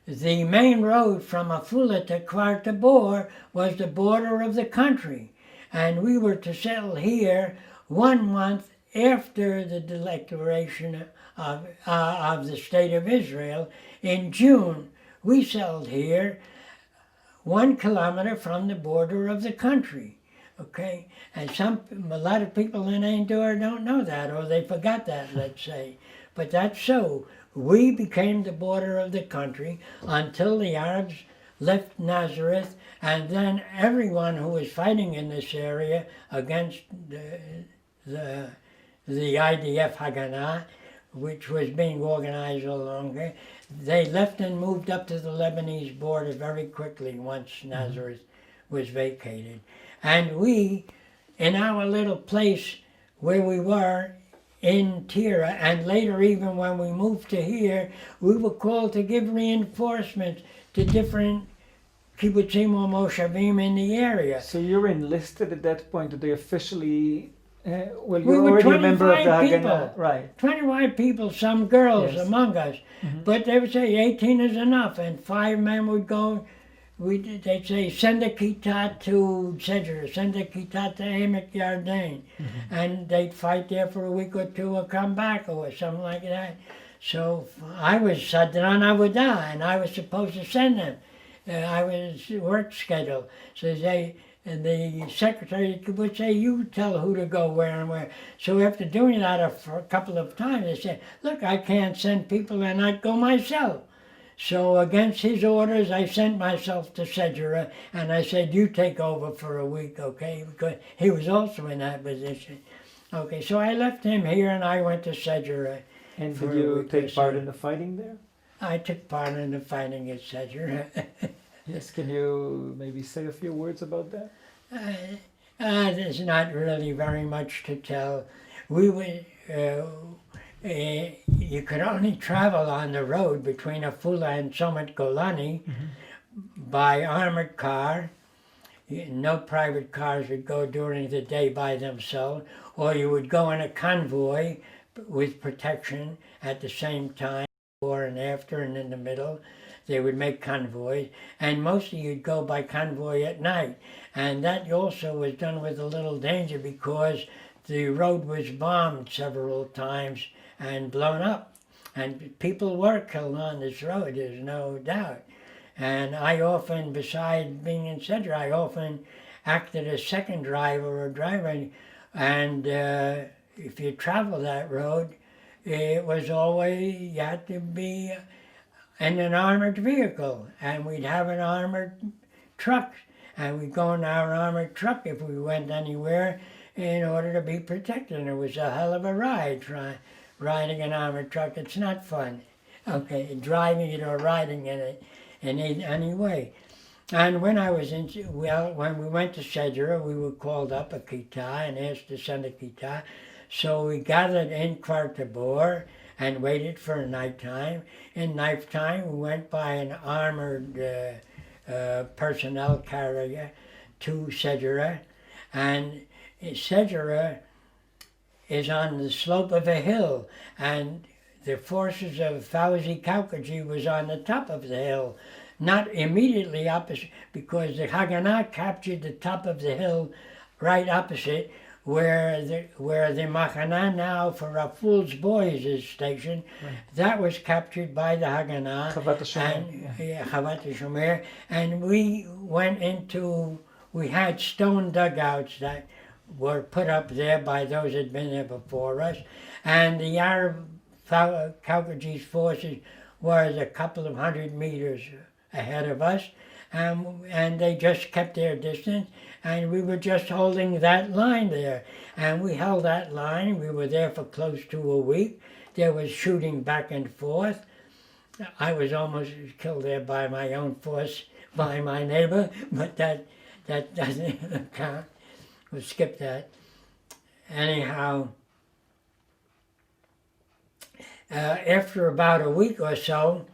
Speaker 1: the main road from Afula to Kfar Tabor was the border of the country. And we were to settle here 1 month after the declaration of the State of Israel. In June, we settled here 1 kilometer from the border of the country. Okay, and a lot of people in Ein Dor don't know that, or they forgot that, let's say. But that's so. We became the border of the country until the Arabs left Nazareth, and then everyone who was fighting in this area against the IDF Haganah, which was being organized along there, they left and moved up to the Lebanese border very quickly once Nazareth was vacated. And we, in our little place where we were in Tira, and later even when we moved to here, we were called to give reinforcements to different kibbutzim or moshavim in the area.
Speaker 3: So you're enlisted at that point? Did they officially? Well,
Speaker 1: We
Speaker 3: you're
Speaker 1: were
Speaker 3: already a member of the
Speaker 1: 25
Speaker 3: Haganah,
Speaker 1: people.
Speaker 3: right?
Speaker 1: 25 people, some girls
Speaker 3: Yes.
Speaker 1: among us. But they would say 18 is enough, and 5 men would go. They'd say, send a kitat to Sedger, send a kitat to Emek Yarden. And they'd fight there for a week or 2 or come back or something like that. So I was Sadran Avodah, and I was supposed to send them. I was work schedule. So and the secretary would say, you tell who to go where and where. So after doing that for a couple of times, they said, look, I can't send people and I'd go myself. So against his orders, I sent myself to Sedgera, and I said, you take over for a week, okay? Because he was also in that position. Okay, so I left him here and I went to Sedgera.
Speaker 3: And did you take part in the fighting there?
Speaker 1: I took part in the fighting at Sedgera.
Speaker 3: Yes, can you maybe say a few words about that?
Speaker 1: There's not really very much to tell. We would, you could only travel on the road between Afula and Summit Golani by armored car. No private cars would go during the day by themselves, or you would go in a convoy with protection at the same time, before and after and in the middle. They would make convoys, and mostly you'd go by convoy at night. And that also was done with a little danger because the road was bombed several times and blown up. And people were killed on this road, there's no doubt. And I often, besides being in Sedgera, I often acted as second driver or driver. And if you travel that road, it was always, you had to be in an armored vehicle, and we'd have an armored truck, and we'd go in our armored truck if we went anywhere in order to be protected. And it was a hell of a ride, riding an armored truck. It's not fun, okay, driving it or riding in it in any way. And when I was when we went to Sedgera, we were called up a kitah and asked to send a kitah. So we gathered in Kfar Tabor and waited for nighttime. In nighttime, we went by an armored personnel carrier to Sedgera, and Sedgera is on the slope of a hill, and the forces of Fauzi Kaukaji was on the top of the hill, not immediately opposite, because the Haganah captured the top of the hill right opposite, where the Machana now for a Fool's Boys is stationed, that was captured by the Haganah. Chavat HaShomer. And we went into, we had stone dugouts that were put up there by those that had been there before us. And the Arab Kaukaji's forces was a couple of 100 meters ahead of us. And they just kept their distance, and we were just holding that line there. And we held that line. We were there for close to a week. There was shooting back and forth. I was almost killed there by my own force, by my neighbor, but that doesn't count. We'll skip that. Anyhow, after about a week or so,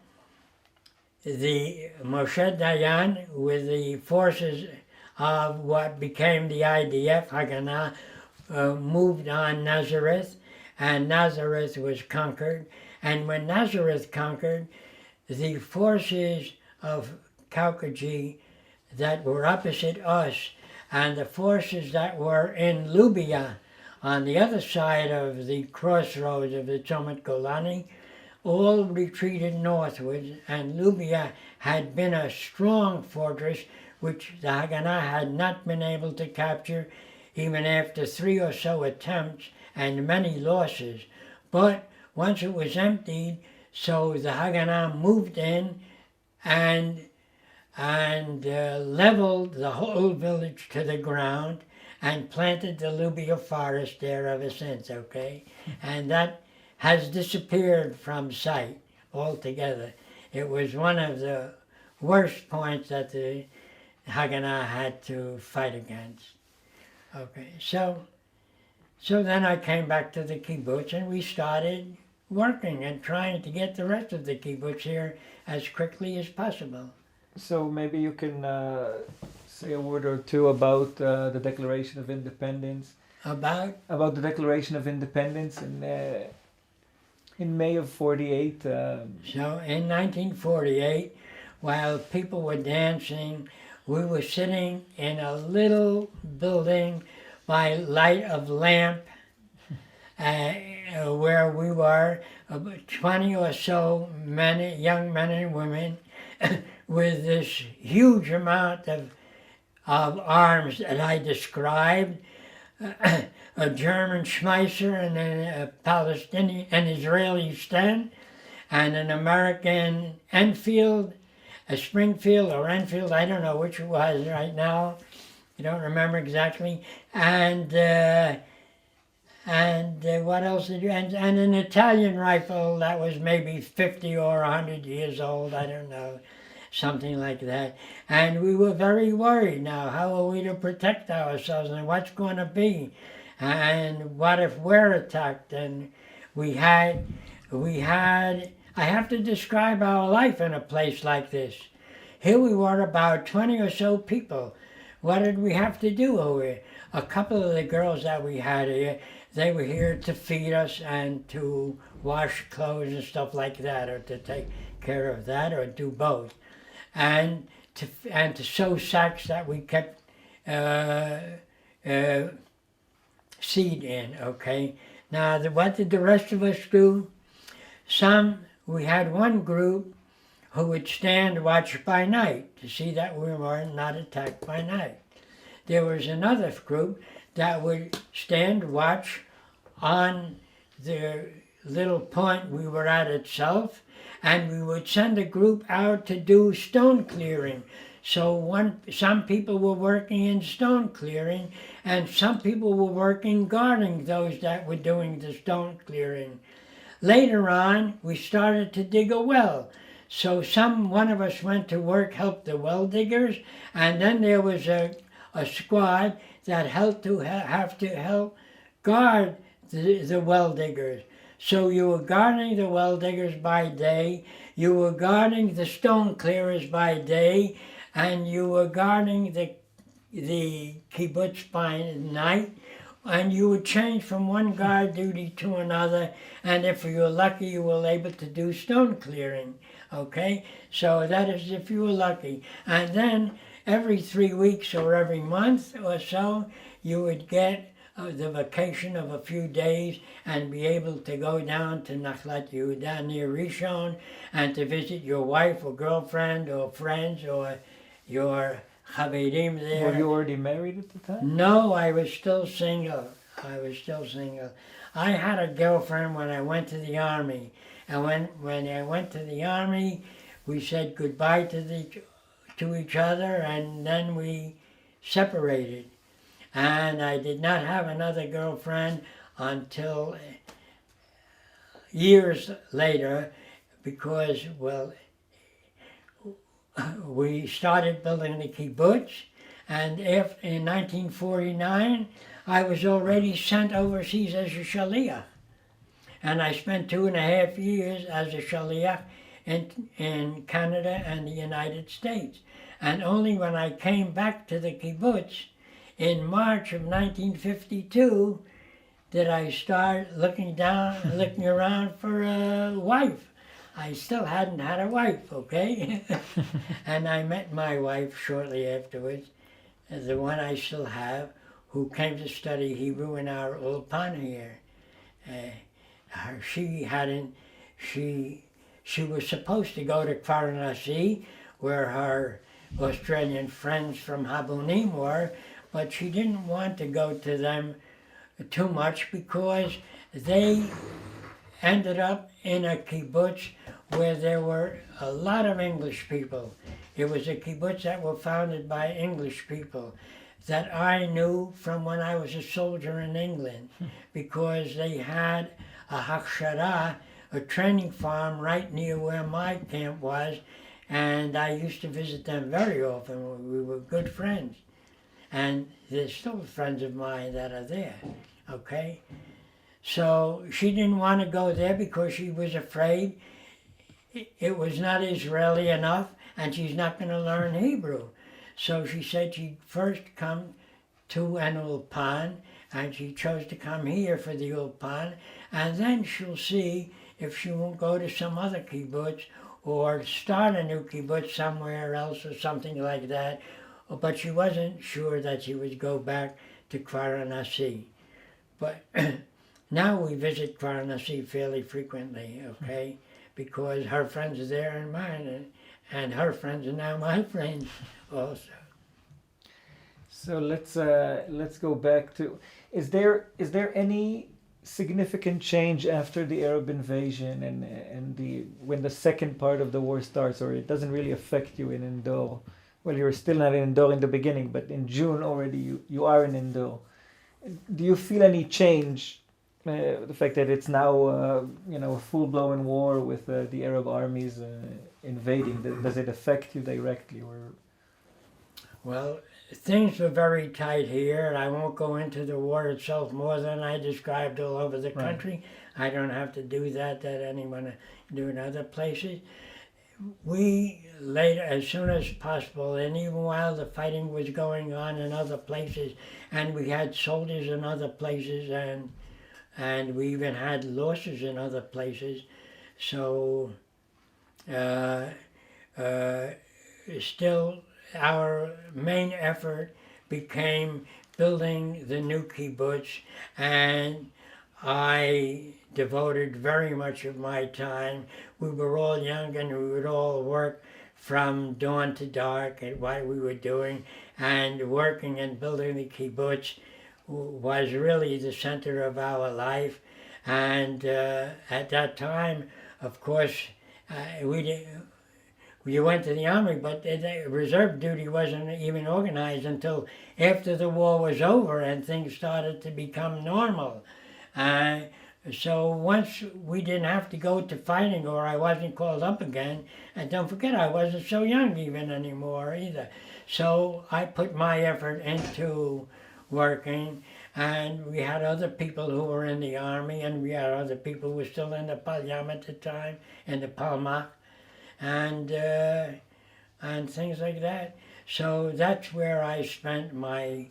Speaker 1: the Moshe Dayan, with the forces of what became the IDF, Haganah, moved on Nazareth, and Nazareth was conquered. And when Nazareth conquered, the forces of Kaukaji that were opposite us and the forces that were in Lubia on the other side of the crossroads of the Chomet Golani all retreated northwards, and Lubia had been a strong fortress which the Haganah had not been able to capture even after 3 or so attempts and many losses. But once it was emptied, so the Haganah moved in and leveled the whole village to the ground and planted the Lubia forest there ever since, okay? And that has disappeared from sight altogether. It was one of the worst points that the Haganah had to fight against. Okay, so then I came back to the kibbutz and we started working and trying to get the rest of the kibbutz here as quickly as possible.
Speaker 3: So maybe you can say a word or two about the Declaration of Independence.
Speaker 1: About
Speaker 3: the Declaration of Independence in May of '48.
Speaker 1: So in 1948, while people were dancing, we were sitting in a little building by light of lamp where we were, 20 or so young men and women with this huge amount of arms that I described, a German Schmeisser and then a Palestinian, an Israeli Sten, and an American Enfield, a Springfield or Enfield, I don't know which it was right now, I don't remember exactly, and what else did you, and an Italian rifle that was maybe 50 or 100 years old, I don't know, something like that. And we were very worried now, how are we to protect ourselves and what's going to be? And what if we're attacked? And we had, I have to describe our life in a place like this. Here we were about 20 or so people. What did we have to do over here? A couple of the girls that we had here, they were here to feed us and to wash clothes and stuff like that, or to take care of that, or do both. And to sew sacks that we kept seed in, okay? Now, what did the rest of us do? We had one group who would stand watch by night to see that we were not attacked by night. There was another group that would stand watch on the little point we were at itself, and we would send a group out to do stone clearing. So some people were working in stone clearing, and some people were working guarding those that were doing the stone clearing. Later on, we started to dig a well. So one of us went to work, help the well diggers, and then there was a squad that have to help guard the well diggers. So you were guarding the well diggers by day, you were guarding the stone clearers by day, and you were guarding the kibbutz by night, and you would change from one guard duty to another, and if you were lucky, you were able to do stone clearing, okay? So that is if you were lucky. And then every 3 weeks or every month or so, you would get the vacation of a few days and be able to go down to Nachlat Yehuda near Rishon and to visit your wife or girlfriend or friends or your chaverim there.
Speaker 3: Were you already married at the time?
Speaker 1: No, I was still single. I had a girlfriend when I went to the army. And when I went to the army, we said goodbye to each other, and then we separated. And I did not have another girlfriend until years later, because, well, we started building the kibbutz, and in 1949, I was already sent overseas as a shaliach. And I spent 2.5 years as a shaliach in Canada and the United States. And only when I came back to the kibbutz in March of 1952 did I start looking around for a wife. I still hadn't had a wife, okay? And I met my wife shortly afterwards, the one I still have, who came to study Hebrew in our ulpan here. She was supposed to go to Kfar Nasi, where her Australian friends from Habonim were, but she didn't want to go to them too much because they ended up in a kibbutz where there were a lot of English people. It was a kibbutz that were founded by English people that I knew from when I was a soldier in England, because they had a hakshara, a training farm right near where my camp was, and I used to visit them very often. We were good friends, and they're still friends of mine that are there, okay? So she didn't want to go there because she was afraid it was not Israeli enough, and she's not going to learn Hebrew. So she said she'd first come to an ulpan, and she chose to come here for the ulpan, and then she'll see if she won't go to some other kibbutz or start a new kibbutz somewhere else or something like that. But she wasn't sure that she would go back to Kfar Nasi. But now we visit Kfar Nasi fairly frequently, okay? Because her friends are there and mine, and her friends are now my friends also.
Speaker 3: So let's go back to, is there any significant change after the Arab invasion and when the second part of the war starts, or it doesn't really affect you in Endor? Well, you're still not in Endor in the beginning, but in June already you are in Endor. Do you feel any change? The fact that it's now a full-blown war with the Arab armies invading, does it affect you directly, or?
Speaker 1: Well, things were very tight here, and I won't go into the war itself more than I described all over the country. Right. I don't have to do that anyone do in other places. We later, as soon as possible, and even while the fighting was going on in other places, and we had soldiers in other places, and we even had losses in other places, so still our main effort became building the new kibbutz, and I devoted very much of my time. We were all young, and we would all work from dawn to dark at what we were doing, and working and building the kibbutz was really the center of our life. And at that time, of course, you went to the army, but the reserve duty wasn't even organized until after the war was over and things started to become normal. So once we didn't have to go to fighting, or I wasn't called up again, and don't forget I wasn't so young even anymore either. So I put my effort into working, and we had other people who were in the army, and we had other people who were still in the Palyam at the time, in the Palmach, and things like that. So that's where I spent my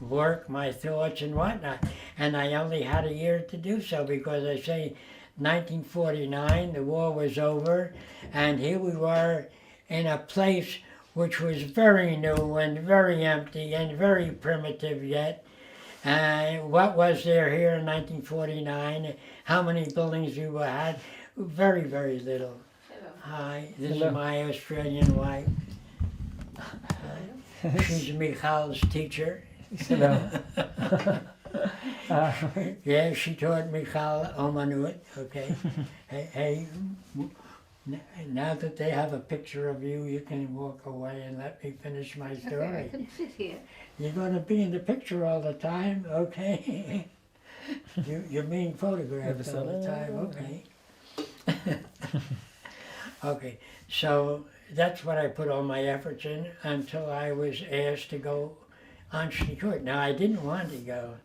Speaker 1: work, my thoughts and whatnot. And I only had a year to do so, because I say 1949, the war was over, and here we were in a place which was very new and very empty and very primitive yet. What was there here in 1949? How many buildings we had? Very, very little. Hi, this is my Australian wife. She's Michal's teacher. Yeah, she taught Michal Omanut. Okay. Hey, now that they have a picture of you, you can walk away and let me finish my story.
Speaker 4: Okay, I can sit here.
Speaker 1: You're going to be in the picture all the time, okay? You're being photographed all the time, okay? Okay, so that's what I put all my efforts in until I was asked to go on Shlichut. Now, I didn't want to go.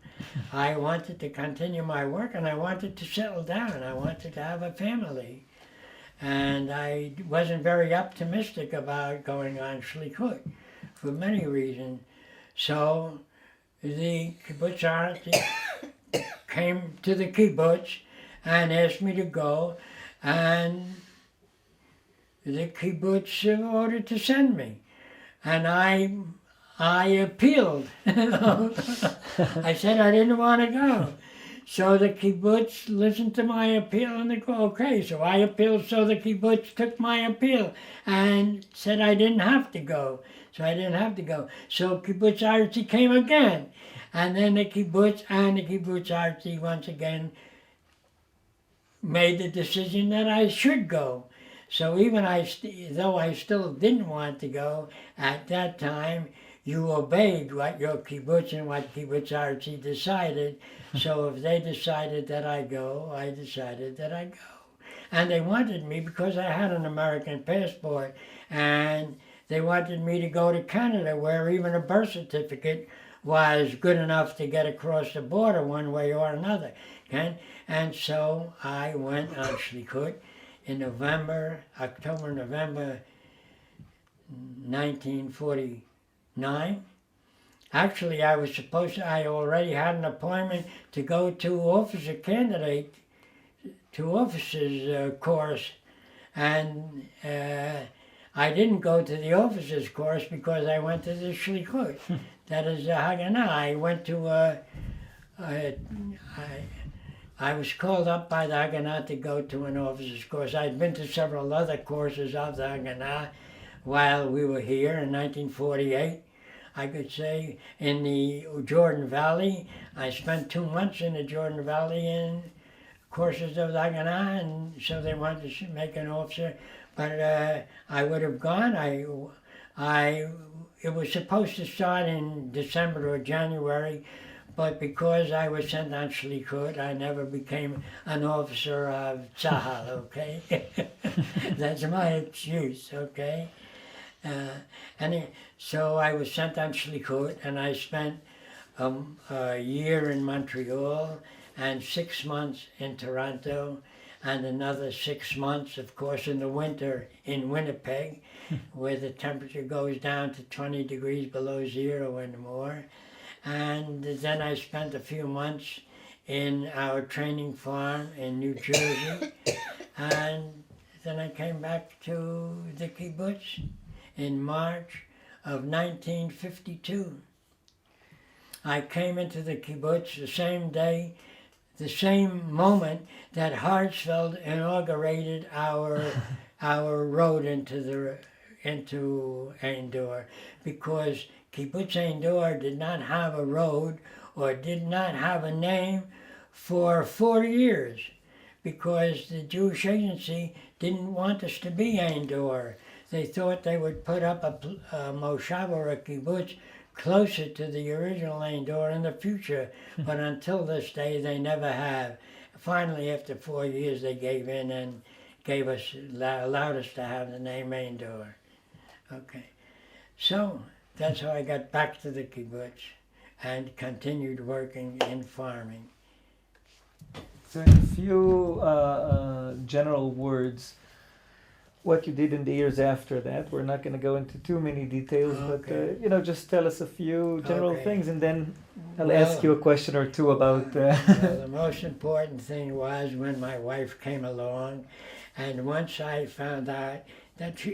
Speaker 1: I wanted to continue my work and I wanted to settle down. I wanted to have a family. And I wasn't very optimistic about going on Shlichut for many reasons. So the kibbutz came to the kibbutz and asked me to go, and the kibbutz ordered to send me. And I appealed. I said I didn't want to go. So the kibbutz listened to my appeal and they go, okay. So I appealed, so the kibbutz took my appeal and said I didn't have to go. So I didn't have to go. So kibbutz Artsy came again. And then the kibbutz Artsy once again made the decision that I should go. So even though I still didn't want to go, at that time, you obeyed what your kibbutz and what kibbutz Artsy decided. So if they decided that I go, I decided that I go. And they wanted me because I had an American passport, and they wanted me to go to Canada, where even a birth certificate was good enough to get across the border one way or another. Okay? And so I went on Shlichut in November 1949. Actually, I already had an appointment to go to officer candidate, to officers course, and I didn't go to the officers course because I went to the Shlichut. That is the Haganah. I went to I was called up by the Haganah to go to an officer's course. I'd been to several other courses of the Haganah while we were here in 1948. I could say in the Jordan Valley. I spent 2 months in the Jordan Valley in courses of the Haganah, and so they wanted to make an officer. But I would have gone. It was supposed to start in December or January, but because I was sent on Shlichut, I never became an officer of Tzahal, okay? That's my excuse, okay? So I was sent on Shlichut, and I spent a year in Montreal and 6 months in Toronto, and another 6 months, of course, in the winter in Winnipeg, where the temperature goes down to 20 degrees below zero and more. And then I spent a few months in our training farm in New Jersey, and then I came back to the kibbutz in March of 1952. I came into the kibbutz the same day, the same moment that Hartsfeld inaugurated our road into Ein Dor, because Kibbutz Ein Dor did not have a road or did not have a name for 4 years, because the Jewish agency didn't want us to be Ein Dor. They thought they would put up a moshav or a kibbutz closer to the original Ein Dor in the future, but until this day they never have. Finally, after 4 years, they gave in and allowed us to have the name Ein Dor. Okay, so that's how I got back to the kibbutz and continued working in farming.
Speaker 3: So in a few general words, what you did in the years after that. We're not going to go into too many details,
Speaker 1: Okay.
Speaker 3: but just tell us a few general
Speaker 1: Okay.
Speaker 3: things, and then I'll
Speaker 1: Well-
Speaker 3: ask you a question or two about.
Speaker 1: Well, the most important thing was when my wife came along, and once I found out that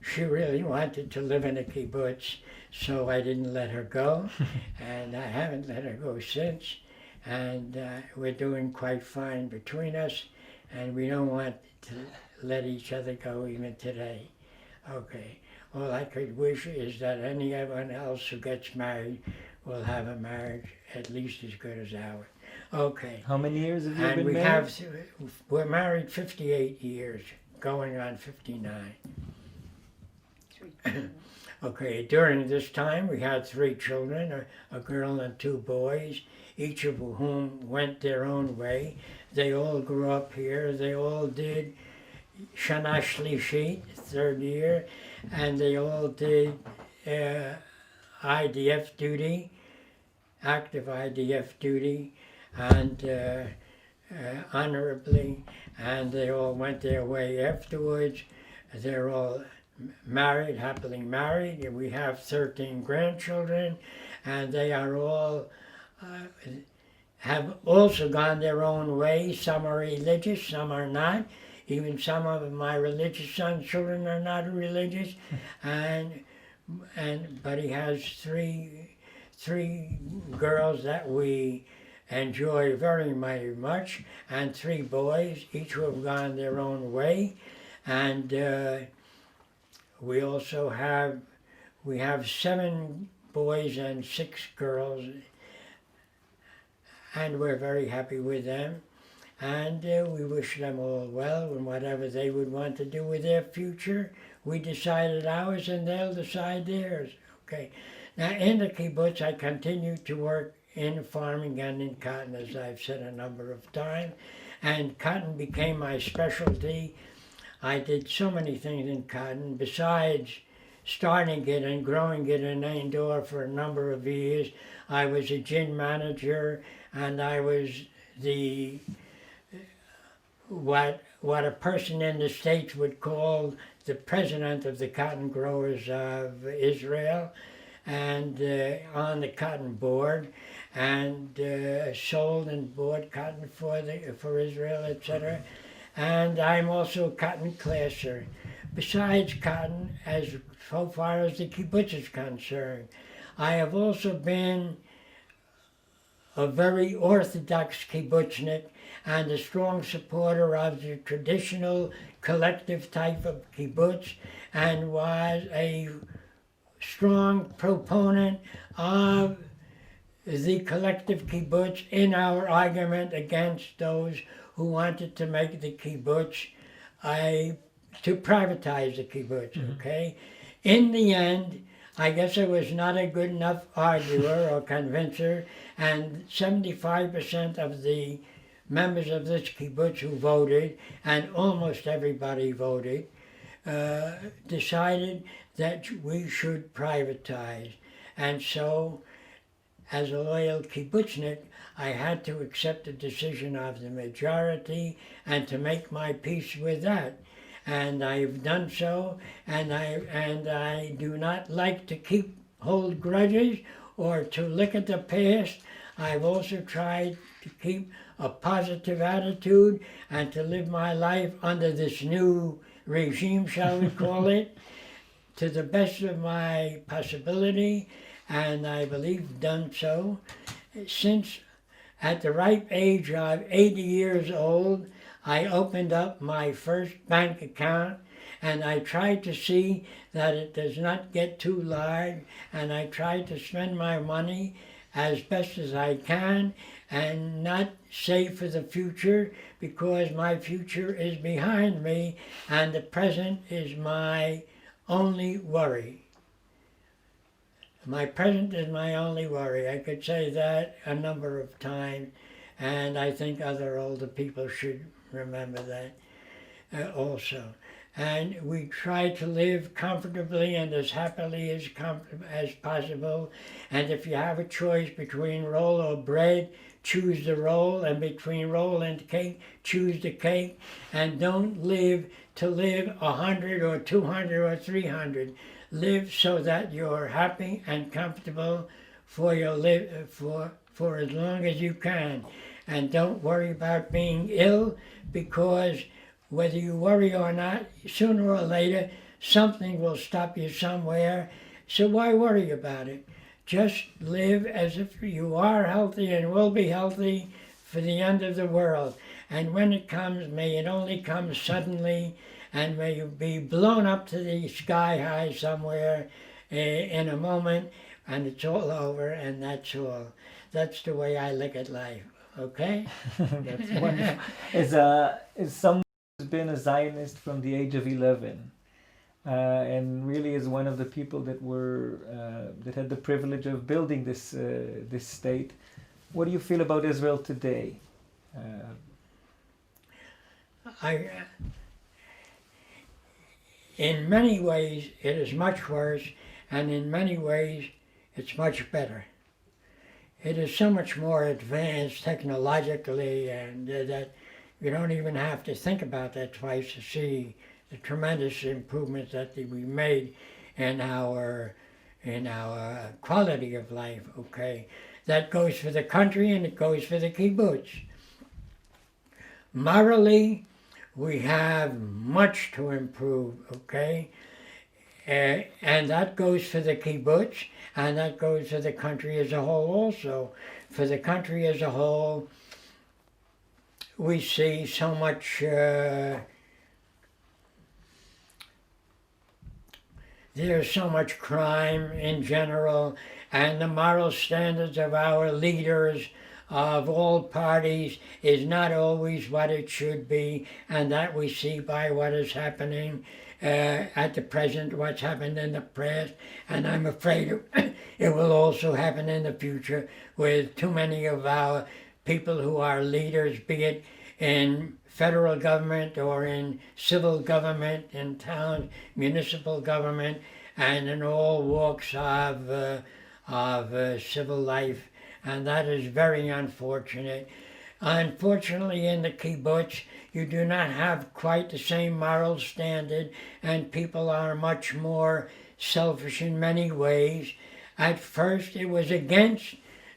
Speaker 1: she really wanted to live in a kibbutz, so I didn't let her go, and I haven't let her go since. And we're doing quite fine between us, and we don't want to let each other go even today. Okay. All I could wish is that anyone else who gets married will have a marriage at least as good as ours. Okay.
Speaker 3: How many years have you
Speaker 1: And
Speaker 3: been
Speaker 1: we
Speaker 3: married?
Speaker 1: we're married 58 years, going on 59. Okay, during this time we had 3 children, a girl and 2 boys, each of whom went their own way. They all grew up here, they all did Shana Shlishit, 3rd year, and they all did IDF duty, active IDF duty, and honorably, and they all went their way afterwards. They're all married, happily married, and we have 13 grandchildren, and they are all have also gone their own way. Some are religious, some are not. Even some of my religious son's children are not religious, but he has three girls that we enjoy very much, and 3 boys, each who have gone their own way, and we also have 7 boys and 6 girls, and we're very happy with them. And we wish them all well in whatever they would want to do with their future. We decided ours and they'll decide theirs. Okay. Now in the kibbutz I continue to work in farming and in cotton, as I've said a number of times. And cotton became my specialty. I did so many things in cotton besides starting it and growing it in Indore for a number of years. I was a gin manager, and I was the what a person in the States would call the president of the cotton growers of Israel, and on the cotton board, and sold and bought cotton for Israel, etc. And I'm also a cotton classer. Besides cotton, as so far as the kibbutz is concerned, I have also been a very orthodox kibbutznik and a strong supporter of the traditional collective type of kibbutz, and was a strong proponent of the collective kibbutz in our argument against those who wanted to make the kibbutz, to privatize the kibbutz, okay? In the end, I guess I was not a good enough arguer or convincer, and 75% of the members of this kibbutz who voted, and almost everybody voted, decided that we should privatize. And so, as a loyal kibbutznik, I had to accept the decision of the majority and to make my peace with that. And I've done so, and I do not like to hold grudges or to look at the past. I've also tried to keep a positive attitude and to live my life under this new regime, shall we call it, to the best of my possibility, and I believe done so. Since at the ripe age of 80 years old, I opened up my first bank account, and I tried to see that it does not get too large, and I try to spend my money as best as I can and not save for the future, because my future is behind me and the present is my only worry. My present is my only worry. I could say that a number of times, and I think other older people should remember that also. And we try to live comfortably and as happily as possible. And if you have a choice between roll or bread, choose the roll, and between roll and cake, choose the cake. And don't live to live 100 or 200 or 300. Live so that you're happy and comfortable for as long as you can. And don't worry about being ill, because whether you worry or not, sooner or later, something will stop you somewhere, so why worry about it? Just live as if you are healthy and will be healthy for the end of the world. And when it comes, may it only come suddenly, and may you be blown up to the sky high somewhere in a moment, and it's all over, and that's all. That's the way I look at life, okay?
Speaker 3: That's wonderful. As someone who's been a Zionist from the age of 11, and really is one of the people that that had the privilege of building this state, what do you feel about Israel today?
Speaker 1: In many ways, it is much worse, and in many ways, it's much better. It is so much more advanced technologically, and that you don't even have to think about that twice to see the tremendous improvements that we made in our quality of life. Okay, that goes for the country and it goes for the kibbutz. Morally, we have much to improve, okay? And that goes for the kibbutz, and that goes for the country as a whole also. For the country as a whole, we see so much, there's so much crime in general, and the moral standards of our leaders of all parties is not always what it should be, and that we see by what is happening at the present, what's happened in the past, and I'm afraid it will also happen in the future with too many of our people who are leaders, be it in federal government or in civil government, in town, municipal government, and in all walks of civil life. And that is very unfortunate. Unfortunately, in the kibbutz, you do not have quite the same moral standard, and people are much more selfish in many ways. At first, it was against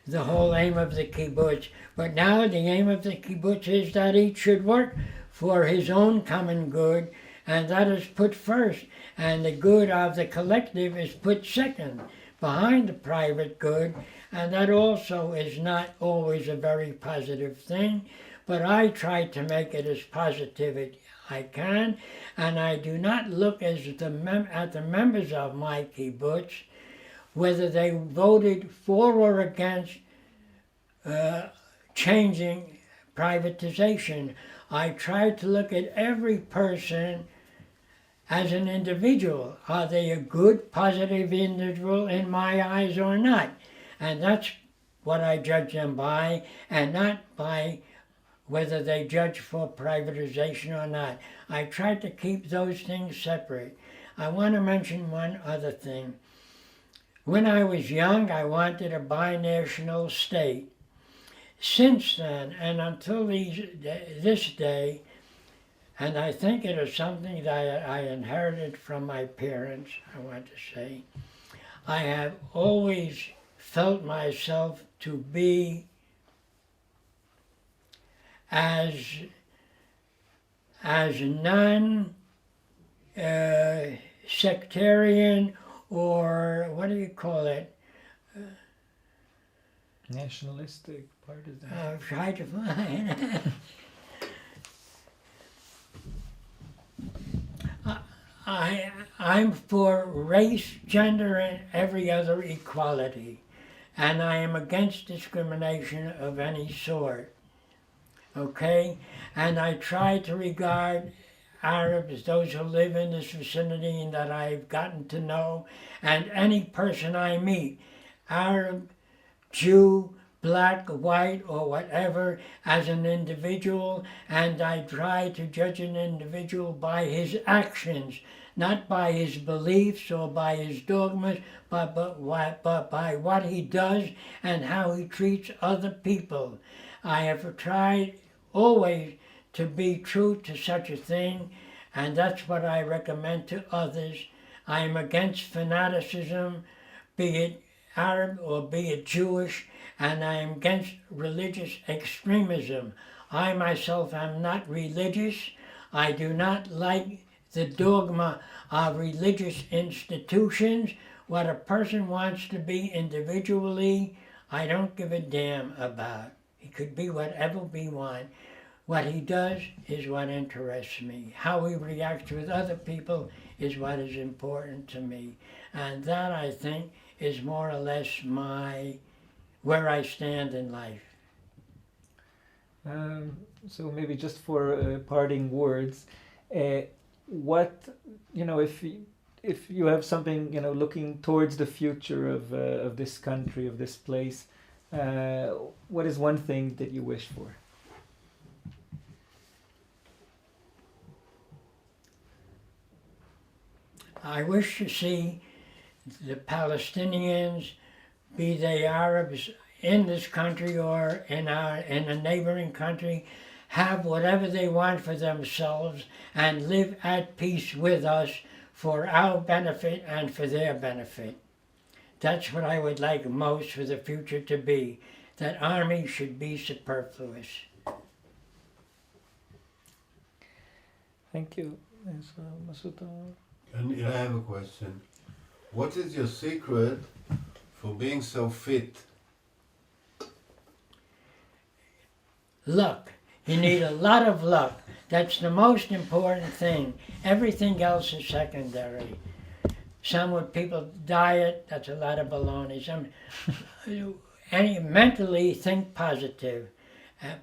Speaker 1: the whole aim of the kibbutz, but now the aim of the kibbutz is that each should work for his own common good, and that is put first, and the good of the collective is put second, behind the private good. And that also is not always a very positive thing, but I try to make it as positive as I can, and I do not look at the members of my kibbutz, whether they voted for or against changing privatization. I try to look at every person as an individual. Are they a good, positive individual in my eyes or not? And that's what I judge them by, and not by whether they judge for privatization or not. I try to keep those things separate. I want to mention one other thing. When I was young, I wanted a binational state. Since then, and until this day, and I think it is something that I inherited from my parents, I want to say, I have always felt myself to be as non-sectarian, or what do you call it?
Speaker 3: Nationalistic, partisan.
Speaker 1: I'll try to find I'm for race, gender, and every other equality. And I am against discrimination of any sort, okay? And I try to regard Arabs, those who live in this vicinity and that I've gotten to know, and any person I meet, Arab, Jew, black, white, or whatever, as an individual, and I try to judge an individual by his actions, not by his beliefs or by his dogmas, but by what he does and how he treats other people. I have tried always to be true to such a thing, and that's what I recommend to others. I am against fanaticism, be it Arab or be it Jewish, and I am against religious extremism. I myself am not religious. I do not like the dogma of religious institutions. What a person wants to be individually, I don't give a damn about. He could be whatever we want. What he does is what interests me. How he reacts with other people is what is important to me. And that, I think, is more or less where I stand in life.
Speaker 3: So maybe just for parting words, what, if you have something, looking towards the future of this country, of this place, what is one thing that you wish for?
Speaker 1: I wish to see the Palestinians, be they Arabs in this country or in a neighboring country, have whatever they want for themselves and live at peace with us for our benefit and for their benefit. That's what I would like most for the future to be. That army should be superfluous.
Speaker 3: Thank you.
Speaker 2: And I have a question. What is your secret for being so fit?
Speaker 1: Luck. You need a lot of luck. That's the most important thing. Everything else is secondary. Some with people diet, that's a lot of baloney. Mentally think positive.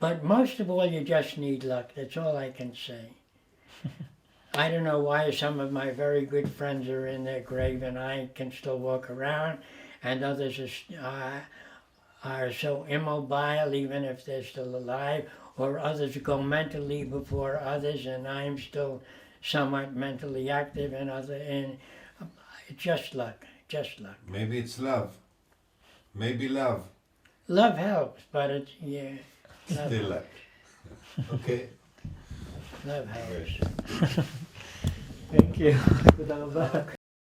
Speaker 1: But most of all, you just need luck. That's all I can say. I don't know why some of my very good friends are in their grave and I can still walk around, and others are so immobile even if they're still alive, or others go mentally before others and I'm still somewhat mentally active, and just luck, just luck.
Speaker 2: Maybe it's love. Maybe love.
Speaker 1: Love helps, but it's, yeah.
Speaker 2: Still luck. Okay.
Speaker 1: Love helps.
Speaker 3: Thank you. תודה רבה.